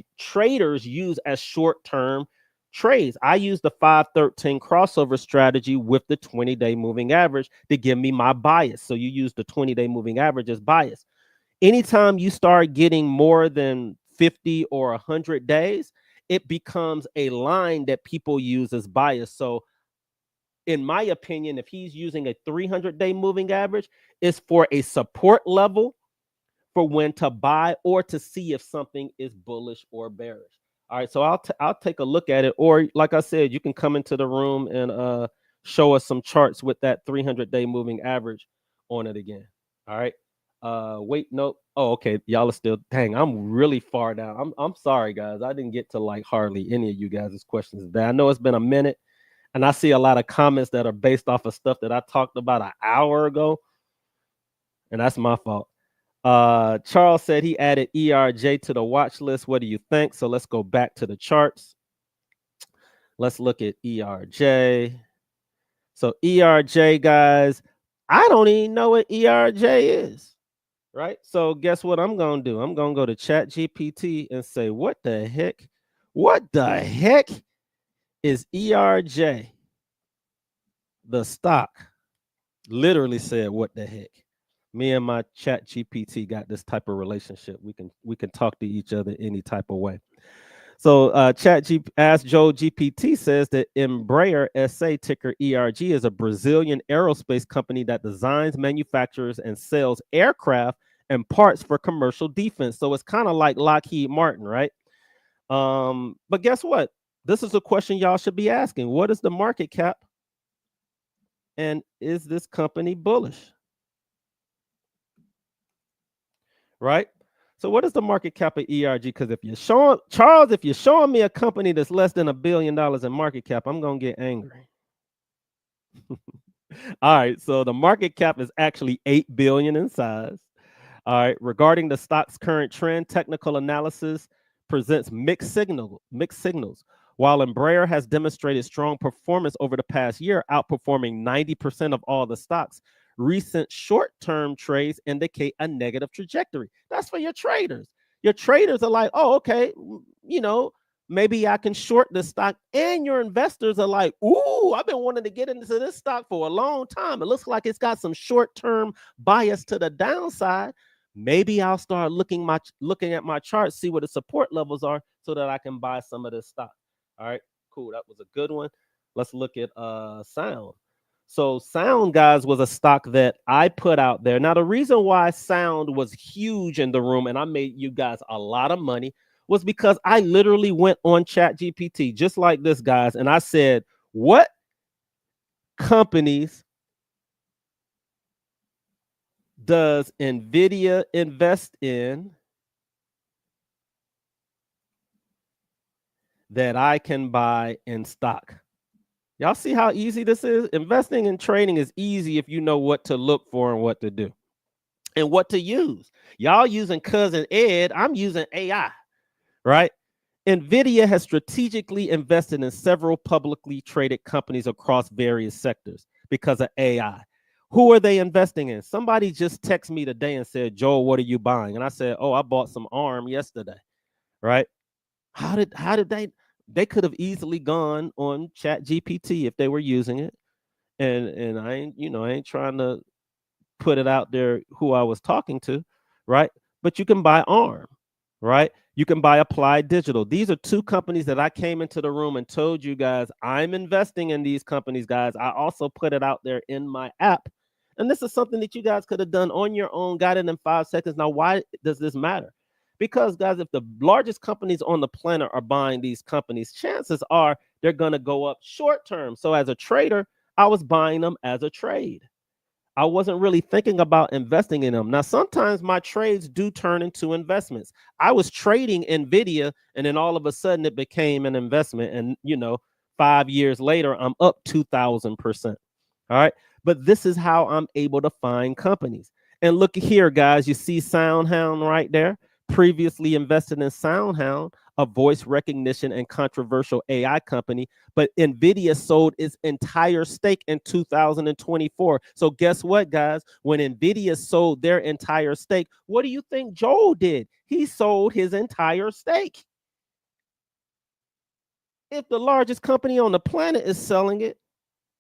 use as short-term trades. I use the 513 crossover strategy with the 20-day moving average to give me my bias. So you use the 20-day moving average as bias. Anytime you start getting more than 50 or 100 days, it becomes a line that people use as bias. So in my opinion, if he's using a 300-day moving average, it's for a support level for when to buy or to see if something is bullish or bearish. All right, so I'll take a look at it, or like I said, you can come into the room and show us some charts with that 300-day moving average on it again. All right. Wait, no. Oh, okay. Y'all are still. Dang, I'm really far down. I'm sorry, guys. I didn't get to like hardly any of you guys' questions today. I know it's been a minute. And I see a lot of comments that are based off of stuff that I talked about an hour ago. And that's my fault. Charles said he added ERJ to the watch list. What do you think? So let's go back to the charts. Let's look at ERJ. So ERJ, guys, I don't even know what ERJ is. Right? So guess what I'm going to do? I'm going to go to ChatGPT and say, what the heck? What the heck is ERJ? The stock literally said, what the heck? Me and my chat GPT got this type of relationship. We can talk to each other any type of way. So Ask Joe GPT says that Embraer SA, ticker ERG, is a Brazilian aerospace company that designs, manufactures, and sells aircraft and parts for commercial defense. So it's kind of like Lockheed Martin, right? But guess what? This is a question y'all should be asking. What is the market cap? And is this company bullish? Right? So what is the market cap of ERG? Because if you're showing me a company that's less than $1 billion in market cap, I'm gonna get angry. All right, so the market cap is actually 8 billion in size. All right, regarding the stock's current trend, technical analysis presents mixed signals. While Embraer has demonstrated strong performance over the past year, outperforming 90% of all the stocks, recent short-term trades indicate a negative trajectory. That's for your traders. Your traders are like, oh, okay, maybe I can short this stock. And your investors are like, ooh, I've been wanting to get into this stock for a long time. It looks like it's got some short-term bias to the downside. Maybe I'll start looking at my chart, see what the support levels are so that I can buy some of this stock. All right, cool. That was a good one. Let's look at Sound. So Sound, guys, was a stock that I put out there. Now, the reason why Sound was huge in the room and I made you guys a lot of money was because I literally went on ChatGPT, just like this, guys, and I said, what companies does Nvidia invest in that I can buy in stock? Y'all see how easy this is? Investing and trading is easy if you know what to look for and what to do and what to use. Y'all using Cousin Ed, I'm using AI, right? Nvidia has strategically invested in several publicly traded companies across various sectors because of AI. Who are they investing in? Somebody just texted me today and said, Joel, what are you buying? And I said, oh, I bought some ARM yesterday, right? How did they could have easily gone on Chat GPT if they were using it. And I ain't trying to put it out there who I was talking to, right? But you can buy ARM, right? You can buy Applied Digital. These are two companies that I came into the room and told you guys I'm investing in these companies, guys. I also put it out there in my app. And this is something that you guys could have done on your own, got it in 5 seconds. Now, why does this matter? Because, guys, if the largest companies on the planet are buying these companies, chances are they're going to go up short term. So, as a trader, I was buying them as a trade. I wasn't really thinking about investing in them. Now, sometimes my trades do turn into investments. I was trading Nvidia, and then all of a sudden it became an investment. And 5 years later, I'm up 2,000%. All right. But this is how I'm able to find companies. And look here, guys, you see SoundHound right there. Previously invested in SoundHound, a voice recognition and controversial AI company, but Nvidia sold its entire stake in 2024. So guess what, guys? When Nvidia sold their entire stake, what do you think Joel did? He sold his entire stake. If the largest company on the planet is selling it,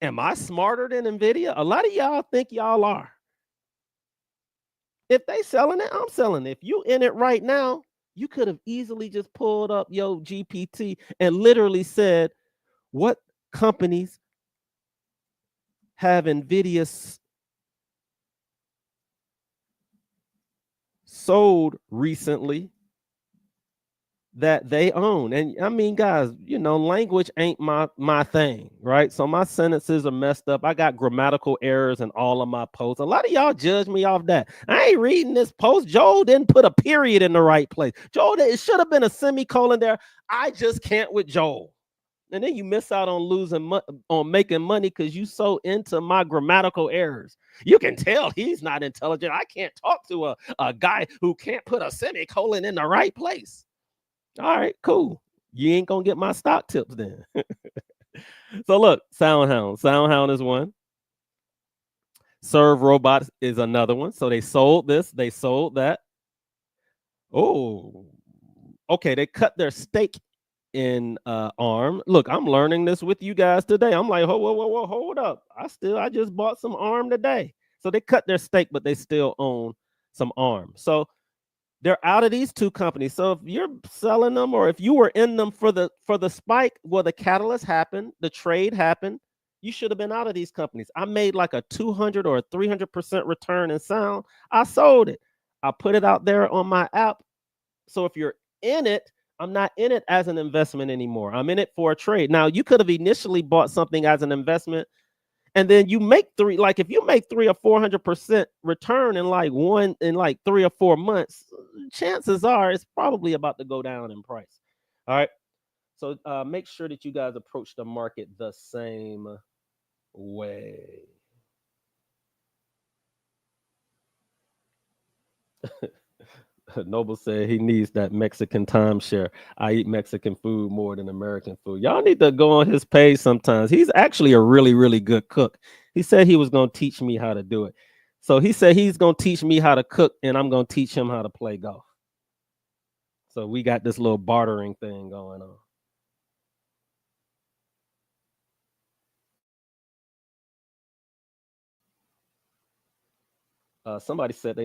am I smarter than Nvidia? A lot of y'all think y'all are. If they selling it, I'm selling it. If you in it right now, you could have easily just pulled up your GPT and literally said, what companies have Nvidia sold recently that they own? And I mean, guys, language ain't my thing, right? So my sentences are messed up. I got grammatical errors in all of my posts. A lot of y'all judge me off that. I ain't reading this post. Joel didn't put a period in the right place. Joel, it should have been a semicolon there. I just can't with Joel. And then you miss out on on making money because you so into my grammatical errors. You can tell he's not intelligent. I can't talk to a guy who can't put a semicolon in the right place. All right, cool. You ain't gonna get my stock tips then. So look, SoundHound. SoundHound is one. Serve Robots is another one. So they sold this, they sold that. Oh, okay. They cut their stake in ARM. Look, I'm learning this with you guys today. I'm like, whoa, hold up. I just bought some ARM today. So they cut their stake, but they still own some ARM. So they're out of these two companies. So if you're selling them, or if you were in them for the spike, well, the catalyst happened, the trade happened. You should have been out of these companies. I made like a 200 or a 300% return in Sound. I sold it. I put it out there on my app. So if you're in it, I'm not in it as an investment anymore. I'm in it for a trade. Now, you could have initially bought something as an investment, and then you make if you make 300 or 400% return in like 3 or 4 months, chances are it's probably about to go down in price. All right. So make sure that you guys approach the market the same way. Noble said he needs that Mexican timeshare. I eat Mexican food more than American food. Y'all need to go on his page sometimes. He's actually a really, really good cook. He said he was going to teach me how to do it. So he said he's going to teach me how to cook, and I'm going to teach him how to play golf. So we got this little bartering thing going on. Somebody said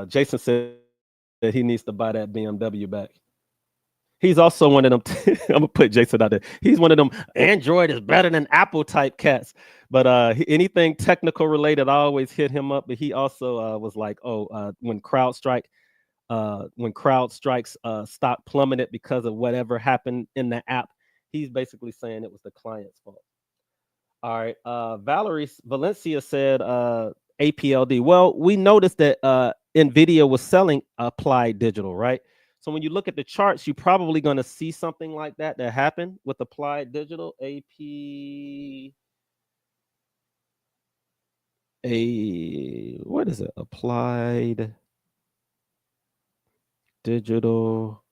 Jason said that he needs to buy that BMW back. He's also one of them. I'm gonna put Jason out there. He's one of them. Android is better than Apple type cats. But anything technical related, I always hit him up. But he also was like, when CrowdStrike's stock plummeted because of whatever happened in the app, he's basically saying it was the client's fault. All right. Valerie Valencia said APLD. Well, we noticed that Nvidia was selling Applied Digital, right? So when you look at the charts, you're probably going to see something like that happened with Applied Digital, what is it? Applied Digital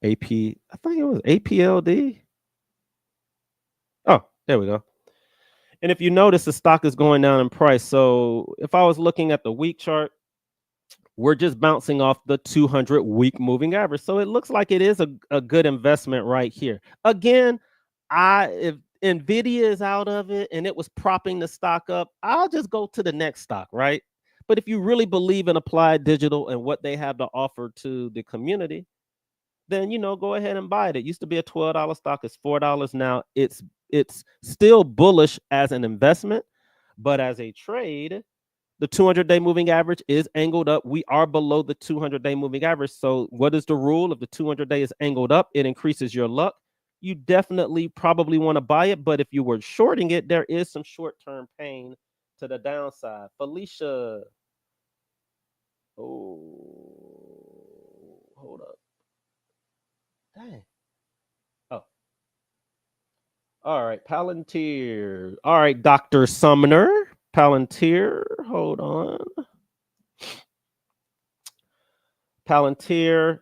AP. I think it was APLD. Oh, there we go. And if you notice, the stock is going down in price. So if I was looking at the week chart, we're just bouncing off the 200 week moving average. So it looks like it is a good investment right here. Again, if Nvidia is out of it and it was propping the stock up, I'll just go to the next stock, right? But if you really believe in Applied Digital and what they have to offer to the community, then go ahead and buy it. It used to be a $12 stock. It's $4 now. It's still bullish as an investment, but as a trade, the 200-day moving average is angled up. We are below the 200-day moving average. So what is the rule? If the 200-day is angled up, it increases your luck. You definitely probably want to buy it, but if you were shorting it, there is some short-term pain to the downside. Felicia. Oh, hold up. Dang. Oh. All right, Palantir. All right, Dr. Sumner. Palantir. Hold on. Palantir.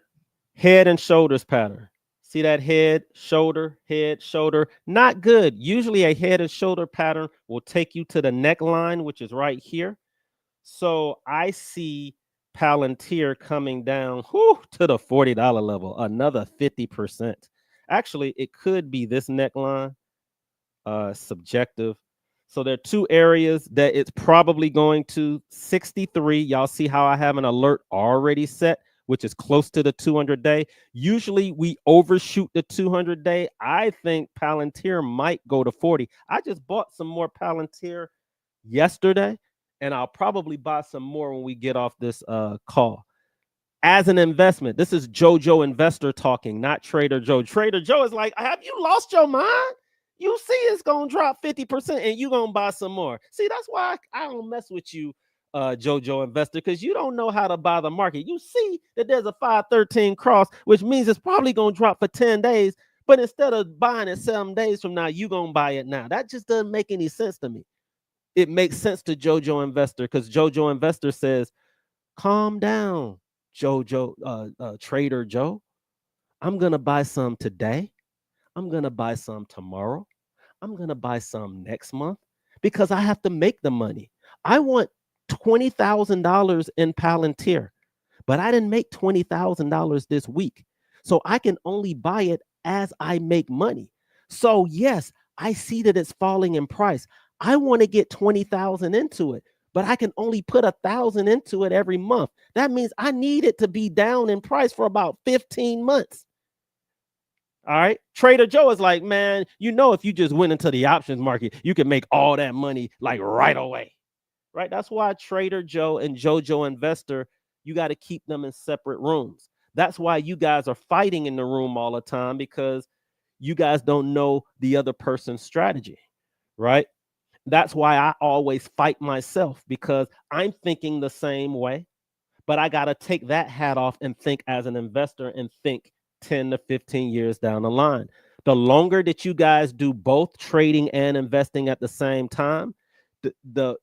Head and shoulders pattern. See that head, shoulder, not good. Usually a head and shoulder pattern will take you to the neckline, which is right here. So I see Palantir coming down to the $40 level, another 50%. Actually, it could be this neckline, subjective. So there are two areas that it's probably going to. 63. Y'all see how I have an alert already set, which is close to the 200-day. Usually we overshoot the 200-day. I think Palantir might go to 40. I just bought some more Palantir yesterday, and I'll probably buy some more when we get off this call. As an investment, this is JoJo Investor talking, not Trader Joe. Trader Joe is like, have you lost your mind? You see it's going to drop 50% and you're going to buy some more. See, that's why I don't mess with you, JoJo Investor, because you don't know how to buy the market. You see that there's a 513 cross, which means it's probably going to drop for 10 days. But instead of buying it 7 days from now, you're going to buy it now. That just doesn't make any sense to me. It makes sense to JoJo Investor because JoJo Investor says, calm down, Trader Joe. I'm going to buy some today. I'm going to buy some tomorrow. I'm going to buy some next month because I have to make the money. I want $20,000 in Palantir, but I didn't make $20,000 this week. So I can only buy it as I make money. So yes, I see that it's falling in price. I want to get 20,000 into it, but I can only put 1,000 into it every month. That means I need it to be down in price for about 15 months. All right. Trader Joe is like, man, if you just went into the options market, you can make all that money like right away. Right. That's why Trader Joe and JoJo Investor, you got to keep them in separate rooms. That's why you guys are fighting in the room all the time, because you guys don't know the other person's strategy. Right. That's why I always fight myself, because I'm thinking the same way, but I got to take that hat off and think as an investor and think 10 to 15 years down the line. The longer that you guys do both trading and investing at the same time, the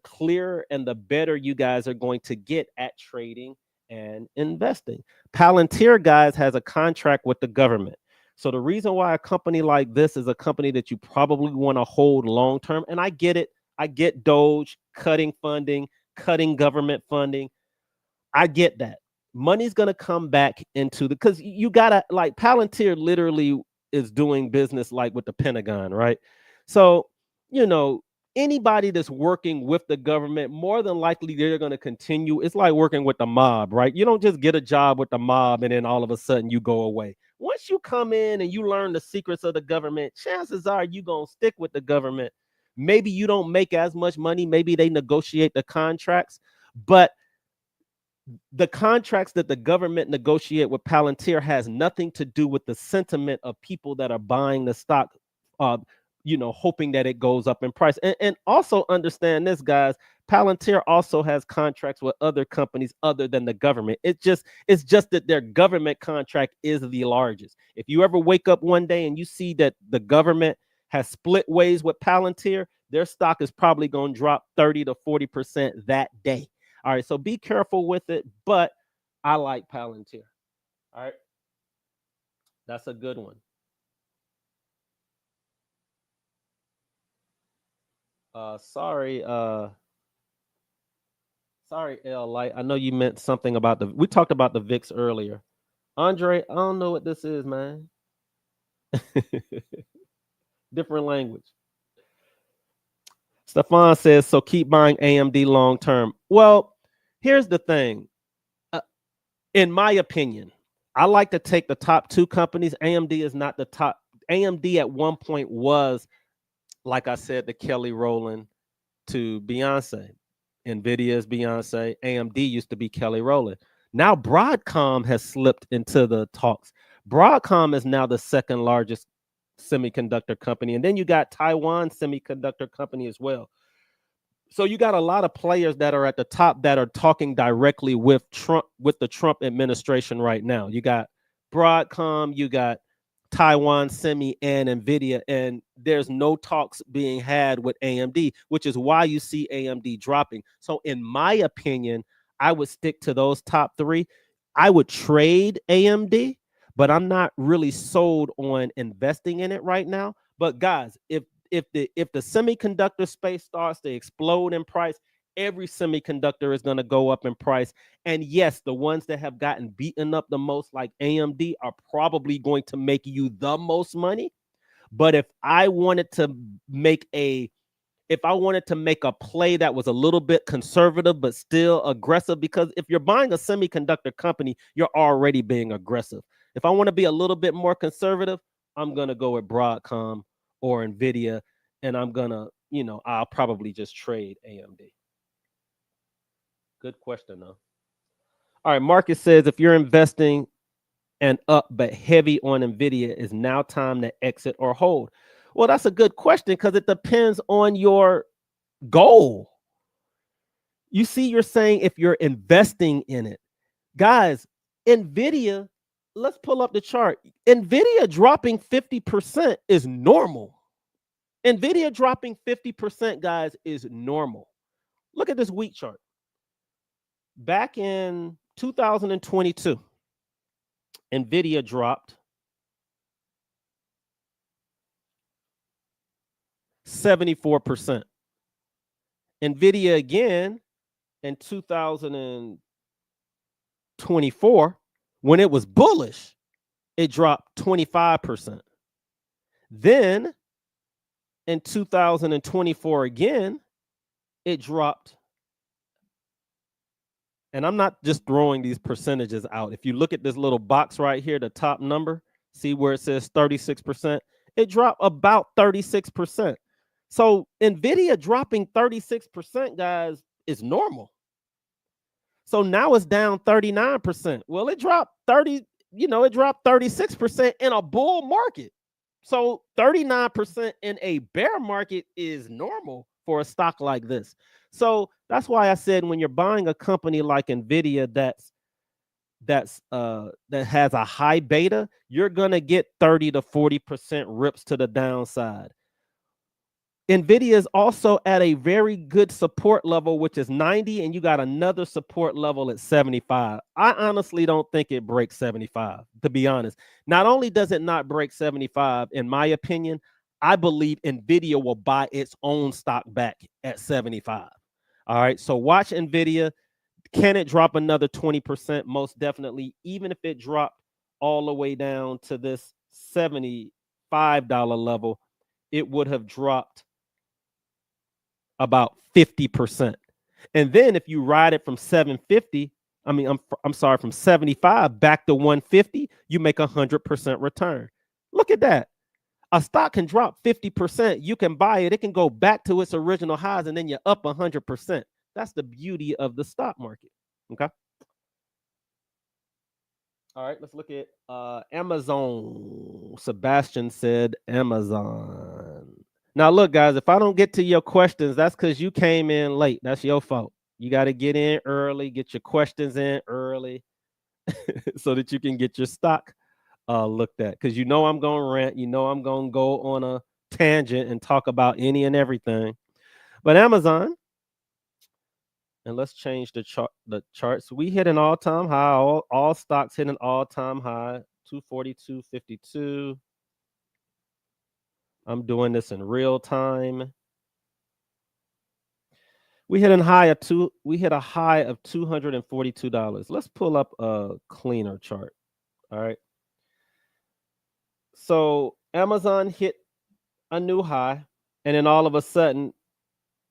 clearer and the better you guys are going to get at trading and investing. Palantir, guys, has a contract with the government. So the reason why a company like this is a company that you probably want to hold long term, and I get it. I get Doge cutting funding, cutting government funding. I get that. Money's going to come back into because you got to, like, Palantir literally is doing business like with the Pentagon, right? So, anybody that's working with the government, more than likely they're going to continue. It's like working with the mob, right? You don't just get a job with the mob and then all of a sudden you go away. Once you come in and you learn the secrets of the government, chances are you're going to stick with the government. Maybe you don't make as much money. Maybe they negotiate the contracts, but the contracts that the government negotiate with Palantir has nothing to do with the sentiment of people that are buying the stock hoping that it goes up in price. And also understand this, guys. Palantir also has contracts with other companies other than the government. It's just that their government contract is the largest. If you ever wake up one day and you see that the government has split ways with Palantir, their stock is probably going to drop 30 to 40% that day. All right, so be careful with it, but I like Palantir. All right, that's a good one. Sorry, L Light. I know you meant something about we talked about the VIX earlier. Andre, I don't know what this is, man. Different language. Stefan says, so keep buying AMD long term. Well, here's the thing. Uh, in my opinion, I like to take the top two companies. AMD is not the top. AMD at one point was, like I said, the Kelly Rowland to Beyonce. Nvidia is Beyonce. AMD used to be Kelly Rowland. Now Broadcom has slipped into the talks. Broadcom is now the second largest semiconductor company. And then you got Taiwan Semiconductor Company as well. So you got a lot of players that are at the top that are talking directly with Trump, with the Trump administration right now. You got Broadcom, you got Taiwan Semi and Nvidia, and there's no talks being had with AMD, which is why you see AMD dropping. So in my opinion, I would stick to those top three. I would trade AMD, but I'm not really sold on investing in it right now. But guys, if the semiconductor space starts to explode in price, every semiconductor is going to go up in price. And yes, the ones that have gotten beaten up the most, like AMD, are probably going to make you the most money. But if I wanted to make a play that was a little bit conservative but still aggressive, because if you're buying a semiconductor company, you're already being aggressive. If I want to be a little bit more conservative, I'm going to go with Broadcom or Nvidia, and I'll probably just trade AMD. Good question, though. All right, Marcus says if you're investing and up but heavy on Nvidia, is now time to exit or hold? Well, that's a good question because it depends on your goal. You see, you're saying if you're investing in it. Guys, Nvidia, let's pull up the chart. Nvidia dropping 50% is normal. Nvidia dropping 50%, guys, is normal. Look at this week chart. Back in 2022, Nvidia dropped 74%. Nvidia again in 2024, when it was bullish, it dropped 25%. Then in 2024 again, it dropped. And I'm not just throwing these percentages out. If you look at this little box right here, the top number, see where it says 36%, it dropped about 36%. So Nvidia dropping 36%, guys, is normal. So now it's down 39%. Well, it dropped 36% in a bull market. So 39% in a bear market is normal for a stock like this. So that's why I said when you're buying a company like Nvidia that has a high beta, you're gonna get 30 to 40% rips to the downside. Nvidia is also at a very good support level, which is 90, and you got another support level at 75. I honestly don't think it breaks 75, to be honest. Not only does it not break 75, in my opinion, I believe Nvidia will buy its own stock back at 75. All right, so watch Nvidia. Can it drop another 20%? Most definitely. Even if it dropped all the way down to this $75 level, it would have dropped about 50%. And then if you ride it from 750, I'm sorry, from 75 back to 150, you make 100% return. Look at that. A stock can drop 50%. You can buy it. It can go back to its original highs, and then you're up 100%. That's the beauty of the stock market. Okay. All right, let's look at Amazon. Sebastian said Amazon. Now, look, guys, if I don't get to your questions, that's because you came in late. That's your fault. You got to get in early, get your questions in early so that you can get your stock looked at. Because I'm going to rant. I'm going to go on a tangent and talk about any and everything. But Amazon, and let's change the charts. We hit an all-time high. All stocks hit an all-time high, 242.52. I'm doing this in real time. We hit a high of $242. Let's pull up a cleaner chart. All right. So Amazon hit a new high, and then all of a sudden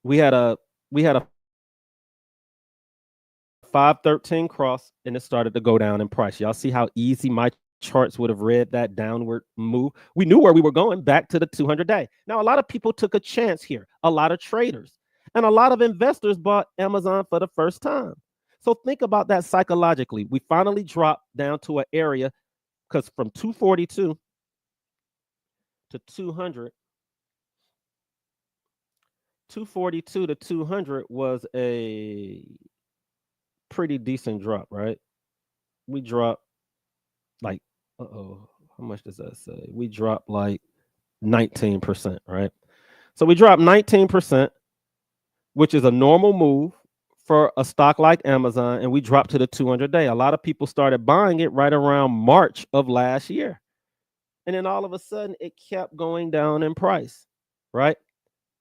we had a 513 cross, and it started to go down in price. Y'all see how easy my charts would have read that downward move? We knew where we were going, back to the 200-day. Now, a lot of people took a chance here, a lot of traders, and a lot of investors bought Amazon for the first time. So think about that psychologically. We finally dropped down to an area, because from 242 to 200, 242 to 200 was a pretty decent drop, right? We dropped like, how much does that say? We dropped like 19%, right? So we dropped 19%, which is a normal move for a stock like Amazon, and we dropped to the 200-day. A lot of people started buying it right around March of last year. And then all of a sudden, it kept going down in price, right?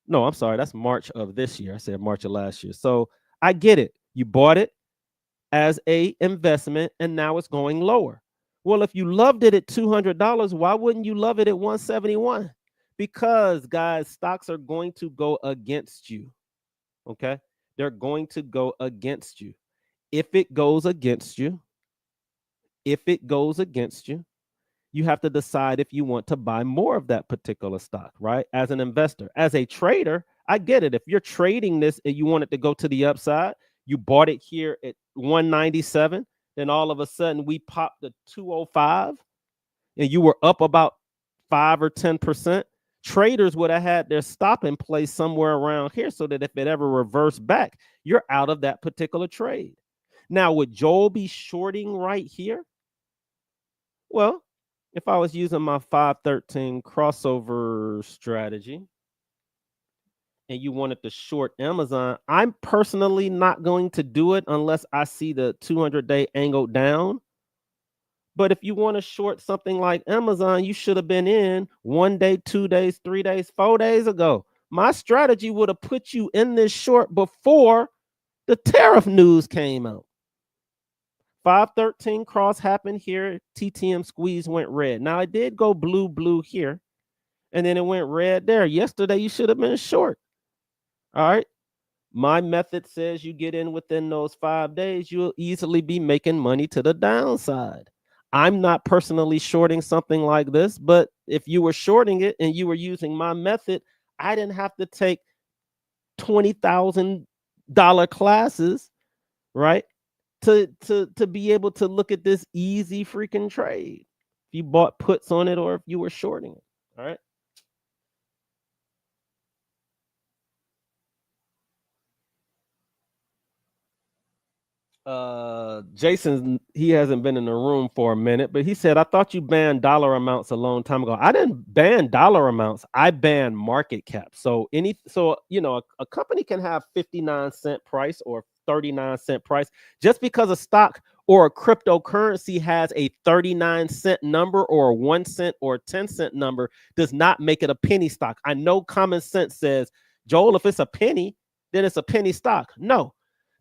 No, I'm sorry. That's March of this year. I said March of last year. So I get it. You bought it as a investment, and now it's going lower. Well, if you loved it at $200, why wouldn't you love it at 171? Because, guys, stocks are going to go against you. Okay? They're going to go against you. If it goes against you, you have to decide if you want to buy more of that particular stock, right? As an investor. As a trader, I get it. If you're trading this and you want it to go to the upside, you bought it here at 197, then all of a sudden we popped to 205 and you were up about 5 or 10%. Traders would have had their stop in place somewhere around here so that if it ever reversed back, you're out of that particular trade. Now, would Joel be shorting right here? Well, if I was using my 513 crossover strategy and you wanted to short Amazon, I'm personally not going to do it unless I see the 200-day angle down. But if you want to short something like Amazon, you should have been in 1 day, 2 days, 3 days, 4 days ago. My strategy would have put you in this short before the tariff news came out. 513 cross happened here. TTM squeeze went red. Now, it did go blue here, and then it went red there. Yesterday, you should have been short. All right. My method says you get in within those 5 days, you'll easily be making money to the downside. I'm not personally shorting something like this, but if you were shorting it and you were using my method, I didn't have to take $20,000 classes, right? To be able to look at this easy freaking trade. If you bought puts on it or if you were shorting it. All right. Jason, he hasn't been in the room for a minute, but he said, I thought you banned dollar amounts a long time ago. I didn't ban dollar amounts. I banned market cap. So a company can have 59-cent price or 39-cent price. Just because a stock or a cryptocurrency has a 39-cent number or a 1 cent or 10-cent number does not make it a penny stock. I know common sense says, Joel, if it's a penny, then it's a penny stock. No.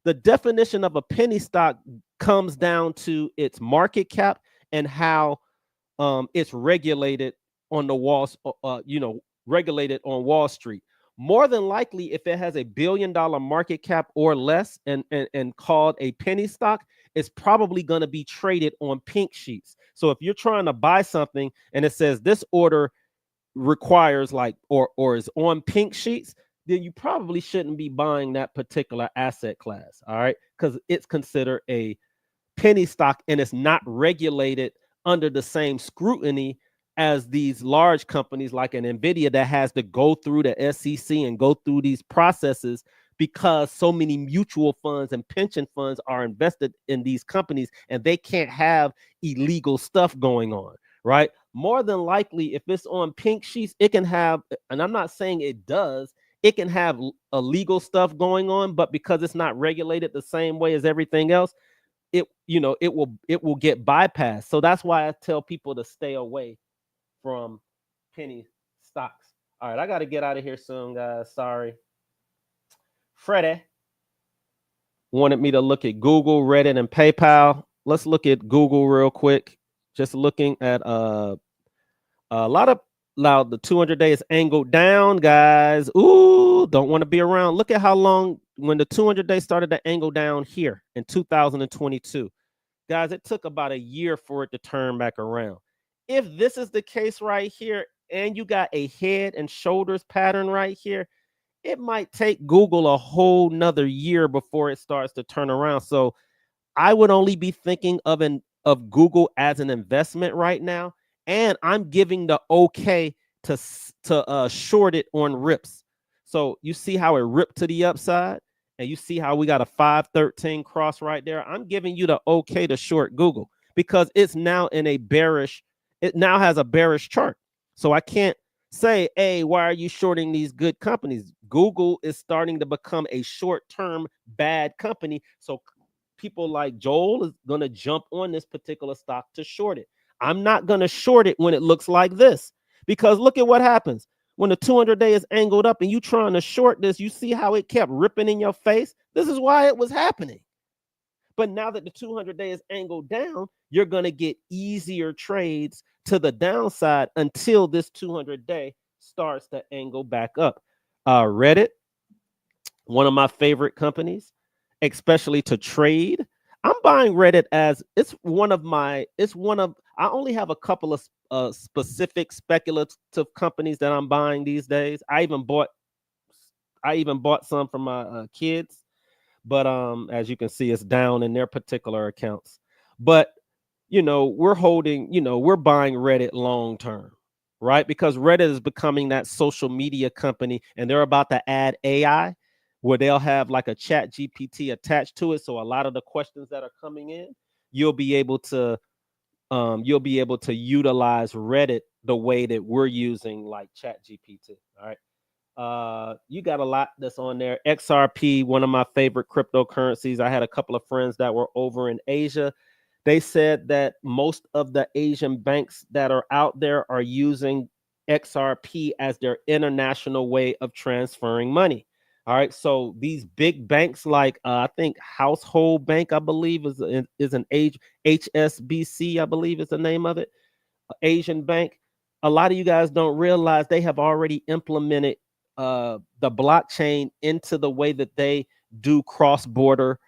The definition of a penny stock comes down to its market cap and how it's regulated on regulated on Wall Street. More than likely, if it has $1 billion market cap or less and called a penny stock, it's probably going to be traded on pink sheets. So if you're trying to buy something and it says this order requires or is on pink sheets, then you probably shouldn't be buying that particular asset class, all right? Because it's considered a penny stock and it's not regulated under the same scrutiny as these large companies like an Nvidia that has to go through the SEC and go through these processes because so many mutual funds and pension funds are invested in these companies and they can't have illegal stuff going on, right? More than likely, if it's on pink sheets, it can have, and I'm not saying it does, it can have illegal stuff going on, but because it's not regulated the same way as everything else, it will get bypassed. So that's why I tell people to stay away from penny stocks. All right, I got to get out of here soon, guys. Sorry. Freddie wanted me to look at Google, Reddit, and PayPal. Let's look at Google real quick. Just looking at a lot of loud. The 200-day is angled down, guys. Ooh, don't want to be around. Look at how long when the 200-day started to angle down here in 2022. Guys, it took about a year for it to turn back around. If this is the case right here, and you got a head and shoulders pattern right here, it might take Google a whole nother year before it starts to turn around. So I would only be thinking of Google as an investment right now, and I'm giving the okay to short it on rips. So you see how it ripped to the upside, and you see how we got a 513 cross right there. I'm giving you the okay to short Google because it's now in a bearish. It now has a bearish chart, so I can't say, hey, why are you shorting these good companies? Google is starting to become a short-term bad company, so people like Joel is going to jump on this particular stock to short it. I'm not going to short it when it looks like this, because look at what happens when the 200-day is angled up and you trying to short this. You see how it kept ripping in your face. This is why it was happening. But now that the 200-day is angled down, you're going to get easier trades to the downside until this 200-day starts to angle back up. Reddit, one of my favorite companies, especially to trade. I'm buying Reddit as I only have a couple of specific speculative companies that I'm buying these days. I even bought some for my kids, but as you can see, it's down in their particular accounts. But we're buying Reddit long term, right? Because Reddit is becoming that social media company, and they're about to add AI where they'll have like a chat GPT attached to it. So a lot of the questions that are coming in, you'll be able to utilize Reddit the way that we're using like chat GPT. All right. You got a lot that's on there. XRP, one of my favorite cryptocurrencies. I had a couple of friends that were over in Asia. They said that most of the Asian banks that are out there are using XRP as their international way of transferring money. All right. So these big banks like I think Household Bank, I believe is an HSBC, I believe is the name of it. Asian bank. A lot of you guys don't realize they have already implemented the blockchain into the way that they do cross-border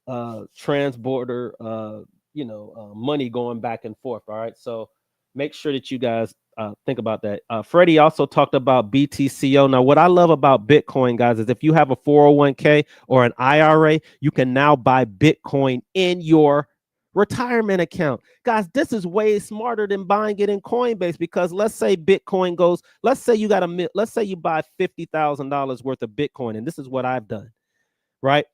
transborder money going back and forth. All right, so make sure that you guys think about that. Freddie also talked about BTCO. Now, what I love about Bitcoin, guys, is if you have a 401k or an IRA, you can now buy Bitcoin in your retirement account. Guys, this is way smarter than buying it in Coinbase, because let's say Bitcoin goes, let's say you buy $50,000 worth of Bitcoin, and this is what I've done, right?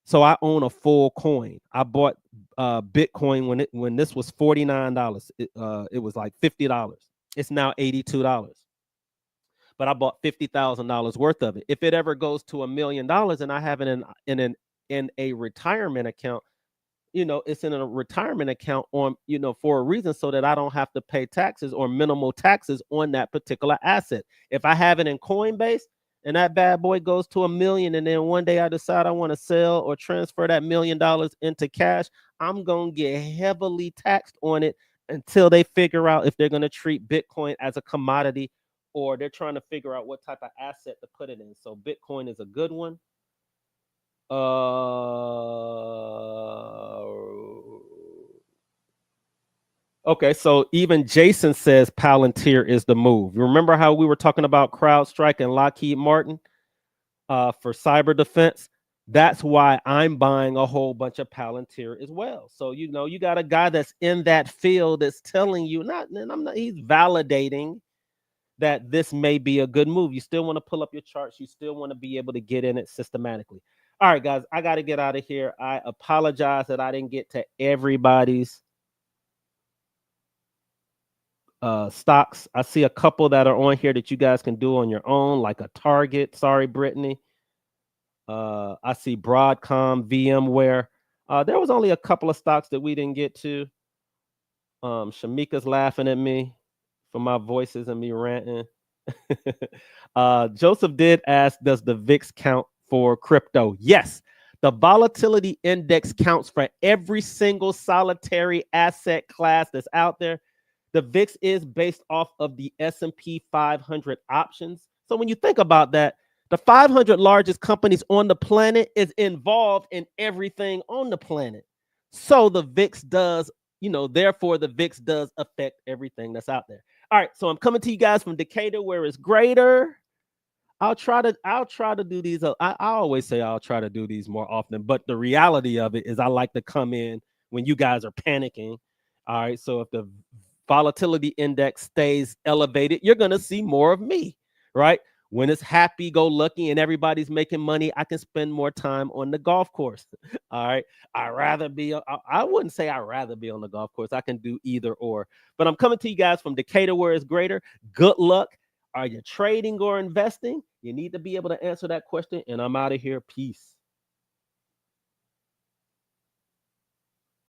So I own a full coin. I bought Bitcoin when this was $49. It was like $50. It's now $82. But I bought $50,000 worth of it. If it ever goes to $1 million and I have it in a retirement account, it's in a retirement account on, for a reason, so that I don't have to pay taxes or minimal taxes on that particular asset. If I have it in Coinbase and that bad boy goes to $1 million, and then one day I decide I want to sell or transfer that $1 million into cash, I'm going to get heavily taxed on it until they figure out if they're going to treat Bitcoin as a commodity, or they're trying to figure out what type of asset to put it in. So Bitcoin is a good one. Okay, so even Jason says Palantir is the move. You remember how we were talking about CrowdStrike and Lockheed Martin for cyber defense? That's why I'm buying a whole bunch of Palantir as well. So, you got a guy that's in that field that's telling you, he's validating that this may be a good move. You still want to pull up your charts. You still want to be able to get in it systematically. All right, guys, I got to get out of here. I apologize that I didn't get to everybody's stocks. I see a couple that are on here that you guys can do on your own, like a Target. Sorry, Brittany. I see Broadcom, VMware. There was only a couple of stocks that we didn't get to. Shamika's laughing at me for my voices and me ranting. Joseph did ask, does the VIX count for crypto? Yes. The volatility index counts for every single solitary asset class that's out there. The VIX is based off of the S&P 500 options. So when you think about that, the 500 largest companies on the planet is involved in everything on the planet. So the VIX does, therefore the VIX does affect everything that's out there. All right, so I'm coming to you guys from Decatur, where it's greater. I'll try to do these. I always say I'll try to do these more often, but the reality of it is I like to come in when you guys are panicking. All right, so if the volatility index stays elevated, you're going to see more of me, right? When it's happy go lucky and everybody's making money, I can spend more time on the golf course. All right. I wouldn't say I'd rather be on the golf course. I can do either or. But I'm coming to you guys from Decatur, where it's greater. Good luck. Are you trading or investing? You need to be able to answer that question. And I'm out of here. Peace.